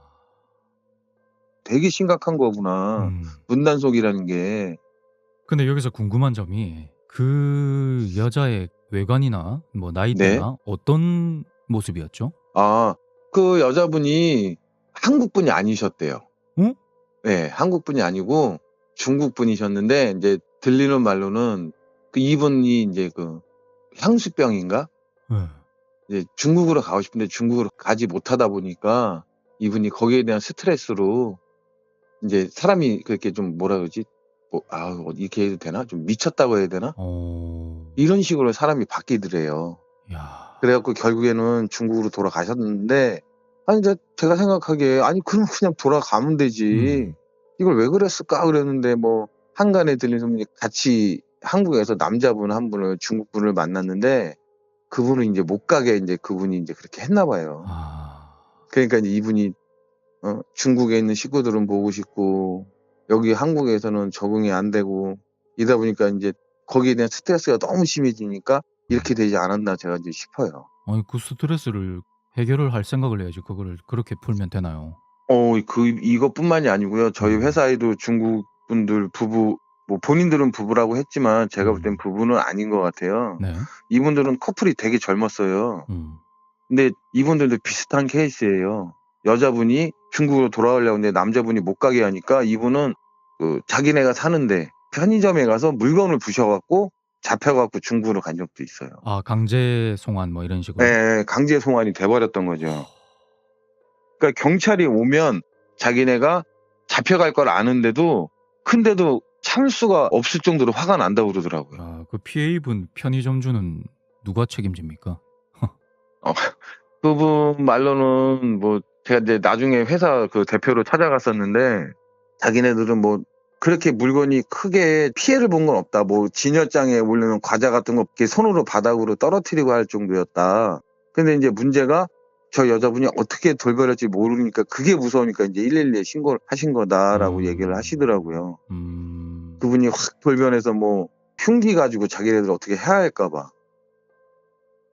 되게 심각한 거구나. 문단속이라는 게. 근데 여기서 궁금한 점이 그 여자의 외관이나 뭐 나이대나 어떤 모습이었죠? 아, 그 여자분이 한국 분이 아니셨대요. 응? 네, 한국 분이 아니고 중국 분이셨는데 이제 들리는 말로는 그 이분이 이제 그 향수병인가? 네. 이제 중국으로 가고 싶은데 중국으로 가지 못하다 보니까 이분이 거기에 대한 스트레스로 이제 사람이 그렇게 좀 뭐라 그러지? 뭐, 이렇게 해도 되나? 좀 미쳤다고 해야 되나? 이런 식으로 사람이 바뀌더래요. 야, 그래갖고 결국에는 중국으로 돌아가셨는데, 아니, 제가 생각하기에, 아니, 그럼 그냥 돌아가면 되지. 이걸 왜 그랬을까? 그랬는데, 뭐, 한간에 들린 소문이 같이 한국에서 남자분 한 분을, 중국 분을 만났는데, 그분은 이제 못 가게 이제 그분이 이제 그렇게 했나 봐요. 아, 그러니까 이제 이분이, 중국에 있는 식구들은 보고 싶고, 여기 한국에서는 적응이 안 되고, 이러다 보니까 이제 거기에 대한 스트레스가 너무 심해지니까 이렇게 되지 않았나 제가 이제 싶어요. 아니 그 스트레스를 해결을 할 생각을 해야지 그거를 그렇게 풀면 되나요? 이것뿐만이 아니고요. 저희 회사에도 중국 분들 부부, 뭐 본인들은 부부라고 했지만 제가 볼 땐 부부는 아닌 것 같아요. 네. 이분들은 커플이 되게 젊었어요. 근데 이분들도 비슷한 케이스예요. 여자분이 중국으로 돌아가려고 하는데 남자분이 못 가게 하니까 이분은 그 자기네가 사는데 편의점에 가서 물건을 부셔갖고 잡혀갖고 중국으로 간 적도 있어요. 아, 강제 송환 뭐 이런 식으로? 네, 강제 송환이 돼버렸던 거죠. 그러니까 경찰이 오면 자기네가 잡혀갈 걸 아는데도 근데도 참을 수가 없을 정도로 화가 난다고 그러더라고요. 아, 그 피해 입은 편의점주는 누가 책임집니까? 그분 말로는 뭐 제가 이제 나중에 회사 그 대표로 찾아갔었는데 자기네들은 뭐 그렇게 물건이 크게 피해를 본 건 없다. 뭐 진열장에 올리는 과자 같은 거 이렇게 손으로 바닥으로 떨어뜨리고 할 정도였다. 근데 이제 문제가 저 여자분이 어떻게 돌변할지 모르니까 그게 무서우니까 이제 112에 신고를 하신 거다라고 얘기를 하시더라고요. 그분이 확 돌변해서 뭐 흉기 가지고 자기네들 어떻게 해야 할까 봐.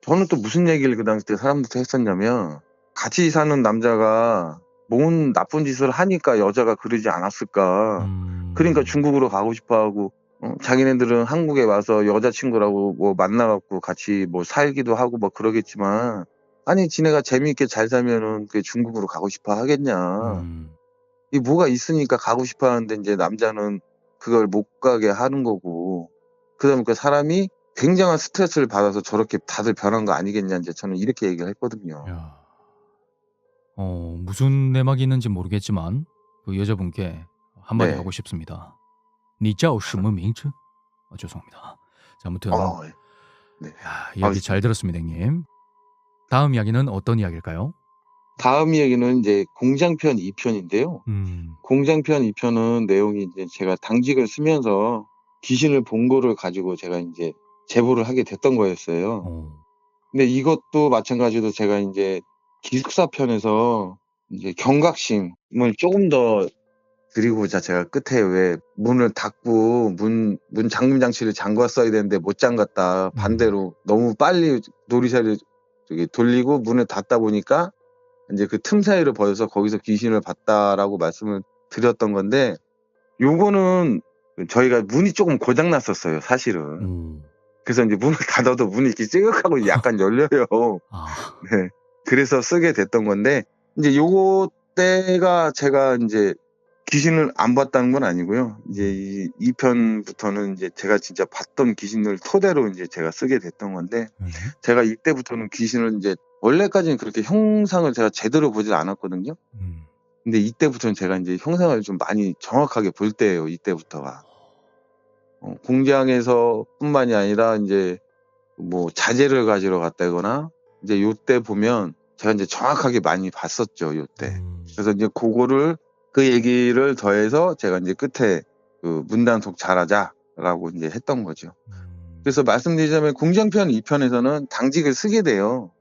저는 또 무슨 얘기를 그 당시 때 사람들한테 했었냐면 같이 사는 남자가 뭔 나쁜 짓을 하니까 여자가 그러지 않았을까. 그러니까 중국으로 가고 싶어하고 자기네들은 한국에 와서 여자친구라고 뭐 만나갖고 같이 뭐 살기도 하고 뭐 그러겠지만 아니 지네가 재미있게 잘 살면은 그 중국으로 가고 싶어 하겠냐. 이 뭐가 있으니까 가고 싶어 하는데 이제 남자는 그걸 못 가게 하는 거고 그다음에 그 사람이 굉장한 스트레스를 받아서 저렇게 다들 변한 거 아니겠냐 이제 저는 이렇게 얘기를 했거든요. 야. 무슨 내막이 있는지 모르겠지만 그 여자분께 한마디 네. 하고 싶습니다. 你叫什么名字? 죄송합니다. 자, 아무튼 네. 야, 이야기 잘 들었습니다, 형님. 다음 이야기는 어떤 이야기일까요? 다음 이야기는 이제 공장편 2편인데요. 공장편 2편은 내용이 이제 제가 당직을 쓰면서 귀신을 본 거를 가지고 제가 이제 제보를 하게 됐던 거였어요. 근데 이것도 마찬가지로 제가 이제 기숙사 편에서 이제 경각심을 조금 더 드리고자 제가 끝에 왜 문을 닫고 문 잠금 장치를 잠갔어야 되는데 못 잠갔다. 반대로 너무 빨리 놀이사를 돌리고 문을 닫다 보니까 이제 그 틈 사이로 보여서 거기서 귀신을 봤다라고 말씀을 드렸던 건데 요거는 저희가 문이 조금 고장 났었어요, 사실은. 그래서 이제 문을 닫아도 문이 이렇게 찌그하고 약간 열려요. 네. 그래서 쓰게 됐던 건데 이제 요거 때가 제가 이제 귀신을 안 봤다는 건 아니고요. 이제 이 2편부터는 이제 제가 진짜 봤던 귀신을 토대로 이제 제가 쓰게 됐던 건데 제가 이때부터는 귀신을 이제 원래까지는 그렇게 형상을 제가 제대로 보질 않았거든요. 근데 이때부터는 제가 이제 형상을 좀 많이 정확하게 볼 때예요. 이때부터가. 공장에서 뿐만이 아니라 이제 뭐 자재를 가지러 갔다거나 이제 요때 보면 제가 이제 정확하게 많이 봤었죠, 요때. 그래서 이제 그 얘기를 더해서 제가 이제 끝에 그 문단속 잘하자라고 이제 했던 거죠. 그래서 말씀드리자면 공장편 2편에서는 당직을 쓰게 돼요.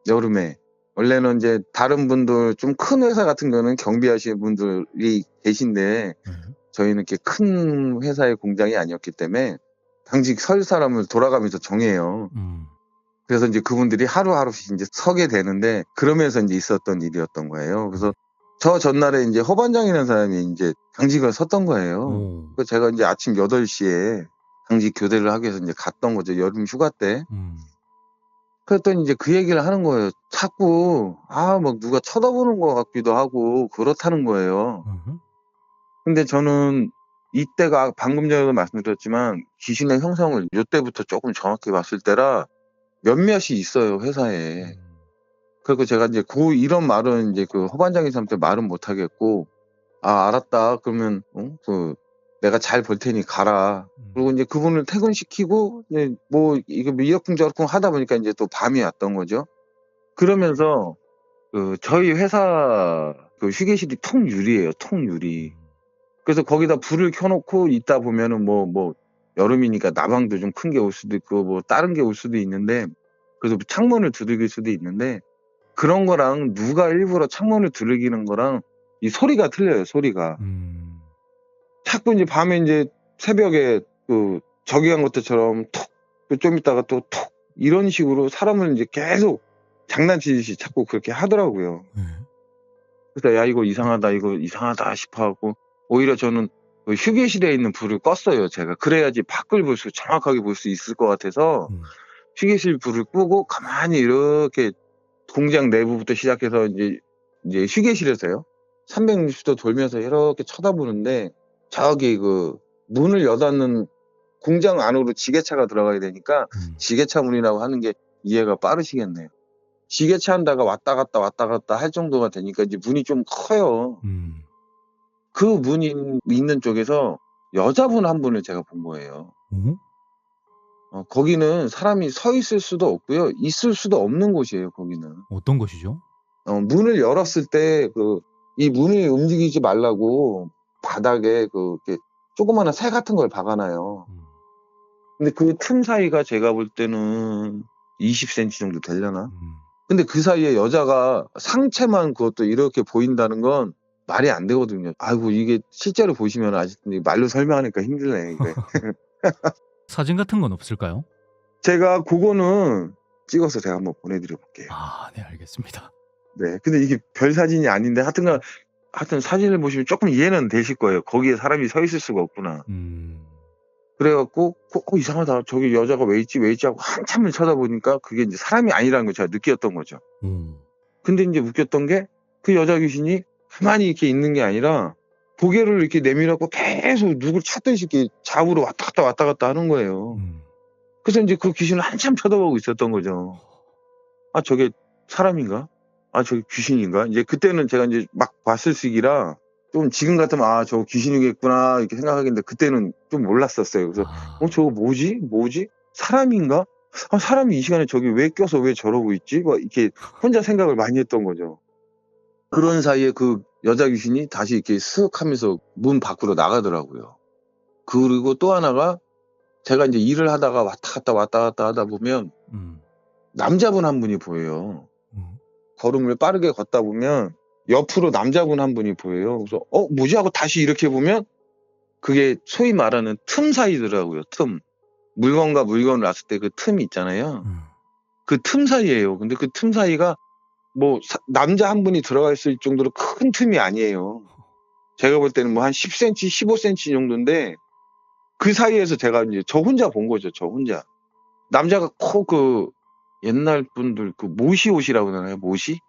여름에. 원래는 이제 다른 분들 좀 큰 회사 같은 거는 경비하시는 분들이 계신데 저희는 이렇게 큰 회사의 공장이 아니었기 때문에 당직 설 사람을 돌아가면서 정해요. 그래서 이제 그분들이 하루하루씩 이제 서게 되는데 그러면서 이제 있었던 일이었던 거예요. 그래서 저 전날에 이제 허반장이라는 사람이 이제 당직을 섰던 거예요. 그래서 제가 이제 아침 8시에 당직 교대를 하기 위해서 이제 갔던 거죠. 여름 휴가 때. 그랬더니 이제 그 얘기를 하는 거예요. 자꾸, 막 누가 쳐다보는 것 같기도 하고, 그렇다는 거예요. 근데 저는 이때가 방금 전에도 말씀드렸지만, 귀신의 형성을 이때부터 조금 정확히 봤을 때라, 몇몇이 있어요, 회사에. 그리고 제가 이제 이런 말은 이제 그 허반장님한테 말은 못 하겠고, 알았다. 그러면, 내가 잘 볼 테니 가라. 그리고 이제 그분을 퇴근시키고, 이제 이거 이러쿵저러쿵 하다 보니까 이제 또 밤이 왔던 거죠. 그러면서, 저희 회사 그 휴게실이 통유리예요, 통유리. 그래서 거기다 불을 켜놓고 있다 보면은 여름이니까 나방도 좀 큰 게 올 수도 있고, 다른 게 올 수도 있는데, 그래서 창문을 두들길 수도 있는데, 그런 거랑 누가 일부러 창문을 두들기는 거랑 이 소리가 틀려요, 소리가. 자꾸 이제 밤에 이제 새벽에 저기한 것들처럼 톡, 좀 있다가 또 톡, 이런 식으로 사람을 이제 계속 장난치듯이 자꾸 그렇게 하더라고요. 그래서 야, 이거 이상하다 싶어갖고, 오히려 저는 그 휴게실에 있는 불을 껐어요, 제가. 그래야지 밖을 정확하게 볼 수 있을 것 같아서, 휴게실 불을 끄고 가만히 이렇게 공장 내부부터 시작해서 이제 휴게실에서요. 360도 돌면서 이렇게 쳐다보는데, 저기 문을 여닫는 공장 안으로 지게차가 들어가야 되니까 지게차 문이라고 하는 게 이해가 빠르시겠네요. 지게차 한다가 왔다 갔다 할 정도가 되니까 이제 문이 좀 커요. 그 문이 있는 쪽에서 여자분 한 분을 제가 본 거예요. 거기는 사람이 서 있을 수도 없고요. 있을 수도 없는 곳이에요, 거기는. 어떤 것이죠? 문을 열었을 때 이 문이 움직이지 말라고 바닥에 이렇게 조그마한 새 같은 걸 박아놔요. 근데 그 틈 사이가 제가 볼 때는 20cm 정도 되려나? 근데 그 사이에 여자가 상체만 그것도 이렇게 보인다는 건 말이 안 되거든요. 아이고, 이게 실제로 보시면 아시던데 말로 설명하니까 힘들네, 이게. 사진 같은 건 없을까요? 제가 그거는 찍어서 제가 한번 보내드려 볼게요. 네, 알겠습니다. 네. 근데 이게 별 사진이 아닌데 하여튼 사진을 보시면 조금 이해는 되실 거예요. 거기에 사람이 서 있을 수가 없구나. 그래갖고, 이상하다. 저기 여자가 왜 있지 하고 한참을 쳐다보니까 그게 이제 사람이 아니라는 걸 제가 느꼈던 거죠. 근데 이제 웃겼던 게 그 여자 귀신이 가만히 이렇게 있는 게 아니라 고개를 이렇게 내밀었고 계속 누굴 찾듯이 이렇게 좌우로 왔다 갔다 하는 거예요. 그래서 이제 그 귀신을 한참 쳐다보고 있었던 거죠. 저게 사람인가? 저게 귀신인가? 이제 그때는 제가 이제 막 봤을 시기라 좀 지금 같으면 저거 귀신이겠구나 이렇게 생각하겠는데 그때는 좀 몰랐었어요. 그래서 저거 뭐지? 사람인가? 사람이 이 시간에 저기 왜 껴서 왜 저러고 있지? 이렇게 혼자 생각을 많이 했던 거죠. 그런 사이에 그 여자 귀신이 다시 이렇게 쓱 하면서 문 밖으로 나가더라고요. 그리고 또 하나가 제가 이제 일을 하다가 왔다 갔다 하다 보면 남자분 한 분이 보여요. 걸음을 빠르게 걷다 보면 옆으로 남자분 한 분이 보여요. 그래서 뭐지 하고 다시 이렇게 보면 그게 소위 말하는 틈 사이더라고요. 틈. 물건과 물건을 놨을 때 그 틈이 있잖아요. 그 틈 사이예요. 근데 그 틈 사이가 남자 한 분이 들어가 있을 정도로 큰 틈이 아니에요. 제가 볼 때는 한 10cm, 15cm 정도인데 그 사이에서 제가 이제 저 혼자 본 거죠. 저 혼자. 남자가 옛날 분들 모시 옷이라고 하나요? 모시?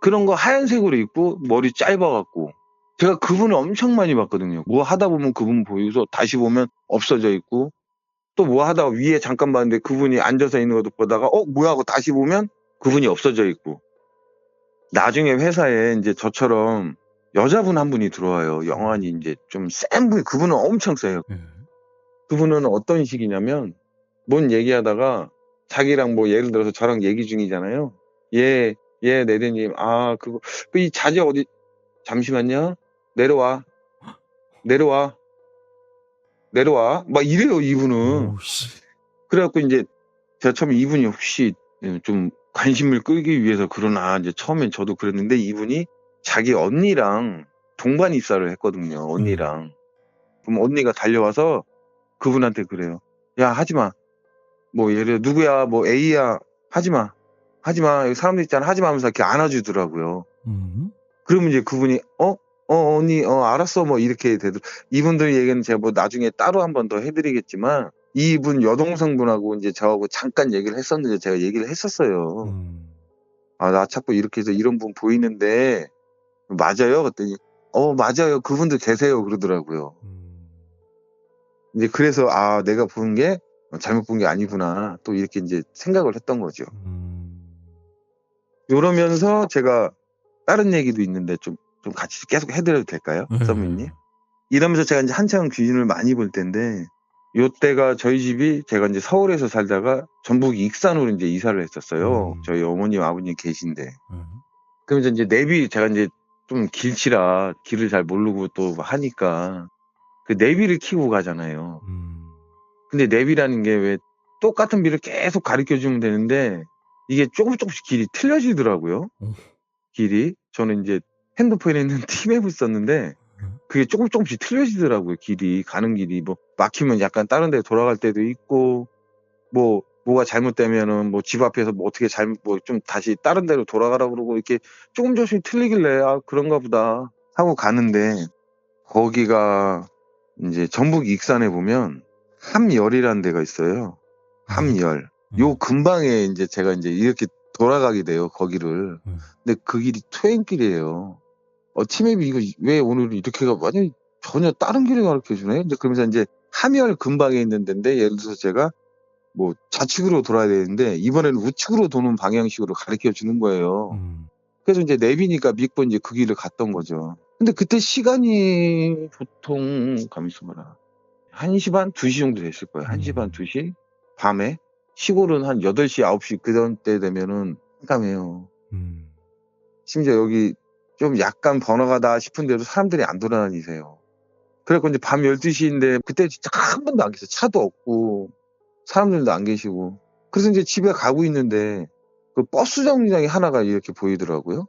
그런 거 하얀색으로 입고 머리 짧아갖고 제가 그분을 엄청 많이 봤거든요. 뭐 하다 보면 그분 보이고서 다시 보면 없어져 있고 또 뭐 하다가 위에 잠깐 봤는데 그분이 앉아서 있는 것도 보다가 뭐야 하고 다시 보면 그분이 없어져 있고 나중에 회사에 이제 저처럼 여자분 한 분이 들어와요. 영환이 이제 좀 센 분, 그분은 엄청 세요. 그분은 어떤 식이냐면 뭔 얘기하다가 자기랑 예를 들어서 저랑 얘기 중이잖아요. 얘 예, 내리님. 아, 이 자재 어디, 잠시만요. 내려와. 막 이래요, 이분은. 오씨. 그래갖고 이제 제가 처음에 이분이 혹시 좀 관심을 끌기 위해서 그러나 이제 처음엔 저도 그랬는데 이분이 자기 언니랑 동반 입사를 했거든요. 언니랑. 그럼 언니가 달려와서 그분한테 그래요. 야, 하지 마. 뭐 예를 들어 누구야, 뭐 A야, 하지 마. 여기 사람들 있잖아, 하지 마 하면서 이렇게 안아주더라고요. 그러면 이제 그분이 언니 알았어 뭐 이렇게 이분들 얘기는 제가 뭐 나중에 따로 한 번 더 해드리겠지만 이분 여동생분하고 이제 저하고 잠깐 얘기를 했었는데 제가 얘기를 했었어요. 아, 나 자꾸 이렇게 해서 이런 분 보이는데 맞아요? 그랬더니 맞아요. 그분들 계세요. 그러더라고요. 이제 그래서 아, 내가 본 게 잘못 본 게 아니구나. 또 이렇게 이제 생각을 했던 거죠. 이러면서 제가 다른 얘기도 있는데 좀 같이 계속 해드려도 될까요? 선배님? 이러면서 제가 이제 한창 귀신을 많이 볼 때인데 요때가 저희 집이 제가 이제 서울에서 살다가 전북 익산으로 이제 이사를 했었어요. 저희 어머님 아버님 계신데. 그러면서 이제 제가 이제 좀 길치라 길을 잘 모르고 또 하니까 그 내비를 키고 가잖아요. 근데 내비라는 게 왜 똑같은 비를 계속 가르쳐 주면 되는데 이게 조금씩 길이 틀려지더라고요. 길이. 저는 이제 핸드폰에 있는 티맵을 썼는데 그게 조금씩 틀려지더라고요. 가는 길이. 뭐 막히면 약간 다른 데 돌아갈 때도 있고 뭐가 잘못되면은 뭐 집 앞에서 뭐 어떻게 좀 다시 다른 데로 돌아가라고 그러고 이렇게 조금씩 틀리길래 아, 그런가 보다 하고 가는데 거기가 이제 전북 익산에 보면 함열이라는 데가 있어요. 함열. 요 근방에 이제 제가 이제 이렇게 돌아가게 돼요, 거기를. 근데 그 길이 퇴행길이에요. 티맵이 이거 왜 오늘 이렇게 완전히 전혀 다른 길을 가르쳐 주네? 이제 그러면서 이제 함열 근방에 있는 데인데 예를 들어서 제가 뭐 좌측으로 돌아야 되는데 이번에는 우측으로 도는 방향식으로 가르쳐 주는 거예요. 그래서 이제 내비니까 믿고 이제 그 길을 갔던 거죠. 근데 그때 시간이 보통 가만 있어봐라. 1시 반, 2시 정도 됐을 거예요. 1시 반, 2시? 밤에? 시골은 한 8시, 9시 그런 때 되면은 깜깜해요. 심지어 여기 좀 약간 번화가다 싶은데도 사람들이 안 돌아다니세요. 그래갖고 이제 밤 12시인데 그때 진짜 한 번도 안 계세요. 차도 없고 사람들도 안 계시고. 그래서 이제 집에 가고 있는데 그 버스 정류장이 하나가 이렇게 보이더라고요.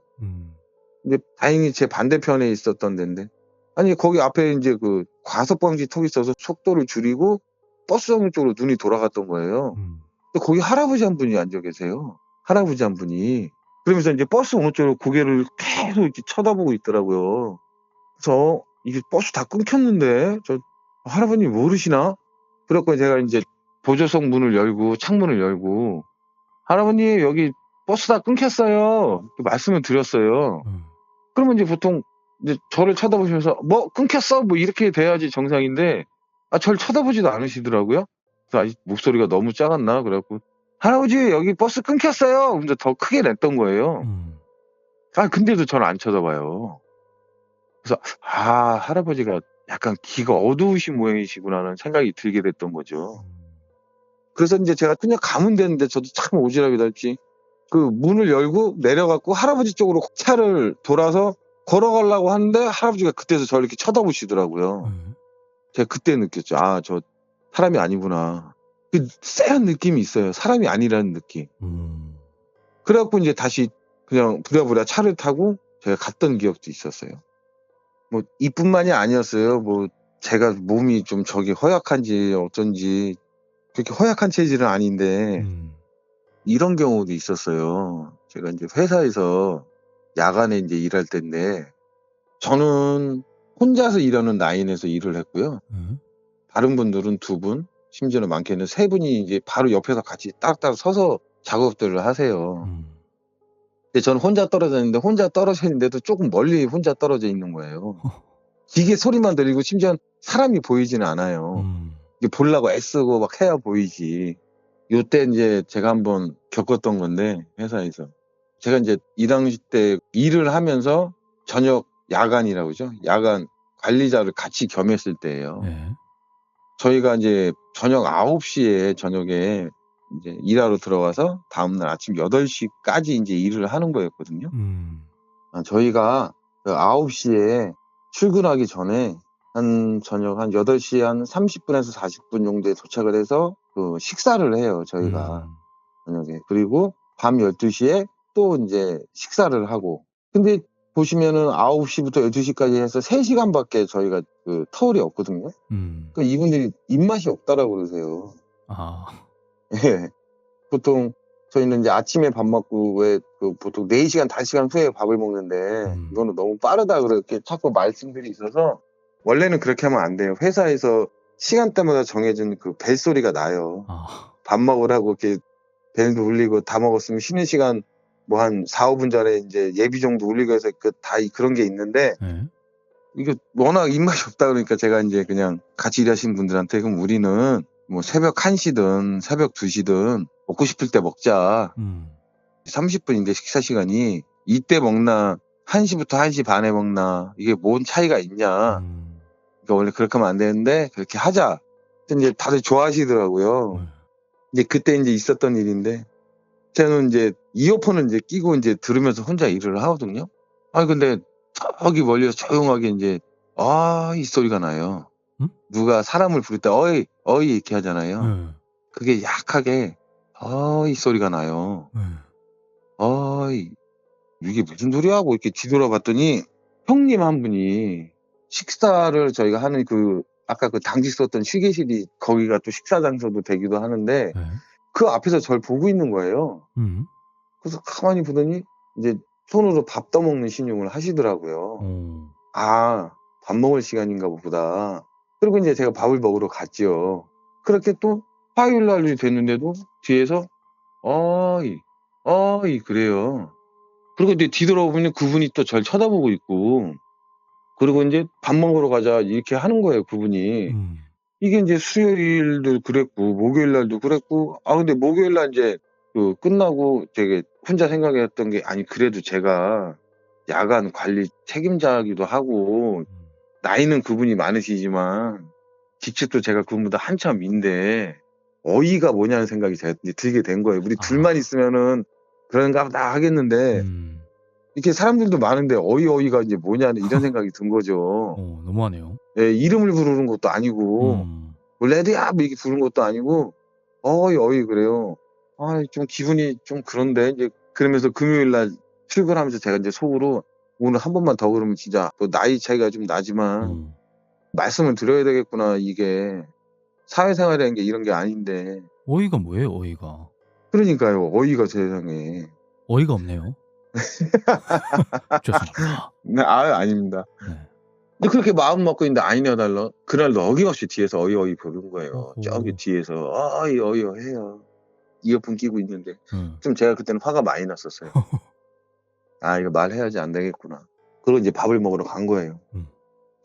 근데 다행히 제 반대편에 있었던 데인데 아니 거기 앞에 이제 그 과속방지 턱이 있어서 속도를 줄이고 버스 정류 쪽으로 눈이 돌아갔던 거예요. 근데 거기 할아버지 한 분이 앉아 계세요. 할아버지 한 분이. 그러면서 이제 버스 오는 쪽으로 고개를 계속 이렇게 쳐다보고 있더라고요. 그래서 이게 버스 다 끊겼는데 저 할아버님 모르시나? 그래갖고 제가 이제 보조석 문을 열고 창문을 열고 할아버님 여기 버스 다 끊겼어요. 말씀을 드렸어요. 그러면 이제 보통 이제 저를 쳐다보시면서 뭐 끊겼어? 뭐 이렇게 돼야지 정상인데 저를 쳐다보지도 않으시더라고요. 그래서 목소리가 너무 작았나? 그래갖고 할아버지 여기 버스 끊겼어요. 근데 더 크게 냈던 거예요. 근데도 저를 안 쳐다봐요. 그래서 할아버지가 약간 귀가 어두우신 모양이시구나라는 생각이 들게 됐던 거죠. 그래서 이제 제가 그냥 가면 되는데 저도 참 오지랖이 넓지. 그 문을 열고 내려갖고 할아버지 쪽으로 차를 돌아서 걸어가려고 하는데 할아버지가 그때서 저를 이렇게 쳐다보시더라고요. 제가 그때 느꼈죠. 저 사람이 아니구나. 그 쎄한 느낌이 있어요. 사람이 아니라는 느낌. 그래갖고 이제 다시 그냥 부랴부랴 차를 타고 제가 갔던 기억도 있었어요. 뭐 이뿐만이 아니었어요. 뭐 제가 몸이 좀 허약한지 어쩐지 그렇게 허약한 체질은 아닌데 이런 경우도 있었어요. 제가 이제 회사에서 야간에 이제 일할 때인데 저는 혼자서 일하는 라인에서 일을 했고요. 다른 분들은 2분, 심지어는 많게는 3분이 이제 바로 옆에서 같이 따로따로 서서 작업들을 하세요. 근데 저는 혼자 떨어져 있는데도 조금 멀리 혼자 떨어져 있는 거예요. 기계 소리만 들리고 심지어 사람이 보이지는 않아요. 이게 보려고 애쓰고 막 해야 보이지. 요때 이제 제가 한번 겪었던 건데 회사에서 제가 이제 이 당시 때 일을 하면서 저녁 야간이라고 그러죠. 야간 관리자를 같이 겸했을 때예요. 저희가 이제 저녁 9시에 저녁에 이제 일하러 들어가서 다음날 아침 8시까지 이제 일을 하는 거였거든요. 저희가 그 9시에 출근하기 전에 한 저녁 한 8시 한 30분에서 40분 정도에 도착을 해서 그 식사를 해요, 저희가. 저녁에. 그리고 밤 12시에 또 이제 식사를 하고. 근데 보시면은 9시부터 12시까지 해서 3시간밖에 저희가 그 터울이 없거든요. 그 이분들이 입맛이 없다라고 그러세요. 아, 예. 보통 저희는 이제 아침에 밥 먹고 왜 그 보통 4시간, 5시간 후에 밥을 먹는데 이거는 너무 빠르다 그렇게 자꾸 말씀들이 있어서 원래는 그렇게 하면 안 돼요. 회사에서 시간대마다 정해진 그 벨소리가 나요. 아, 밥 먹으라고 이렇게 벨도 울리고 다 먹었으면 쉬는 시간 뭐 한 4, 5분 전에 이제 예비 정도 울리고 해서 그런 게 있는데 네. 이게 워낙 입맛이 없다 그러니까 제가 이제 그냥 같이 일하시는 분들한테 그럼 우리는 뭐 새벽 1시든 새벽 2시든 먹고 싶을 때 먹자. 30분인데 식사 시간이 이때 먹나 1시부터 1시 반에 먹나 이게 뭔 차이가 있냐. 그러니까 원래 그렇게 하면 안 되는데 그렇게 하자. 이제 다들 좋아하시더라고요. 이제 그때 이제 있었던 일인데 저는 이제 이어폰을 이제 끼고 이제 들으면서 혼자 일을 하거든요. 근데 저기 멀리서 조용하게 이제 이 소리가 나요. 누가 사람을 부를 때 어이 이렇게 하잖아요. 그게 약하게 이 소리가 나요. 이게 무슨 소리야 하고 이렇게 뒤돌아봤더니 형님 한 분이 식사를 저희가 하는 그 아까 그 당직 썼던 휴게실이 거기가 또 식사 장소도 되기도 하는데 그 앞에서 저를 보고 있는 거예요. 그래서 가만히 보더니 이제 손으로 밥 떠먹는 신용을 하시더라고요. 밥 먹을 시간인가 보다. 그리고 이제 제가 밥을 먹으러 갔죠. 그렇게 또 화요일 날이 됐는데도 뒤에서 그래요. 그리고 이제 뒤돌아보면 그분이 또 절 쳐다보고 있고 그리고 이제 밥 먹으러 가자 이렇게 하는 거예요, 그분이. 이게 이제 수요일도 그랬고 목요일 날도 그랬고 근데 목요일 날 이제 그 끝나고 되게 혼자 생각했던 게 아니 그래도 제가 야간 관리 책임자기도 하고 나이는 그분이 많으시지만 직책도 제가 그분보다 한참 인데 어이가 뭐냐는 생각이 제가 이제 들게 된 거예요. 우리 둘만 있으면은 그런가 보다 하겠는데 이렇게 사람들도 많은데 어이가 이제 뭐냐는 이런 생각이 든 거죠. 너무하네요. 예, 이름을 부르는 것도 아니고 뭐 레드야 뭐 이렇게 부르는 것도 아니고 어이 그래요. 좀 기분이 좀 그런데 이제 그러면서 금요일 날 출근하면서 제가 이제 속으로 오늘 한 번만 더 그러면 진짜 뭐 나이 차이가 좀 나지만 말씀을 드려야 되겠구나. 이게 사회생활이라는 게 이런 게 아닌데. 어이가 뭐예요, 어이가? 그러니까요. 어이가 세상에. 어이가 없네요. 죄송합니다. 네, 아닙니다. 네. 근데 그렇게 마음 먹고 있는데 아니냐 달라. 그날도 어김없이 뒤에서 어이 부른 거예요. 어허. 저기 뒤에서 어이 해요. 이어폰 끼고 있는데 좀 제가 그때는 화가 많이 났었어요. 이거 말해야지 안 되겠구나. 그리고 이제 밥을 먹으러 간 거예요.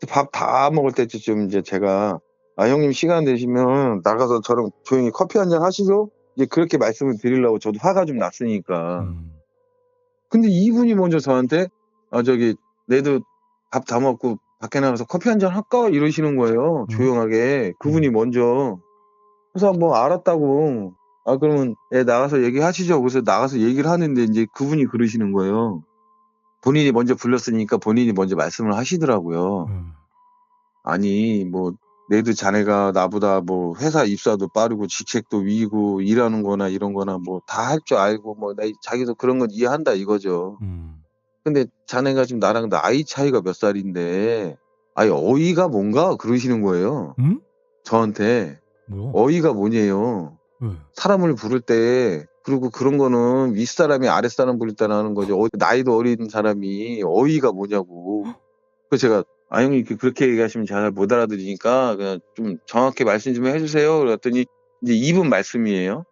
밥 다 먹을 때쯤 이제 제가 형님 시간 되시면 나가서 저랑 조용히 커피 한잔 하시죠? 이제 그렇게 말씀을 드리려고 저도 화가 좀 났으니까. 근데 이분이 먼저 저한테 저기 내도 밥 다 먹고 밖에 나가서 커피 한잔 할까? 이러시는 거예요. 조용하게. 그분이 먼저. 그래서 뭐 알았다고. 그러면 나가서 얘기하시죠. 그래서 나가서 얘기를 하는데 이제 그분이 그러시는 거예요. 본인이 먼저 불렀으니까 본인이 먼저 말씀을 하시더라고요. 아니 뭐 내도 자네가 나보다 뭐 회사 입사도 빠르고 직책도 위고 일하는 거나 이런 거나 뭐 다 할 줄 알고 뭐 자기도 그런 건 이해한다 이거죠. 근데 자네가 지금 나랑 나이 차이가 몇 살인데 어이가 뭔가 그러시는 거예요. 저한테. 뭐야? 어이가 뭐냐요. 사람을 부를 때 그리고 그런 거는 윗사람이 아랫사람 부를 때나 하는 거죠. 나이도 어린 사람이 어이가 뭐냐고. 그래서 제가 형님 그렇게 얘기하시면 잘 못 알아들으니까 그냥 좀 정확히 말씀 좀 해주세요. 그랬더니 이제 이분 말씀이에요.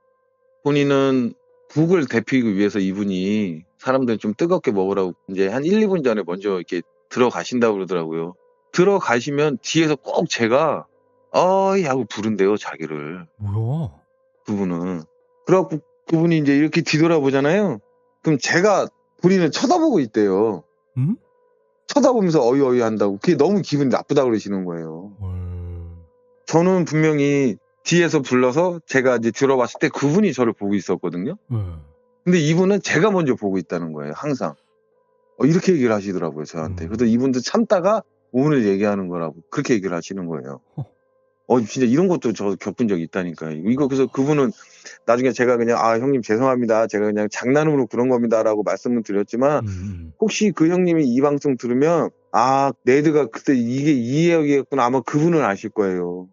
본인은 국을 데피기 위해서 이분이 사람들 좀 뜨겁게 먹으라고 이제 한 1, 2분 전에 먼저 이렇게 들어가신다고 그러더라고요. 들어가시면 뒤에서 꼭 제가 어이 하고 부른대요, 자기를. 뭐야? 그분은. 그래갖고 그분이 이제 이렇게 뒤돌아보잖아요. 그럼 제가 본인을 쳐다보고 있대요. 쳐다보면서 어이 한다고. 그게 너무 기분이 나쁘다 그러시는 거예요. 저는 분명히 뒤에서 불러서 제가 이제 들어봤을 때 그분이 저를 보고 있었거든요. 네. 근데 이분은 제가 먼저 보고 있다는 거예요, 항상. 이렇게 얘기를 하시더라고요, 저한테. 그래서 이분도 참다가 오늘 얘기하는 거라고 그렇게 얘기를 하시는 거예요. 진짜 이런 것도 저 겪은 적이 있다니까요. 그래서 그분은 나중에 제가 그냥, 형님 죄송합니다. 제가 그냥 장난으로 그런 겁니다라고 말씀을 드렸지만, 혹시 그 형님이 이 방송 들으면, 네드가 그때 이게 이 이야기였구나. 아마 그분은 아실 거예요.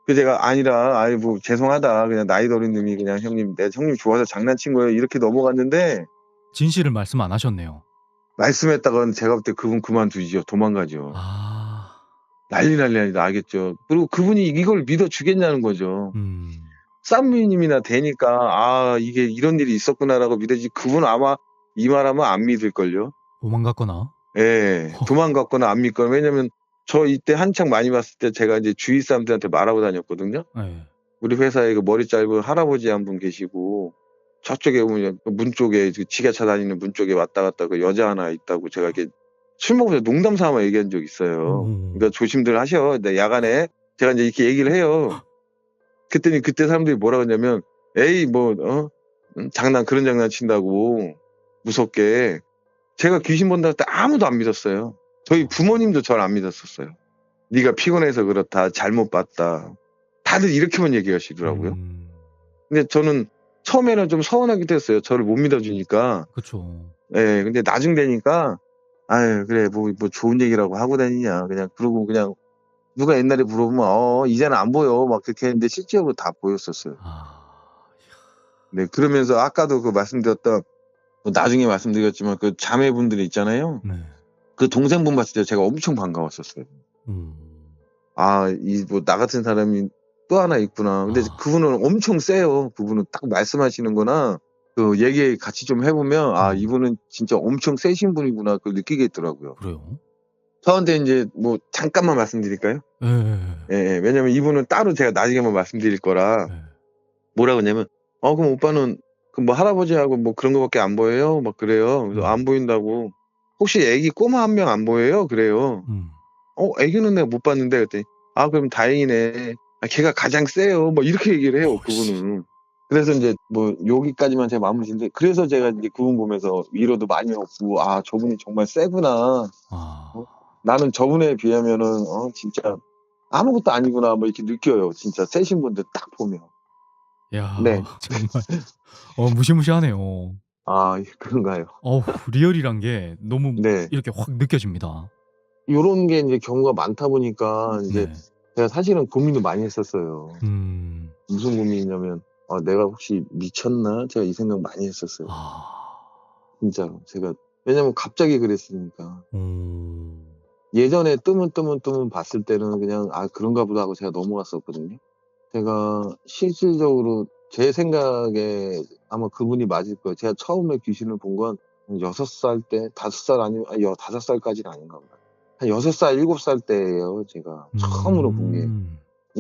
그 제가 아니라, 뭐 죄송하다. 그냥 나이 어린 놈이 그냥 형님, 내가 형님 좋아서 장난친 거예요. 이렇게 넘어갔는데, 진실을 말씀 안 하셨네요. 말씀했다가는 제가 볼 때 그분 그만두죠. 도망가죠. 난리 나겠죠. 그리고 그분이 이걸 믿어주겠냐는 거죠. 쌈무님이나 되니까 이게 이런 일이 있었구나라고 믿어지. 그분 아마 이 말하면 안 믿을걸요. 도망갔거나. 예, 도망갔거나 안 믿거나. 왜냐면 저 이때 한창 많이 봤을 때 제가 이제 주위 사람들한테 말하고 다녔거든요. 네. 우리 회사에 그 머리 짧은 할아버지 한 분 계시고 저쪽에 보면 문 쪽에 지게차 다니는 문 쪽에 왔다 갔다 그 여자 하나 있다고 제가 이렇게 술 먹으면서 농담 삼아 얘기한 적 있어요. 그러니까 조심들 하셔. 네, 야간에 제가 이제 이렇게 얘기를 해요. 그랬더니 그때 사람들이 뭐라 그러냐면 에이 그런 장난 친다고 무섭게. 제가 귀신 본다 할 때 아무도 안 믿었어요. 저희 부모님도 저를 안 믿었었어요. 네가 피곤해서 그렇다. 잘못 봤다. 다들 이렇게만 얘기하시더라고요. 근데 저는 처음에는 좀 서운하기도 했어요. 저를 못 믿어주니까. 그렇죠. 예, 근데 나중 되니까 그래 뭐 좋은 얘기라고 하고 다니냐. 그러고 그냥 누가 옛날에 물어보면 이제는 안 보여 막 그렇게 했는데 실제로 다 보였었어요. 네, 그러면서 아까도 그 말씀드렸던 나중에 말씀드렸지만 그 자매분들이 있잖아요. 네. 그 동생분 봤을 때 제가 엄청 반가웠었어요. 나 같은 사람이 또 하나 있구나. 근데 그분은 엄청 세요. 그분은 딱 말씀하시는 거나 그 얘기 같이 좀 해보면 이분은 진짜 엄청 세신 분이구나 그걸 느끼겠더라고요. 그래요? 저한테 이제 뭐 잠깐만 말씀드릴까요? 예, 왜냐면 이분은 따로 제가 나중에만 말씀드릴 거라. 뭐라고 하냐면 그럼 오빠는 그 뭐 할아버지하고 뭐 그런 거밖에 안 보여요? 막 그래요. 그래서 안 보인다고. 혹시 애기 꼬마 한 명 안 보여요? 그래요. 애기는 내가 못 봤는데 그랬더니 그럼 다행이네. 걔가 가장 세요. 뭐 이렇게 얘기를 해요. 그분은. 그래서 이제 뭐 여기까지만 제가 마무리 짓는데 그래서 제가 이제 그분 보면서 위로도 많이 얻고 저분이 정말 세구나. 나는 저분에 비하면은 진짜 아무것도 아니구나 뭐 이렇게 느껴요. 진짜 세신 분들 딱 보면. 야, 네. 정말 무시무시하네요. 그런가요? 리얼이란 게 너무 네. 이렇게 확 느껴집니다. 요런 게 이제 경우가 많다 보니까 이제 네. 제가 사실은 고민도 많이 했었어요. 무슨 고민이냐면 내가 혹시 미쳤나? 제가 이 생각 많이 했었어요. 진짜로 제가 왜냐면 갑자기 그랬으니까. 예전에 뜨문 봤을 때는 그냥 그런가 보다 하고 제가 넘어갔었거든요. 제가 실질적으로 제 생각에 아마 그분이 맞을 거예요. 제가 처음에 귀신을 본 건 6살 때, 5살 아니면 5살까지는 아닌가 보다. 한 6살, 7살 때예요. 제가 처음으로 본 게.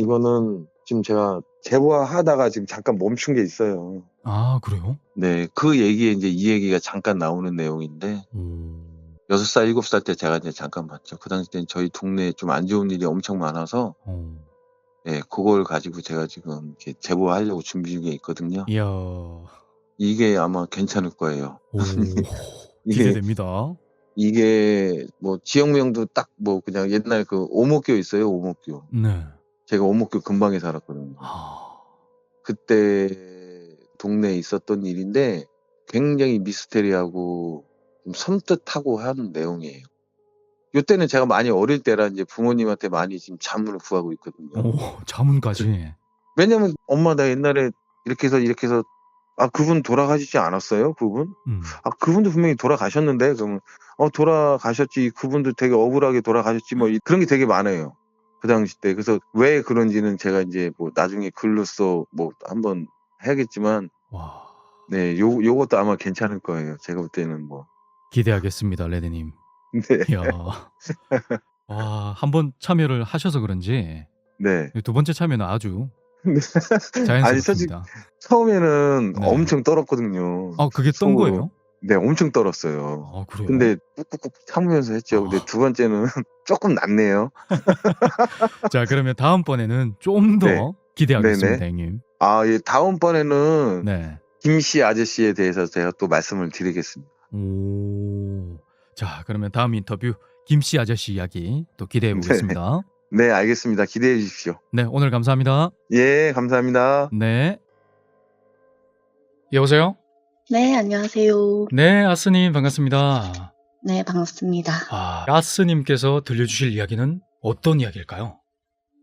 이거는 지금 제가 제보하다가 지금 잠깐 멈춘 게 있어요. 그래요? 네, 그 얘기에 이제 이 얘기가 잠깐 나오는 내용인데 6살, 7살 때 제가 이제 잠깐 봤죠. 그 당시 때는 저희 동네에 좀 안 좋은 일이 엄청 많아서 네, 그걸 가지고 제가 지금 이렇게 제보하려고 준비 중에 있거든요. 이야. 이게 아마 괜찮을 거예요. 기대됩니다. 이게 뭐 지역명도 딱 뭐 그냥 옛날 그 오목교 있어요. 오목교. 네. 제가 오목교 근방에 살았거든요. 그때 동네에 있었던 일인데 굉장히 미스테리하고 좀 섬뜩하고 하는 내용이에요. 이때는 제가 많이 어릴 때라 이제 부모님한테 많이 지금 자문을 구하고 있거든요. 자문까지. 왜냐면 엄마 나 옛날에 이렇게 해서 그분 돌아가시지 않았어요? 그분? 그분도 분명히 돌아가셨는데 그러면 돌아가셨지. 그분도 되게 억울하게 돌아가셨지. 뭐 그런 게 되게 많아요. 그 당시 때. 그래서 왜 그런지는 제가 이제 뭐 나중에 글로써 뭐 한번 해야겠지만 네, 요것도 아마 괜찮을 거예요. 제가 볼 때는 뭐. 기대하겠습니다, 레드님. 네. 이야. 한번 참여를 하셔서 그런지 네. 두 번째 참여는 아주 아니, 솔직히 자연스럽습니다. 처음에는 네. 엄청 떨었거든요. 그게 떤 속으로. 거예요? 네, 엄청 떨었어요. 아, 그래요? 근데 꾹꾹꾹 참으면서 했죠. 근데 두 번째는 조금 낫네요. 자, 그러면 다음번에는 좀 더 네. 기대하겠습니다, 네네. 형님. 예, 다음번에는 네. 김씨 아저씨에 대해서 제가 또 말씀을 드리겠습니다. 오. 자, 그러면 다음 인터뷰 김씨 아저씨 이야기 또 기대해 보겠습니다. 네, 알겠습니다. 기대해 주십시오. 네, 오늘 감사합니다. 예, 감사합니다. 네. 여보세요? 네, 안녕하세요. 네, 아스님 반갑습니다. 네, 반갑습니다. 아스님께서 들려주실 이야기는 어떤 이야기일까요?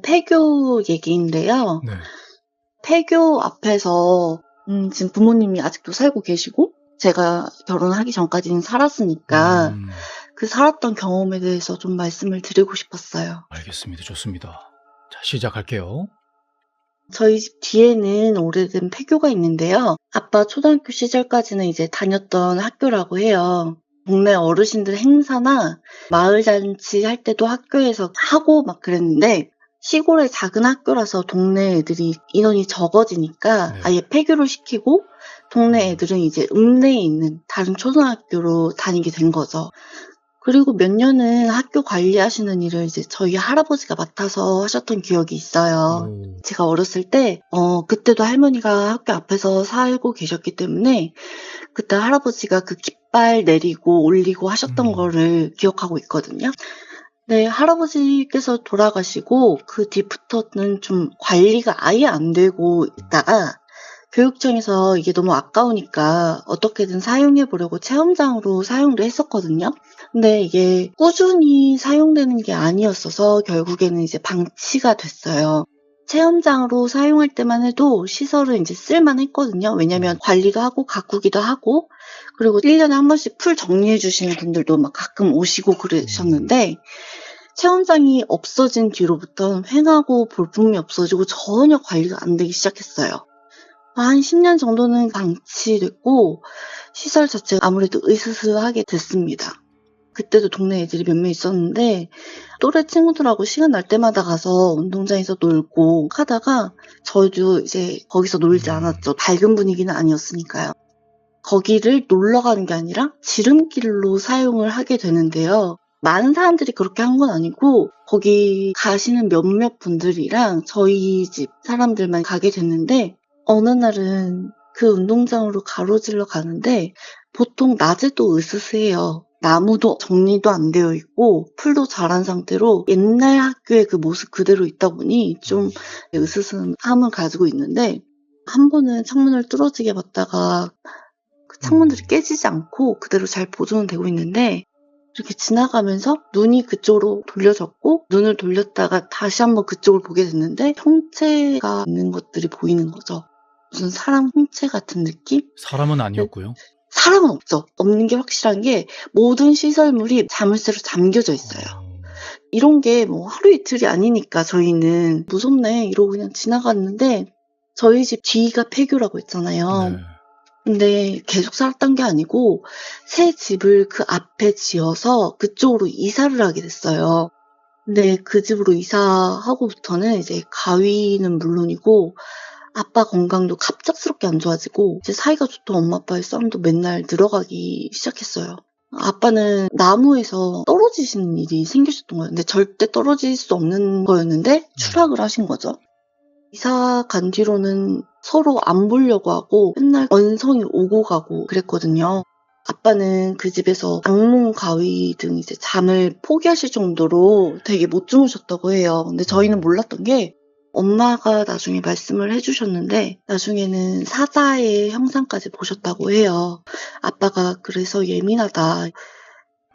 폐교 얘기인데요. 네. 폐교 앞에서 지금 부모님이 아직도 살고 계시고 제가 결혼하기 전까지는 살았으니까 그 살았던 경험에 대해서 좀 말씀을 드리고 싶었어요. 알겠습니다. 좋습니다. 자, 시작할게요. 저희 집 뒤에는 오래된 폐교가 있는데요. 아빠 초등학교 시절까지는 이제 다녔던 학교라고 해요. 동네 어르신들 행사나 마을 잔치 할 때도 학교에서 하고 막 그랬는데 시골의 작은 학교라서 동네 애들이 인원이 적어지니까 네. 아예 폐교를 시키고 동네 애들은 이제 읍내에 있는 다른 초등학교로 다니게 된 거죠. 그리고 몇 년은 학교 관리하시는 일을 이제 저희 할아버지가 맡아서 하셨던 기억이 있어요. 제가 어렸을 때, 그때도 할머니가 학교 앞에서 살고 계셨기 때문에 그때 할아버지가 그 깃발 내리고 올리고 하셨던 거를 기억하고 있거든요. 네, 할아버지께서 돌아가시고 그 뒤부터는 좀 관리가 아예 안 되고 있다가 교육청에서 이게 너무 아까우니까 어떻게든 사용해 보려고 체험장으로 사용도 했었거든요. 근데 이게 꾸준히 사용되는 게 아니었어서 결국에는 이제 방치가 됐어요. 체험장으로 사용할 때만 해도 시설은 이제 쓸만했거든요. 왜냐면 관리가 하고 가꾸기도 하고 그리고 1년에 한 번씩 풀 정리해 주시는 분들도 막 가끔 오시고 그러셨는데 체험장이 없어진 뒤로부터는 횡하고 볼품이 없어지고 전혀 관리가 안 되기 시작했어요. 한 10년 정도는 방치됐고 시설 자체가 아무래도 으스스하게 됐습니다. 그때도 동네 애들이 몇 명 있었는데 또래 친구들하고 시간 날 때마다 가서 운동장에서 놀고 하다가 저도 이제 거기서 놀지 않았죠. 밝은 분위기는 아니었으니까요. 거기를 놀러 가는 게 아니라 지름길로 사용을 하게 되는데요. 많은 사람들이 그렇게 한 건 아니고 거기 가시는 몇몇 분들이랑 저희 집 사람들만 가게 됐는데 어느 날은 그 운동장으로 가로질러 가는데 보통 낮에도 으스스해요. 나무도 정리도 안 되어 있고 풀도 자란 상태로 옛날 학교의 그 모습 그대로 있다 보니 좀 으스스함을 가지고 있는데 한 번은 창문을 뚫어지게 봤다가 그 창문들이 깨지지 않고 그대로 잘 보존은 되고 있는데 이렇게 지나가면서 눈이 그쪽으로 돌려졌고 눈을 돌렸다가 다시 한번 그쪽을 보게 됐는데 형체가 있는 것들이 보이는 거죠. 무슨 사람 형체 같은 느낌? 사람은 아니었고요. 사람은 없죠. 없는 게 확실한 게 모든 시설물이 자물쇠로 잠겨져 있어요. 이런 게 뭐 하루 이틀이 아니니까 저희는 무섭네 이러고 그냥 지나갔는데 저희 집 뒤가 폐교라고 했잖아요. 네. 근데 계속 살았던 게 아니고 새 집을 그 앞에 지어서 그쪽으로 이사를 하게 됐어요. 근데 그 집으로 이사하고부터는 이제 가위는 물론이고 아빠 건강도 갑작스럽게 안 좋아지고 이제 사이가 좋던 엄마 아빠의 싸움도 맨날 늘어가기 시작했어요. 아빠는 나무에서 떨어지시는 일이 생기셨던 거예요. 근데 절대 떨어질 수 없는 거였는데 추락을 하신 거죠. 이사 간 뒤로는 서로 안 보려고 하고 맨날 원성이 오고 가고 그랬거든요. 아빠는 그 집에서 악몽, 가위 등 이제 잠을 포기하실 정도로 되게 못 주무셨다고 해요. 근데 저희는 몰랐던 게 엄마가 나중에 말씀을 해주셨는데 나중에는 사자의 형상까지 보셨다고 해요. 아빠가 그래서 예민하다.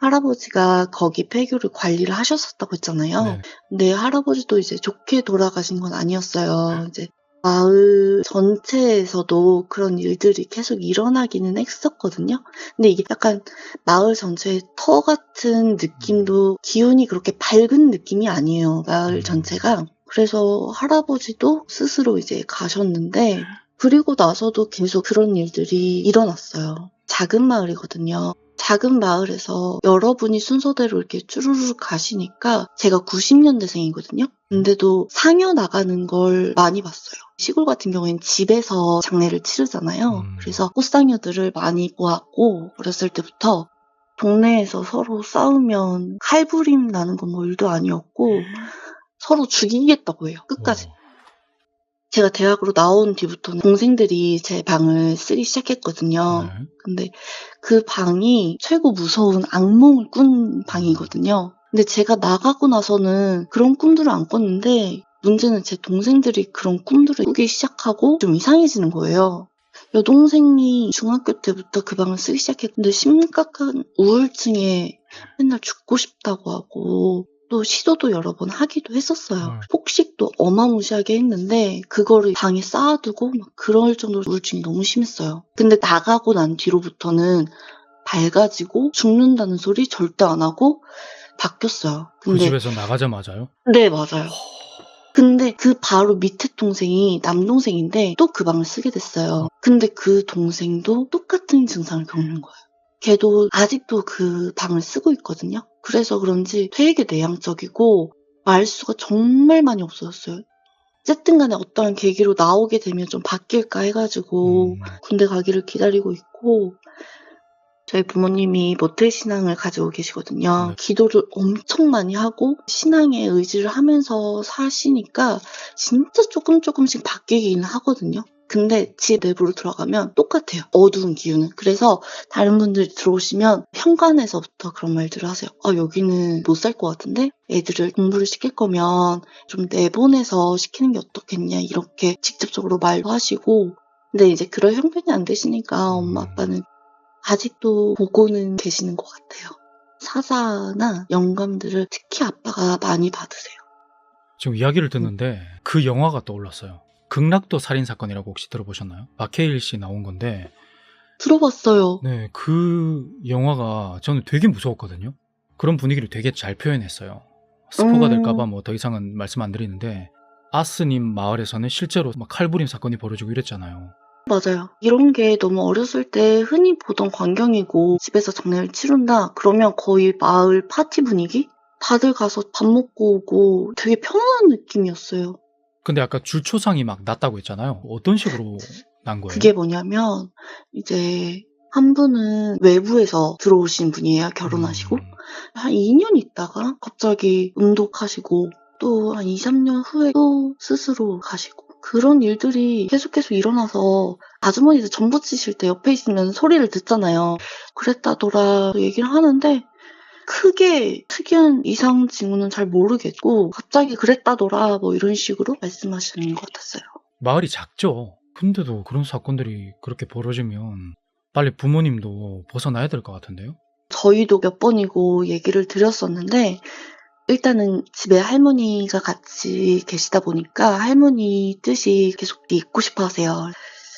할아버지가 거기 폐교를 관리를 하셨었다고 했잖아요. 네. 근데 할아버지도 이제 좋게 돌아가신 건 아니었어요. 이제 마을 전체에서도 그런 일들이 계속 일어나기는 했었거든요. 근데 이게 약간 마을 전체의 터 같은 느낌도 기운이 그렇게 밝은 느낌이 아니에요. 마을 전체가. 그래서 할아버지도 스스로 이제 가셨는데 그리고 나서도 계속 그런 일들이 일어났어요. 작은 마을이거든요. 작은 마을에서 여러분이 순서대로 이렇게 쭈루루 가시니까 제가 90년대생이거든요. 근데도 상여 나가는 걸 많이 봤어요. 시골 같은 경우에는 집에서 장례를 치르잖아요. 그래서 꽃상여들을 많이 보았고 어렸을 때부터 동네에서 서로 싸우면 칼부림 나는 건 뭐 일도 아니었고 서로 죽이겠다고 해요. 끝까지. 제가 대학으로 나온 뒤부터는 동생들이 제 방을 쓰기 시작했거든요. 근데 그 방이 최고 무서운 악몽을 꾼 방이거든요. 근데 제가 나가고 나서는 그런 꿈들을 안 꿨는데 문제는 제 동생들이 그런 꿈들을 꾸기 시작하고 좀 이상해지는 거예요. 여동생이 중학교 때부터 그 방을 쓰기 시작했는데 심각한 우울증에 맨날 죽고 싶다고 하고 또 시도도 여러 번 하기도 했었어요. 폭식도 어마무시하게 했는데 그거를 방에 쌓아두고 막 그럴 정도로 우울증이 너무 심했어요. 근데 나가고 난 뒤로부터는 밝아지고 죽는다는 소리 절대 안 하고 바뀌었어요. 그 근데 집에서 나가자마자요? 네, 맞아요. 근데 그 바로 밑에 동생이 남동생인데 또 그 방을 쓰게 됐어요. 근데 그 동생도 똑같은 증상을 겪는 거예요. 걔도 아직도 그 방을 쓰고 있거든요. 그래서 그런지 되게 내향적이고 말수가 정말 많이 없어졌어요. 어쨌든 간에 어떠한 계기로 나오게 되면 좀 바뀔까 해가지고 군대 가기를 기다리고 있고 저희 부모님이 모태신앙을 가지고 계시거든요. 기도를 엄청 많이 하고 신앙에 의지를 하면서 사시니까 진짜 조금씩 바뀌긴 하거든요. 근데 집 내부로 들어가면 똑같아요. 어두운 기운은. 그래서 다른 분들이 들어오시면 현관에서부터 그런 말들을 하세요. 여기는 못 살 것 같은데 애들을 공부를 시킬 거면 좀 내보내서 시키는 게 어떻겠냐 이렇게 직접적으로 말도 하시고 근데 이제 그럴 형편이 안 되시니까 엄마 아빠는 아직도 보고는 계시는 것 같아요. 사자나 영감들을 특히 아빠가 많이 받으세요. 지금 이야기를 듣는데 그 영화가 떠올랐어요. 극락도 살인사건이라고 혹시 들어보셨나요? 박해일 씨 나온 건데 들어봤어요. 네, 그 영화가 저는 되게 무서웠거든요. 그런 분위기를 되게 잘 표현했어요. 스포가 될까봐 뭐 더 이상은 말씀 안 드리는데 아스님 마을에서는 실제로 막 칼부림 사건이 벌어지고 이랬잖아요. 맞아요. 이런 게 너무 어렸을 때 흔히 보던 광경이고 집에서 장례를 치른다 그러면 거의 마을 파티 분위기? 다들 가서 밥 먹고 오고 되게 편안한 느낌이었어요. 근데 아까 줄초상이 막 났다고 했잖아요. 어떤 식으로 난 거예요? 그게 뭐냐면 이제 한 분은 외부에서 들어오신 분이에요. 결혼하시고 한 2년 있다가 갑자기 음독하시고 또 한 2, 3년 후에 또 스스로 가시고 그런 일들이 계속 일어나서 아주머니들 전부 치실 때 옆에 있으면 소리를 듣잖아요. 그랬다더라 얘기를 하는데 크게 특이한 이상 징후는 잘 모르겠고 갑자기 그랬다더라 뭐 이런 식으로 말씀하시는 것 같았어요. 마을이 작죠. 근데도 그런 사건들이 그렇게 벌어지면 빨리 부모님도 벗어나야 될 것 같은데요? 저희도 몇 번이고 얘기를 드렸었는데 일단은 집에 할머니가 같이 계시다 보니까 할머니 뜻이 계속 있고 싶어 하세요.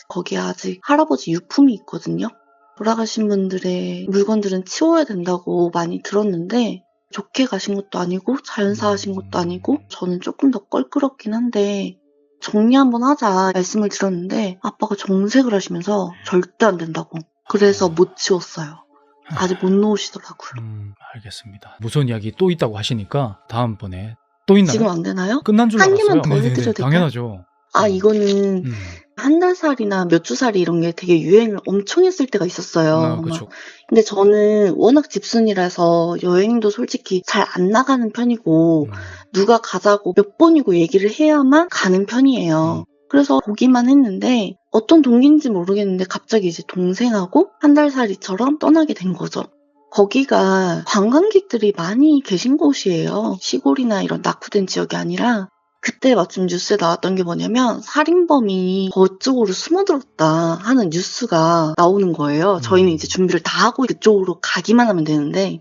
거기에 아직 할아버지 유품이 있거든요. 돌아가신 분들의 물건들은 치워야 된다고 많이 들었는데 좋게 가신 것도 아니고 자연사하신 것도 아니고 저는 조금 더 껄끄럽긴 한데 정리 한번 하자 말씀을 드렸는데 아빠가 정색을 하시면서 절대 안 된다고. 그래서 못 치웠어요. 아직 못 놓으시더라고요. 알겠습니다. 무서운 이야기 또 있다고 하시니까 다음번에 또 있나요? 지금 안 되나요? 끝난 줄 한 알았어요. 개만 더 네네네, 해드려도 될까요? 당연하죠. 이거는 한 달 살이나 몇 주 살이 이런 게 되게 유행을 엄청 했을 때가 있었어요. 그렇죠. 근데 저는 워낙 집순이라서 여행도 솔직히 잘 안 나가는 편이고 누가 가자고 몇 번이고 얘기를 해야만 가는 편이에요. 그래서 보기만 했는데 어떤 동기인지 모르겠는데 갑자기 이제 동생하고 한 달 살이처럼 떠나게 된 거죠. 거기가 관광객들이 많이 계신 곳이에요. 시골이나 이런 낙후된 지역이 아니라 그때 마침 뉴스에 나왔던 게 뭐냐면 살인범이 그쪽으로 숨어들었다 하는 뉴스가 나오는 거예요. 저희는 이제 준비를 다 하고 그쪽으로 가기만 하면 되는데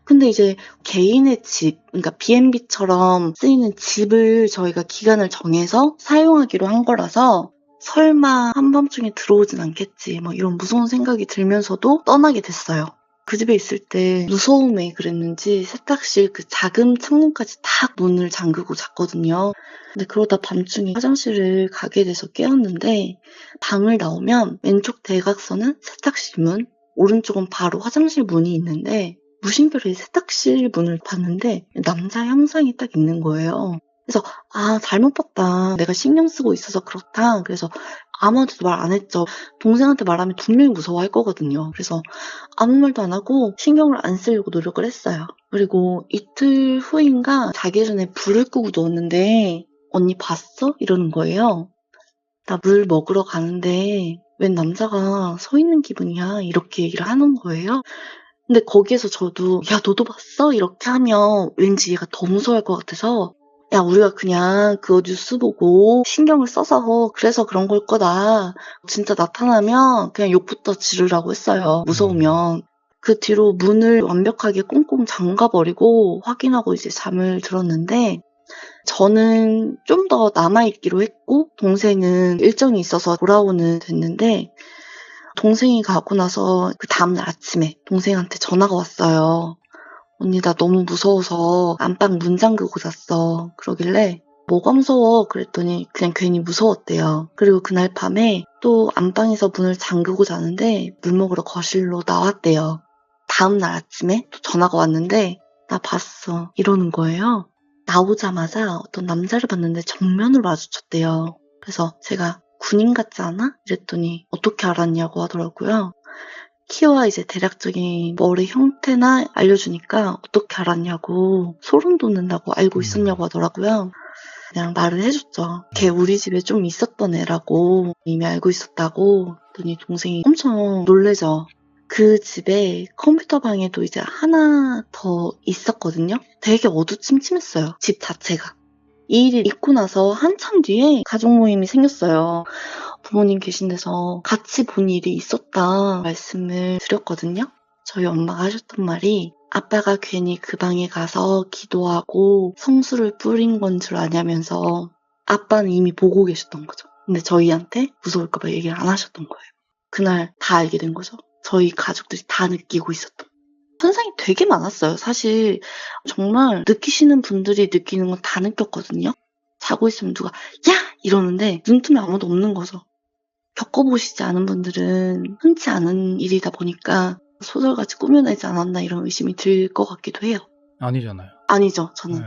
근데 이제 개인의 집, 그러니까 B&B처럼 쓰이는 집을 저희가 기간을 정해서 사용하기로 한 거라서 설마 한밤중에 들어오진 않겠지 뭐 이런 무서운 생각이 들면서도 떠나게 됐어요. 그 집에 있을 때 무서움에 그랬는지 세탁실 그 작은 창문까지 다 문을 잠그고 잤거든요. 근데 그러다 밤중에 화장실을 가게 돼서 깨었는데 방을 나오면 왼쪽 대각선은 세탁실 문, 오른쪽은 바로 화장실 문이 있는데 무심결에 세탁실 문을 봤는데 남자 형상이 딱 있는 거예요. 그래서 잘못 봤다. 내가 신경 쓰고 있어서 그렇다. 그래서 아무한테도 말 안 했죠. 동생한테 말하면 분명히 무서워할 거거든요. 그래서 아무 말도 안 하고 신경을 안 쓰려고 노력을 했어요. 그리고 이틀 후인가 자기 전에 불을 끄고 누웠는데 언니 봤어? 이러는 거예요. 나 물 먹으러 가는데 웬 남자가 서 있는 기분이야. 이렇게 얘기를 하는 거예요. 근데 거기에서 저도 야 너도 봤어? 이렇게 하면 왠지 얘가 더 무서워할 것 같아서 야 우리가 그냥 그거 뉴스 보고 신경을 써서 그래서 그런 걸 거다. 진짜 나타나면 그냥 욕부터 지르라고 했어요. 무서우면. 그 뒤로 문을 완벽하게 꽁꽁 잠가버리고 확인하고 이제 잠을 들었는데 저는 좀 더 남아있기로 했고 동생은 일정이 있어서 돌아오는 됐는데 동생이 가고 나서 그 다음날 아침에 동생한테 전화가 왔어요. 언니 나 너무 무서워서 안방 문 잠그고 잤어. 그러길래 뭐가 무서워? 그랬더니 그냥 괜히 무서웠대요. 그리고 그날 밤에 또 안방에서 문을 잠그고 자는데 물 먹으러 거실로 나왔대요. 다음날 아침에 또 전화가 왔는데 나 봤어 이러는 거예요. 나오자마자 어떤 남자를 봤는데 정면으로 마주쳤대요. 그래서 제가 군인 같지 않아? 이랬더니 어떻게 알았냐고 하더라고요. 키와 이제 대략적인 머리 형태나 알려주니까 어떻게 알았냐고 소름 돋는다고 알고 있었냐고 하더라고요. 그냥 말을 해줬죠. 걔 우리 집에 좀 있었던 애라고 이미 알고 있었다고. 그랬더니 동생이 엄청 놀래죠. 그 집에 컴퓨터 방에도 이제 하나 더 있었거든요. 되게 어두침침했어요. 집 자체가. 이 일이 있고 나서 한참 뒤에 가족 모임이 생겼어요. 부모님 계신 데서 같이 본 일이 있었다 말씀을 드렸거든요. 저희 엄마가 하셨던 말이 아빠가 괜히 그 방에 가서 기도하고 성수를 뿌린 건 줄 아냐면서 아빠는 이미 보고 계셨던 거죠. 근데 저희한테 무서울까 봐 얘기를 안 하셨던 거예요. 그날 다 알게 된 거죠. 저희 가족들이 다 느끼고 있었던. 현상이 되게 많았어요. 사실 정말 느끼시는 분들이 느끼는 건 다 느꼈거든요. 자고 있으면 누가 야! 이러는데 눈 뜨면 아무도 없는 거죠. 겪어보시지 않은 분들은 흔치 않은 일이다 보니까 소설같이 꾸며내지 않았나 이런 의심이 들 것 같기도 해요. 아니잖아요. 아니죠. 저는. 네.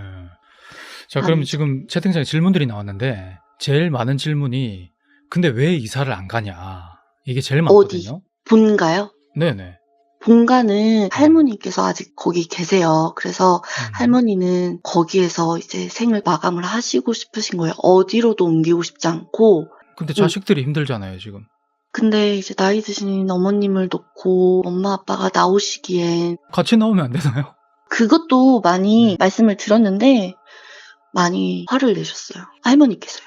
자, 그럼 아니죠. 지금 채팅창에 질문들이 나왔는데 제일 많은 질문이 근데 왜 이사를 안 가냐 이게 제일 많거든요. 본가요? 네네. 본가는 할머니께서 아직 거기 계세요. 그래서 음. 할머니는 거기에서 이제 생을 마감을 하시고 싶으신 거예요. 어디로도 옮기고 싶지 않고. 근데 자식들이 힘들잖아요 지금. 근데 이제 나이 드신 어머님을 놓고 엄마 아빠가 나오시기엔 같이 나오면 안 되나요? 그것도 많이 말씀을 드렸는데 많이 화를 내셨어요. 할머니께서요.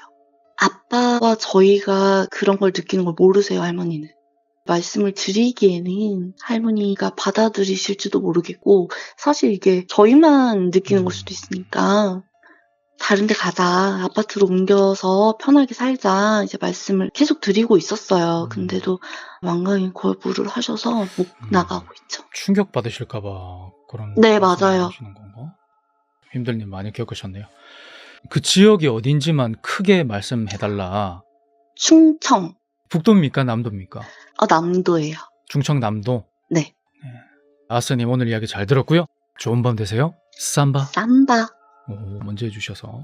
아빠와 저희가 그런 걸 느끼는 걸 모르세요, 할머니는. 말씀을 드리기에는 할머니가 받아들이실지도 모르겠고 사실 이게 저희만 느끼는 걸 수도 있으니까 다른 데 가자. 아파트로 옮겨서 편하게 살자. 이제 말씀을 계속 드리고 있었어요. 근데도 완강히 거부를 하셔서 못 나가고 있죠. 충격 받으실까봐 그런. 네, 말씀을 맞아요. 하시는 건가? 힘든 일 많이 겪으셨네요. 그 지역이 어딘지만 크게 말씀해달라. 충청. 북도입니까? 남도입니까? 남도예요. 충청남도. 네. 아스님 오늘 이야기 잘 들었고요. 좋은 밤 되세요. 삼바. 삼바. 먼저 해주셔서.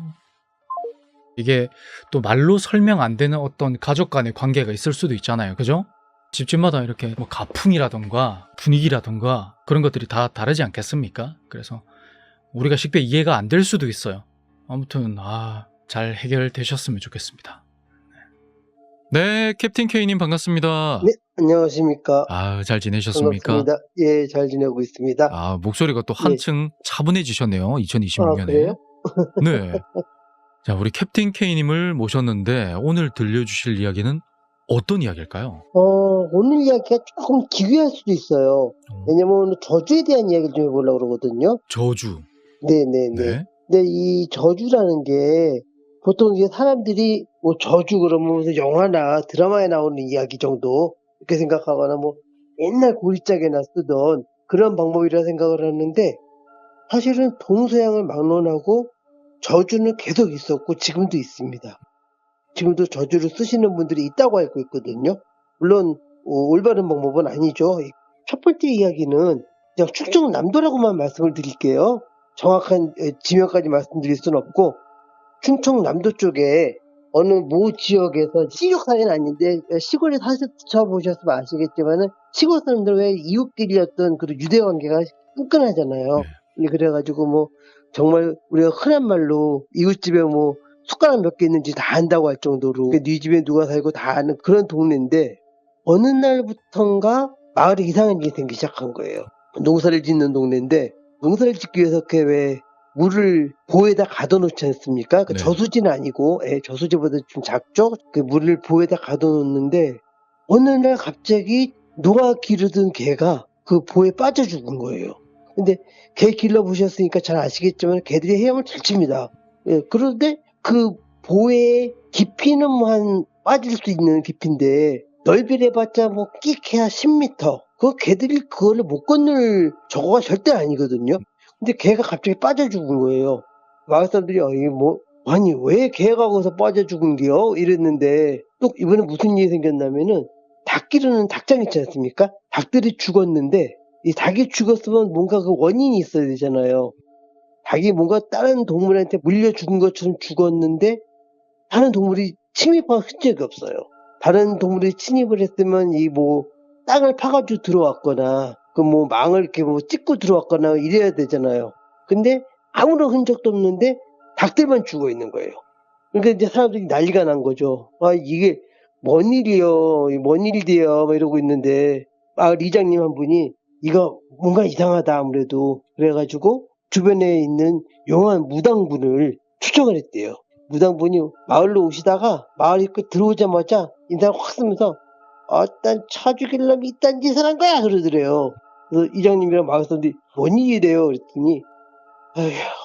이게 또 말로 설명 안 되는 어떤 가족 간의 관계가 있을 수도 있잖아요. 그죠? 집집마다 이렇게 뭐 가풍이라던가 분위기라던가 그런 것들이 다 다르지 않겠습니까? 그래서 우리가 쉽게 이해가 안 될 수도 있어요. 아무튼 잘 해결되셨으면 좋겠습니다. 네, 캡틴 K님 반갑습니다. 네, 안녕하십니까. 잘 지내셨습니까? 반갑습니다. 예, 잘 지내고 있습니다. 목소리가 또 한층 차분해지셨네요. 2026년에. 그래요? 네. 자, 우리 캡틴 K님을 모셨는데 오늘 들려주실 이야기는 어떤 이야기일까요? 오늘 이야기가 조금 기괴할 수도 있어요. 왜냐면 오늘 저주에 대한 이야기를 좀 해보려고 그러거든요. 저주. 네네네. 네. 근데 이 저주라는 게 보통 이제 사람들이 뭐 저주 그러면 무슨 영화나 드라마에 나오는 이야기 정도 이렇게 생각하거나 뭐 옛날 고리짝에나 쓰던 그런 방법이라 생각을 하는데 사실은 동서양을 막론하고 저주는 계속 있었고 지금도 있습니다. 지금도 저주를 쓰시는 분들이 있다고 알고 있거든요. 물론 올바른 방법은 아니죠. 첫 번째 이야기는 그냥 충청남도라고만 말씀을 드릴게요. 정확한 지명까지 말씀드릴 수는 없고, 충청남도 쪽에 어느 모 지역에서 시족 사회는 아닌데 시골에 사셔보셨으면 아시겠지만은 시골 사람들 왜 이웃끼리였던 그 유대 관계가 끈끈하잖아요. 그래가지고 뭐 정말 우리가 흔한 말로 이웃집에 뭐 숟가락 몇 개 있는지 다 안다고 할 정도로 네 집에 누가 살고 다 아는 그런 동네인데, 어느 날부턴가 마을에 이상한 일이 생기기 시작한 거예요. 농사를 짓는 동네인데 농사를 짓기 위해서 이렇게 왜 물을 보에다 가둬놓지 않습니까? 그 네. 저수지는 아니고, 저수지보다 좀 작죠? 그 물을 보에다 가둬놓는데 어느 날 갑자기 노아 기르던 개가 그 보에 빠져 죽은 거예요. 근데 개 길러보셨으니까 잘 아시겠지만 개들이 헤엄을 잘 칩니다. 그런데 그 보의 깊이는 뭐 한 빠질 수 있는 깊이인데 넓이래봤자 뭐 끼케야 10m. 그 개들이 그거를 못 건널 저거가 절대 아니거든요. 근데 개가 갑자기 빠져 죽은 거예요. 마을 사람들이 아니 왜 개가 거기서 빠져 죽은겨? 이랬는데 또 이번에 무슨 일이 생겼냐면은 닭 기르는 닭장 있지 않습니까? 닭들이 죽었는데 이 닭이 죽었으면 뭔가 그 원인이 있어야 되잖아요. 닭이 뭔가 다른 동물한테 물려 죽은 것처럼 죽었는데 다른 동물이 침입한 흔적이 없어요. 다른 동물이 침입을 했으면 이 뭐 땅을 파가지고 들어왔거나 그 뭐 망을 이렇게 뭐 찍고 들어왔거나 이래야 되잖아요. 근데 아무런 흔적도 없는데 닭들만 죽어 있는 거예요. 그러니까 이제 사람들이 난리가 난 거죠. 아, 이게 뭔 일이요? 뭔 일이요? 막 이러고 있는데 마을 이장님 한 분이 이거 뭔가 이상하다 아무래도 그래가지고 주변에 있는 용한 무당분을 추적을 했대요. 무당분이 마을로 오시다가 마을 입구 들어오자마자 인사를 확 쓰면서 어떤 쳐 죽일 놈이 이딴 짓을 한 거야 그러더래요. 그래서 이장님이랑 마을 사람들이 뭔 일이래요 그랬더니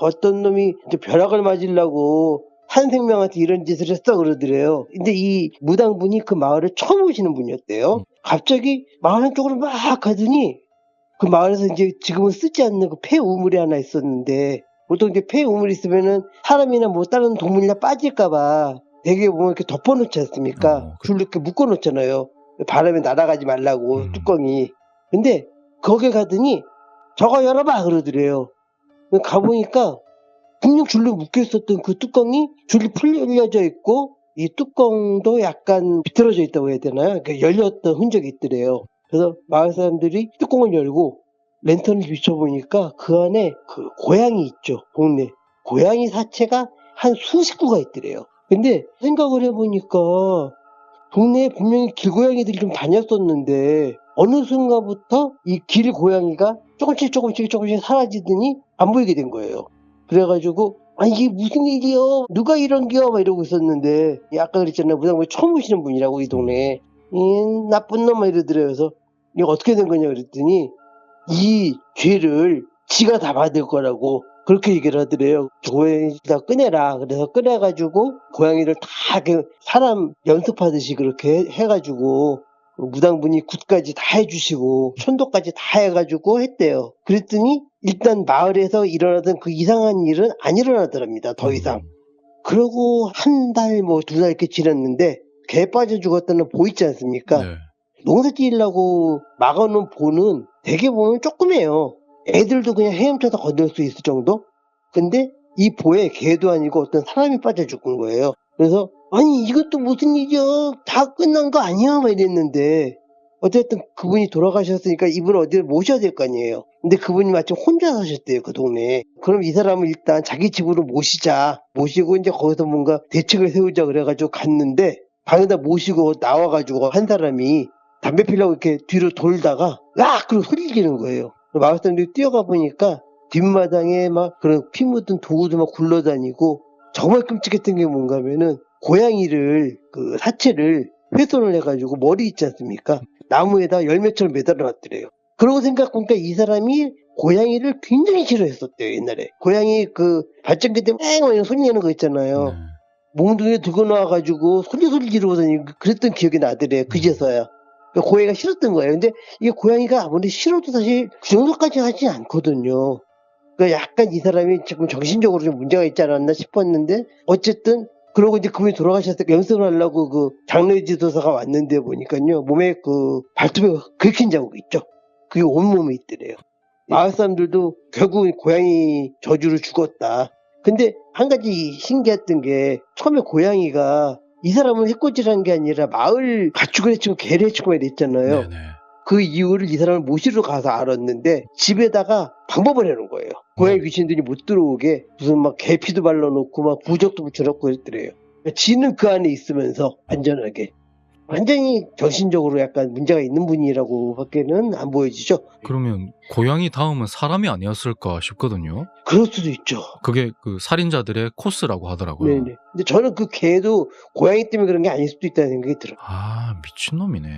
어떤 놈이 이제 벼락을 맞으려고 한 생명한테 이런 짓을 했어 그러더래요. 근데 이 무당분이 그 마을을 처음 오시는 분이었대요. 갑자기 마을 한쪽으로 막 가더니 그 마을에서 이제 지금은 쓰지 않는 그 폐우물이 하나 있었는데, 보통 이제 폐우물이 있으면은 사람이나 뭐 다른 동물이나 빠질까봐 되게 보면 이렇게 덮어놓지 않습니까? 줄로 이렇게 묶어놓잖아요. 바람에 날아가지 말라고 뚜껑이. 근데 거기 가더니 저거 열어봐 그러더래요. 가보니까 분명 줄로 묶여있었던 그 뚜껑이 줄이 풀려져 있고 이 뚜껑도 약간 비틀어져 있다고 해야 되나요? 그러니까 열렸던 흔적이 있더래요. 그래서 마을 사람들이 뚜껑을 열고 랜턴을 비춰보니까 그 안에 그 고양이 있죠. 동네. 고양이 사체가 한 수십 구가 있더래요. 근데 생각을 해보니까 동네에 분명히 길고양이들이 좀 다녔었는데 어느 순간부터 이 길고양이가 조금씩 사라지더니 안 보이게 된 거예요. 그래가지고 이게 무슨 일이요? 누가 이런겨? 막 이러고 있었는데 아까 그랬잖아요. 무당분이 처음 오시는 분이라고 이 동네에. 이 나쁜 놈 막 이러더래요. 그래서 이거 어떻게 된 거냐 그랬더니 이 죄를 지가 다 받을 거라고 그렇게 얘기를 하더래요. 고양이 다 꺼내라. 그래서 꺼내가지고 고양이를 다 사람 연습하듯이 그렇게 해가지고 무당분이 굿까지 다 해주시고 천도까지 다 해가지고 했대요. 그랬더니 일단 마을에서 일어나던 그 이상한 일은 안 일어나더랍니다. 더 이상. 그러고 한 달 뭐 2달 이렇게 지났는데 개 빠져 죽었다는 보 있지 않습니까? 네. 농사 지으려고 막아놓은 보는 되게 보면 조그매요. 애들도 그냥 헤엄쳐서 건널 수 있을 정도? 근데 이 보에 개도 아니고 어떤 사람이 빠져 죽은 거예요. 그래서 아니 이것도 무슨 일이야? 다 끝난 거 아니야? 막 이랬는데 어쨌든 그분이 돌아가셨으니까 이분을 어디를 모셔야 될 거 아니에요. 근데 그분이 마침 혼자 사셨대요. 그 동네에. 그럼 이 사람을 일단 자기 집으로 모시고 이제 거기서 뭔가 대책을 세우자 그래가지고 갔는데 방에다 모시고 나와가지고 한 사람이 담배 피려고 이렇게 뒤로 돌다가 으악! 그러고 소리를 지르는 거예요. 마을 사람들이 뛰어가 보니까 뒷마당에 막 그런 피 묻은 도구도 막 굴러다니고 정말 끔찍했던 게 뭔가 하면은 고양이를 그 사체를 훼손을 해가지고 머리 있지 않습니까? 나무에다 열매처럼 매달아 놨더래요. 그러고 생각해보니까 이 사람이 고양이를 굉장히 싫어했었대요. 옛날에 고양이 그 발전기 때문에 이런 소리 내는 거 있잖아요. 몽둥이에 들고 나와가지고 소리 지르고 다니고 그랬던 기억이 나더래요. 그제서야. 그러니까 고양이가 싫었던 거예요. 근데 이게 고양이가 아무리 싫어도 사실 그 정도까지 하지 않거든요. 그러니까 약간 이 사람이 지금 정신적으로 좀 문제가 있지 않았나 싶었는데 어쨌든 그러고 이제 그분이 돌아가셨을 때 연습을 하려고 그 장례 지도사가 왔는데 보니까요 몸에 그 발톱에 긁힌 자국이 있죠. 그게 온몸에 있더래요. 마을 사람들도 결국은 고양이 저주로 죽었다. 근데 한 가지 신기했던 게 처음에 고양이가 이 사람은 해코지라는 게 아니라 마을 가축을 해치고 개를 해치고 이랬잖아요. 네네. 그 이유를 이 사람을 모시러 가서 알았는데 집에다가 방법을 해놓은 거예요. 고양이 귀신들이 못 들어오게 무슨 막 계피도 발라놓고 막 부적도 붙여놓고 그랬더래요. 지는 그 안에 있으면서 안전하게. 완전히 정신적으로 약간 문제가 있는 분이라고 밖에는 안 보여지죠. 그러면 고양이 다음은 사람이 아니었을까 싶거든요. 그럴 수도 있죠. 그게 그 살인자들의 코스라고 하더라고요. 네네. 근데 저는 그 개도 고양이 때문에 그런 게 아닐 수도 있다는 생각이 들어요. 아, 미친놈이네.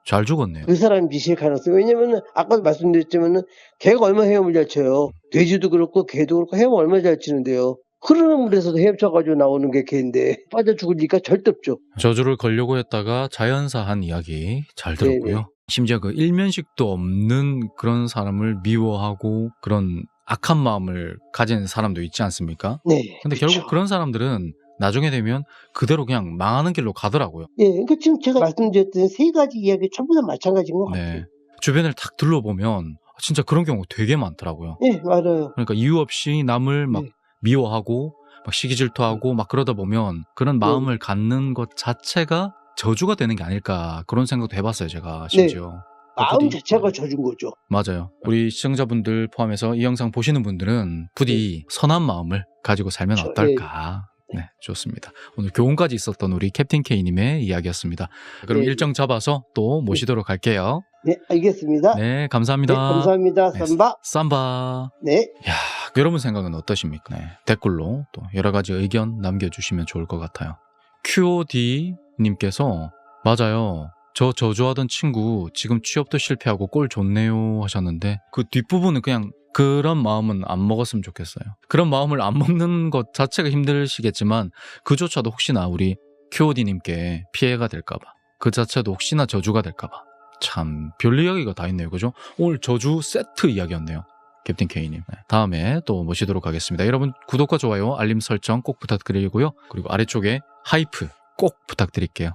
잘 죽었네요. 그 사람 미실 가능성이. 왜냐면은 아까도 말씀드렸지만은 개가 얼마나 헤엄을 잘 쳐요. 돼지도 그렇고 개도 그렇고 헤엄을 얼마나 잘 치는데요. 흐르는 물에서도 헤엄쳐가지고 나오는 게 개인데 빠져 죽을 리가 절대 없죠. 저주를 걸려고 했다가 자연사한 이야기 잘 들었고요. 네네. 심지어 그 일면식도 없는 그런 사람을 미워하고 그런 악한 마음을 가진 사람도 있지 않습니까? 네. 근데 그쵸. 결국 그런 사람들은 나중에 되면 그대로 그냥 망하는 길로 가더라고요. 예, 그러니까 지금 제가 말씀드렸던 세 가지 이야기 전부 다 마찬가지인 것 같아요. 네. 주변을 탁 둘러보면 진짜 그런 경우 되게 많더라고요. 예, 맞아요. 그러니까 이유 없이 남을 막 네. 미워하고 막 시기질투하고 막 그러다 보면 그런 마음을 갖는 것 자체가 저주가 되는 게 아닐까 그런 생각도 해봤어요, 제가 심지어. 마음 부디- 자체가 져준 거죠. 맞아요. 우리 시청자분들 포함해서 이 영상 보시는 분들은 부디 선한 마음을 가지고 살면 그렇죠. 어떨까. 네, 좋습니다. 오늘 교훈까지 있었던 우리 캡틴 K님의 이야기였습니다. 그럼 네. 일정 잡아서 또 모시도록 할게요. 네, 알겠습니다. 네, 감사합니다. 네, 감사합니다. 네, 삼바. 쌈바. 네. 야, 여러분 생각은 어떠십니까? 네, 댓글로 또 여러 가지 의견 남겨주시면 좋을 것 같아요. QOD님께서 맞아요. 저 저주하던 친구 지금 취업도 실패하고 꼴 좋네요 하셨는데 그 뒷부분은 그냥 그런 마음은 안 먹었으면 좋겠어요. 그런 마음을 안 먹는 것 자체가 힘드시겠지만 그조차도 혹시나 우리 QOD님께 피해가 될까봐 그 자체도 혹시나 저주가 될까봐 참 별 이야기가 다 있네요. 그죠? 오늘 저주 세트 이야기였네요. 캡틴 K님. 네, 다음에 또 모시도록 하겠습니다. 여러분 구독과 좋아요, 알림 설정 꼭 부탁드리고요. 그리고 아래쪽에 하이프 꼭 부탁드릴게요.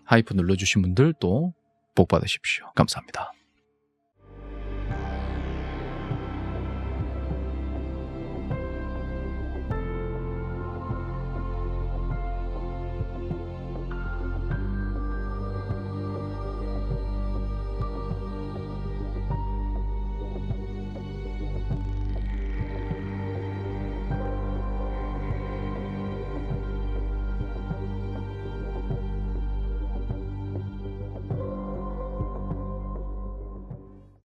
하이프 눌러주신 분들 또 복 받으십시오. 감사합니다.